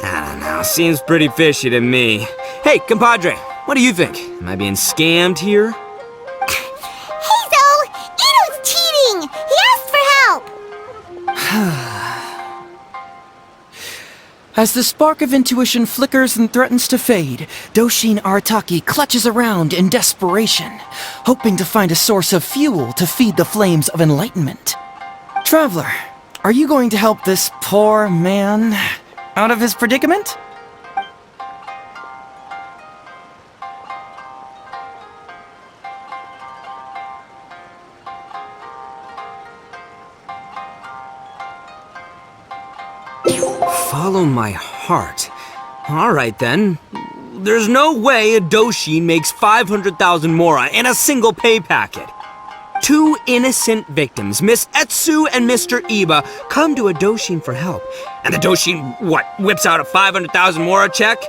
I don't know, seems pretty fishy to me. Hey, compadre, what do you think? Am I being scammed here? Heizou! Ito's cheating! He asked for help! As the spark of intuition flickers and threatens to fade, Doshin Arataki clutches around in desperation, hoping to find a source of fuel to feed the flames of enlightenment. Traveler, are you going to help this poor man out of his predicament? Follow my heart. All right then. There's no way a Doshin makes 500,000 mora in a single pay packet. Two innocent victims, Miss Heizou and Mr. Iba, come to a Doshin for help. And the Doshin, whips out a 500,000 mora check?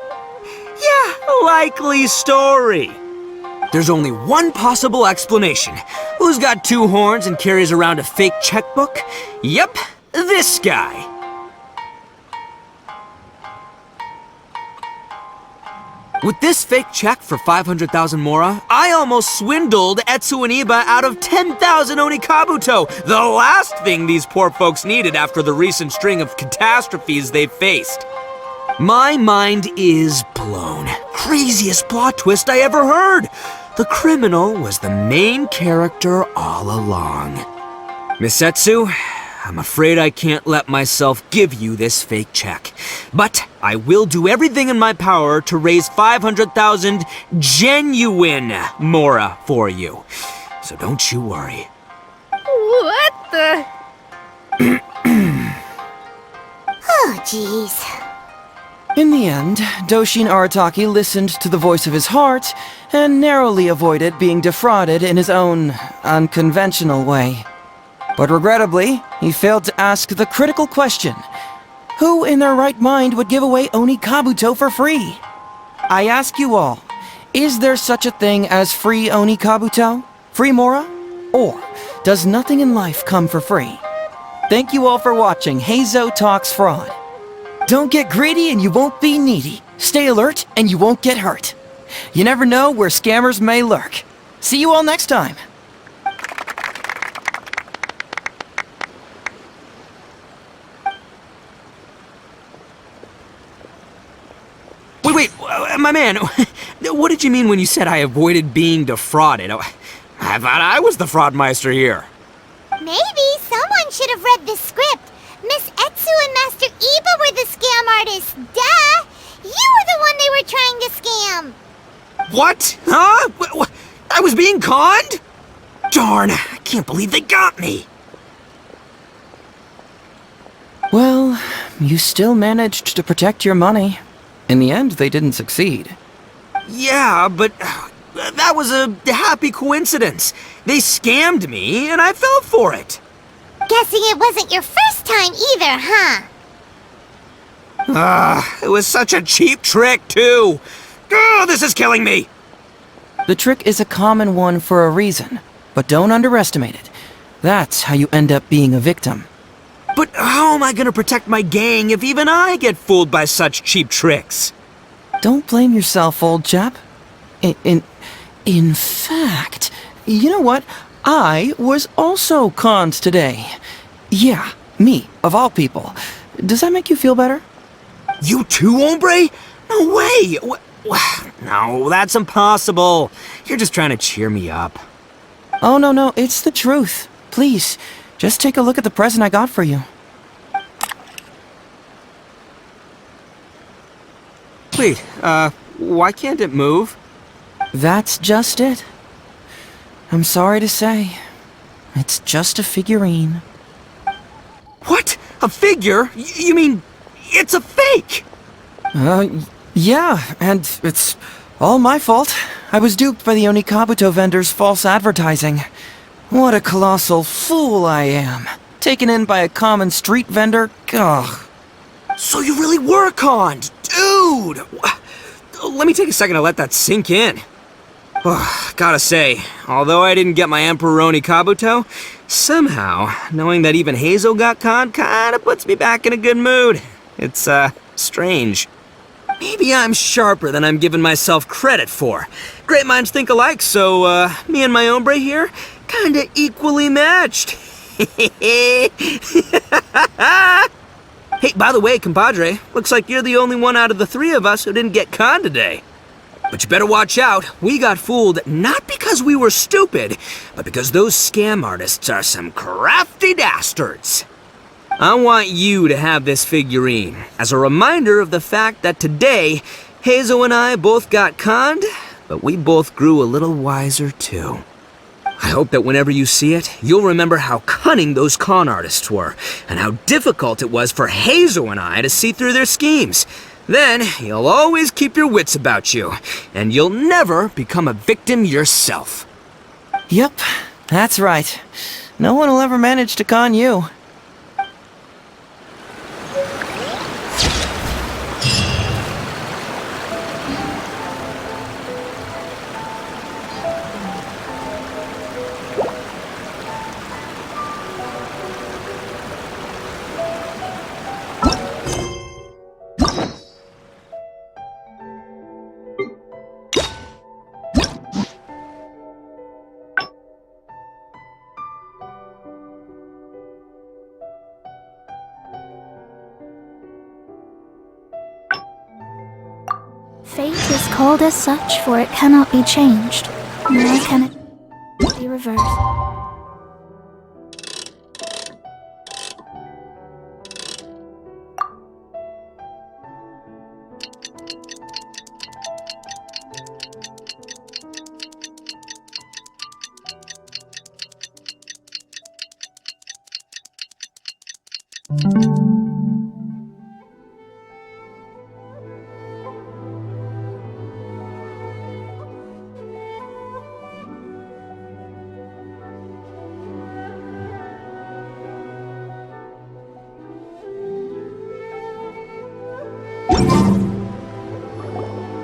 Yeah, likely story. There's only one possible explanation. Who's got two horns and carries around a fake checkbook? Yep, this guy. With this fake check for 500,000 mora, I almost swindled Heizou and Iba out of 10,000 Onikabuto, the last thing these poor folks needed after the recent string of catastrophes they faced. My mind is blown. Craziest plot twist I ever heard. The criminal was the main character all along. Miss Heizou, I'm afraid I can't let myself give you this fake check. But I will do everything in my power to raise 500,000 genuine mora for you. So don't you worry. What the? Oh, jeez. In the end, Doshin Arataki listened to the voice of his heart and narrowly avoided being defrauded in his own unconventional way. But regrettably, he failed to ask the critical question: who in their right mind would give away Onikabuto for free? I ask you all, is there such a thing as free Onikabuto? Free mora? Or does nothing in life come for free? Thank you all for watching Heizou Talks Fraud. Don't get greedy and you won't be needy. Stay alert and you won't get hurt. You never know where scammers may lurk. See you all next time. Wait, my man, what did you mean when you said I avoided being defrauded? I thought I was the fraudmeister here. Maybe someone should have read the script. Miss Heizou and Master Iba were the scam artists. Duh! You were the one they were trying to scam. What? Huh? I was being conned? Darn, I can't believe they got me. Well, you still managed to protect your money. In the end, they didn't succeed. Yeah, but that was a happy coincidence. They scammed me, and I fell for it. Guessing it wasn't your first time either, huh? It was such a cheap trick, too. Oh, this is killing me. The trick is a common one for a reason, but don't underestimate it. That's how you end up being a victim. But how am I gonna protect my gang if even I get fooled by such cheap tricks? Don't blame yourself, old chap. In fact, you know what? I was also conned today. Yeah, me, of all people. Does that make you feel better? You too, hombre? No way! No, that's impossible. You're just trying to cheer me up. Oh, no, it's the truth. Please, just take a look at the present I got for you. Wait, why can't it move? That's just it. I'm sorry to say, it's just a figurine. What? A figure? You mean, it's a fake? Yeah, and it's all my fault. I was duped by the Onikabuto vendor's false advertising. What a colossal fool I am. Taken in by a common street vendor? Ugh. So you really were conned, dude! Let me take a second to let that sink in. Gotta say, although I didn't get my Emperor Onikabuto, somehow, knowing that even Heizou got conned kinda puts me back in a good mood. It's, strange. Maybe I'm sharper than I'm giving myself credit for. Great minds think alike, so, me and my hombre here, kinda equally matched. Hey, by the way, compadre, looks like you're the only one out of the three of us who didn't get conned today. But you better watch out. We got fooled not because we were stupid, but because those scam artists are some crafty dastards. I want you to have this figurine as a reminder of the fact that today, Heizou and I both got conned, but we both grew a little wiser too. I hope that whenever you see it, you'll remember how cunning those con artists were, and how difficult it was for Heizou and I to see through their schemes. Then, you'll always keep your wits about you, and you'll never become a victim yourself. Yep, that's right. No one will ever manage to con you. Fate is called as such, for it cannot be changed, nor can it be reversed.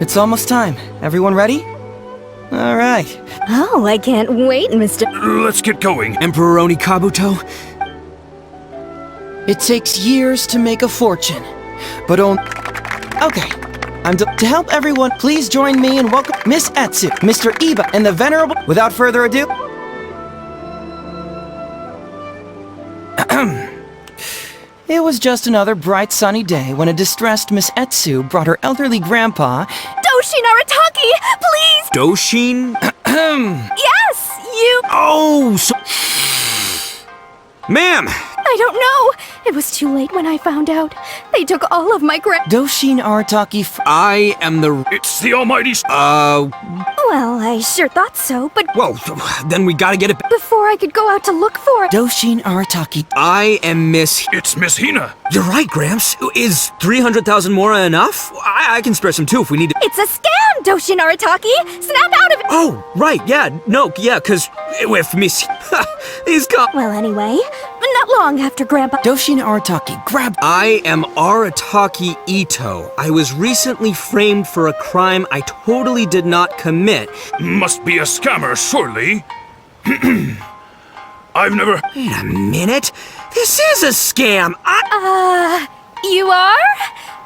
It's almost time. Everyone ready? All right. Oh, I can't wait, Mr. Let's get going. Emperor Onikabuto? It takes years to make a fortune, but Okay. To help everyone, please join me in welcome Miss Etsu, Mr. Iba, and the Venerable... Without further ado... It was just another bright sunny day when a distressed Miss Etsu brought her elderly grandpa... Doshin Arataki, please! Doshin? Yes, you... Oh, so... Ma'am! I don't know. It was too late when I found out. They took all of my Doshin Arataki I am the... It's the almighty... Well, I sure thought so, but... Well, then we gotta get it back. Before I could go out to look for it... Doshin Arataki... I am Miss... It's Miss Hina. You're right, Gramps. Is 300,000 mora enough? I can spare some too if we need to. It's a scam, Doshin Arataki! Snap out of it! Oh, right, yeah, no, yeah, cause with Miss, he's got. Well, anyway, not long after Grandpa. Doshin Arataki, grab. I am Arataki Ito. I was recently framed for a crime I totally did not commit. Must be a scammer, surely. I've never... Wait a minute. This is a scam. You are?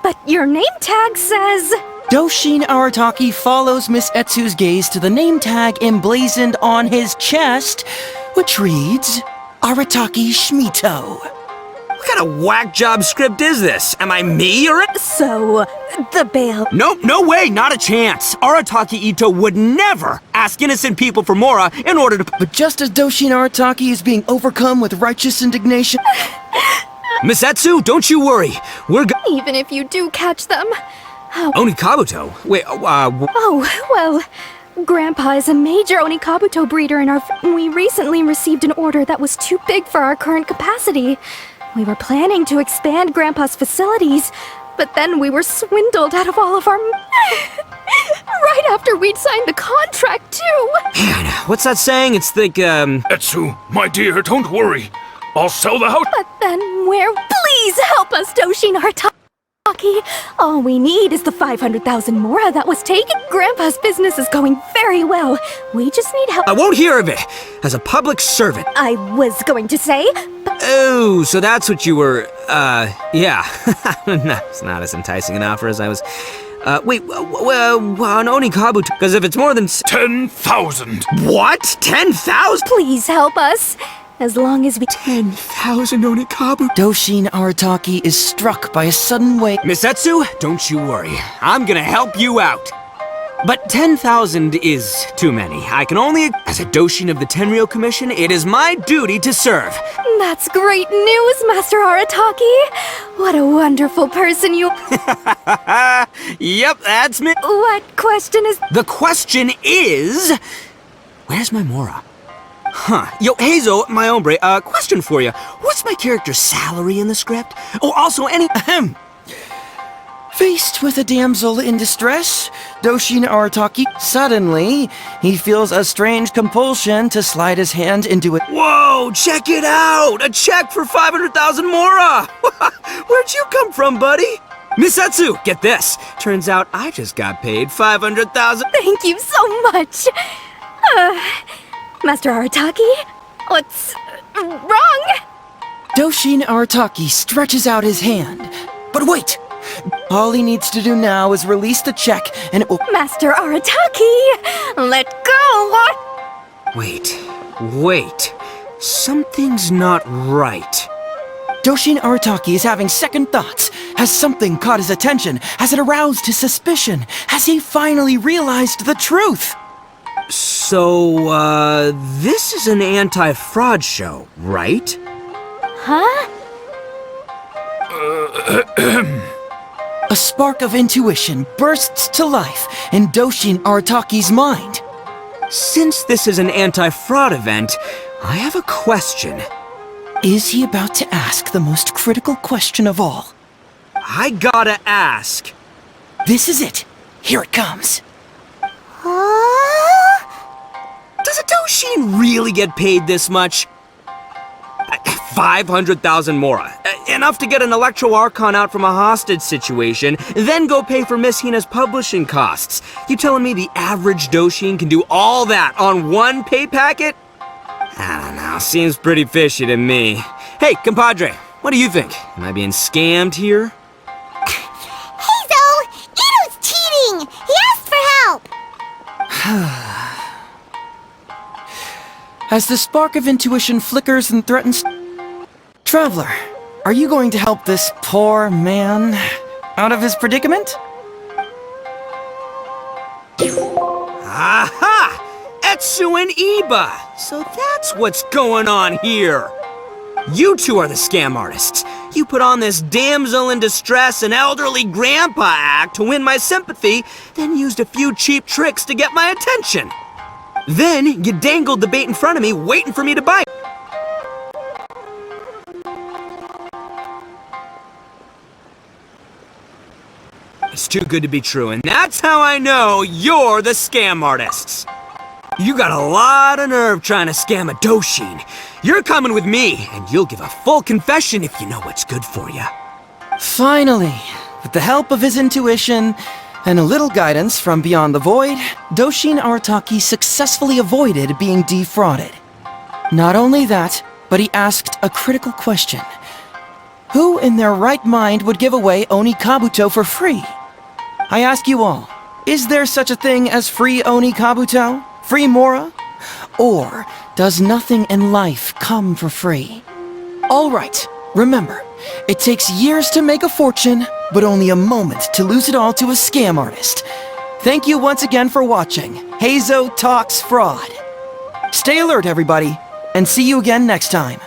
But your name tag says... Doshin Arataki follows Miss Etsu's gaze to the name tag emblazoned on his chest, which reads, Arataki Shmito. What kind of whack job script is this? Am I me or it? So, the bail... No way, not a chance. Arataki Ito would never ask innocent people for Mora in order to... But just as Doshin Arataki is being overcome with righteous indignation... Miss Etsu, don't you worry. We're Even if you do catch them... Onikabuto? Wait, Oh, well... Grandpa is a major Onikabuto breeder in our... We recently received an order that was too big for our current capacity. We were planning to expand Grandpa's facilities, but then we were swindled out of all of our... right after we'd signed the contract, too! Man, what's that saying? It's like, Etsu, my dear, don't worry. I'll sell the house. But then where... Please help us, Doshin Arataki! All we need is the 500,000 Mora that was taken. Grandpa's business is going very well. We just need help. I won't hear of it. As a public servant. I was going to say... Oh, so that's what you were, yeah. It's not as enticing an offer as I was... wait, an Onikabuto, because if it's more than... 10,000. What? 10,000? Please help us. As long as we... 10,000 Onikabu. Doshin Arataki is struck by a sudden wave. Miss Etsu, don't you worry. I'm gonna help you out. But 10,000 is too many. I can only... As a Doshin of the Tenryou Commission, it is my duty to serve. That's great news, Master Arataki. What a wonderful person you... Yep, that's me. What question is... The question is... Where's my Mora? Huh. Yo, Heizou, my hombre, question for you. What's my character's salary in the script? Oh, also any... Faced with a damsel in distress, Doshin Arataki, suddenly, he feels a strange compulsion to slide his hand into it. Whoa, check it out! A check for 500,000 Mora! Where'd you come from, buddy? Miss Etsu, get this. Turns out I just got paid 500,000. Thank you so much. Master Arataki, what's wrong? Doshin Arataki stretches out his hand. But wait! All he needs to do now is release the check and it will... Master Arataki, let go! Wait. Something's not right. Doshin Arataki is having second thoughts. Has something caught his attention? Has it aroused his suspicion? Has he finally realized the truth? So, this is an anti-fraud show, right? Huh? A spark of intuition bursts to life in Doshin Arataki's mind. Since this is an anti-fraud event, I have a question. Is he about to ask the most critical question of all? I gotta ask. This is it. Here it comes. Does a Doshin really get paid this much? 500,000 Mora. Enough to get an Electro Archon out from a hostage situation, then go pay for Miss Hina's publishing costs. You telling me the average Doshin can do all that on one pay packet? I don't know, seems pretty fishy to me. Hey, compadre, what do you think? Am I being scammed here? Heizou! Ito's cheating! He asked for help! As the spark of intuition flickers and threatens... Traveler, are you going to help this poor man out of his predicament? Aha! Etsu and Iba! So that's what's going on here! You two are the scam artists. You put on this damsel in distress and elderly grandpa act to win my sympathy, then used a few cheap tricks to get my attention. Then you dangled the bait in front of me, waiting for me to bite. It's too good to be true, and that's how I know you're the scam artists. You got a lot of nerve trying to scam a Doshin. You're coming with me, and you'll give a full confession if you know what's good for you. Finally, with the help of his intuition and a little guidance from beyond the void, Doshin Arataki successfully avoided being defrauded. Not only that, but he asked a critical question. Who in their right mind would give away Oni Kabuto for free? I ask you all, is there such a thing as free Oni Kabuto? Free Mora? Or does nothing in life come for free? Alright, remember, it takes years to make a fortune, but only a moment to lose it all to a scam artist. Thank you once again for watching Heizou Talks Fraud. Stay alert, everybody, and see you again next time.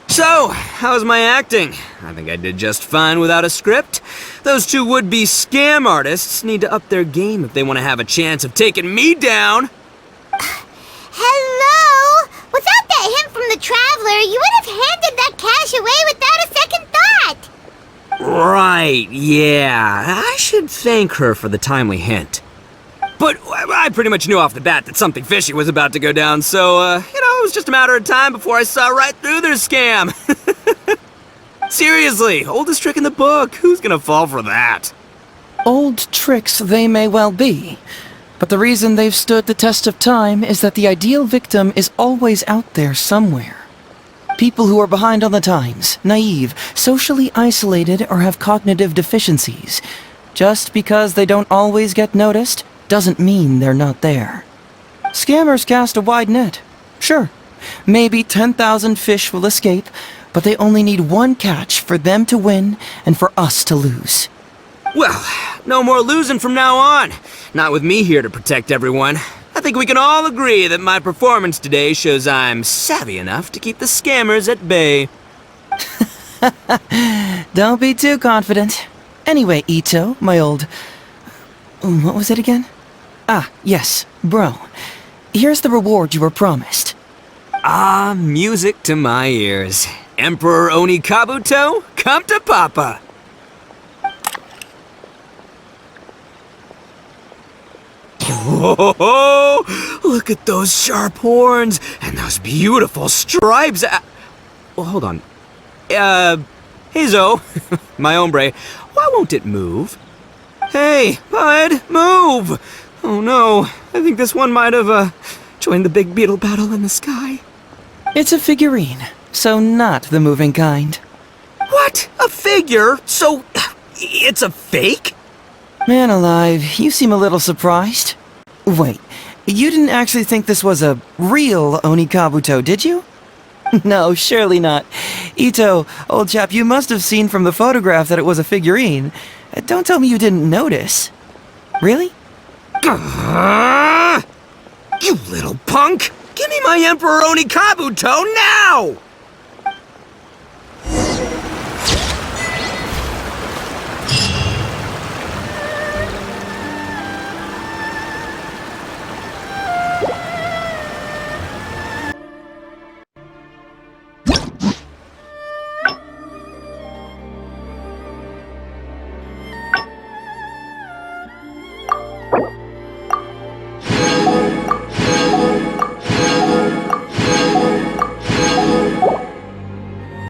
So, how's my acting? I think I did just fine without a script. Those two would-be scam artists need to up their game if they want to have a chance of taking me down. Hello? Without that hint from the Traveler, you would have handed that cash away without a second thought. Right, yeah. I should thank her for the timely hint. But I pretty much knew off the bat that something fishy was about to go down, so, it was just a matter of time before I saw right through their scam. Seriously, oldest trick in the book. Who's gonna fall for that? Old tricks they may well be, but the reason they've stood the test of time is that the ideal victim is always out there somewhere. People who are behind on the times, naive, socially isolated, or have cognitive deficiencies. Just because they don't always get noticed doesn't mean they're not there. Scammers cast a wide net. Sure, maybe 10,000 fish will escape, but they only need one catch for them to win and for us to lose. Well, no more losing from now on. Not with me here to protect everyone. I think we can all agree that my performance today shows I'm savvy enough to keep the scammers at bay. Don't be too confident. Anyway, Ito, my old... What was it again? Ah, yes, bro. Here's the reward you were promised. Ah, music to my ears. Emperor Oni Kabuto, come to Papa! Oh, look at those sharp horns and those beautiful stripes. Well, hold on. Heizou, my hombre, why won't it move? Hey, bud, move! Oh no, I think this one might have, joined the big beetle battle in the sky. It's a figurine, so not the moving kind. What? A figure? So, it's a fake? Man alive, you seem a little surprised. Wait, you didn't actually think this was a real Oni Kabuto, did you? No, surely not. Ito, old chap, you must have seen from the photograph that it was a figurine. Don't tell me you didn't notice. Really? You little punk! Give me my Emperor Oni Kabuto now!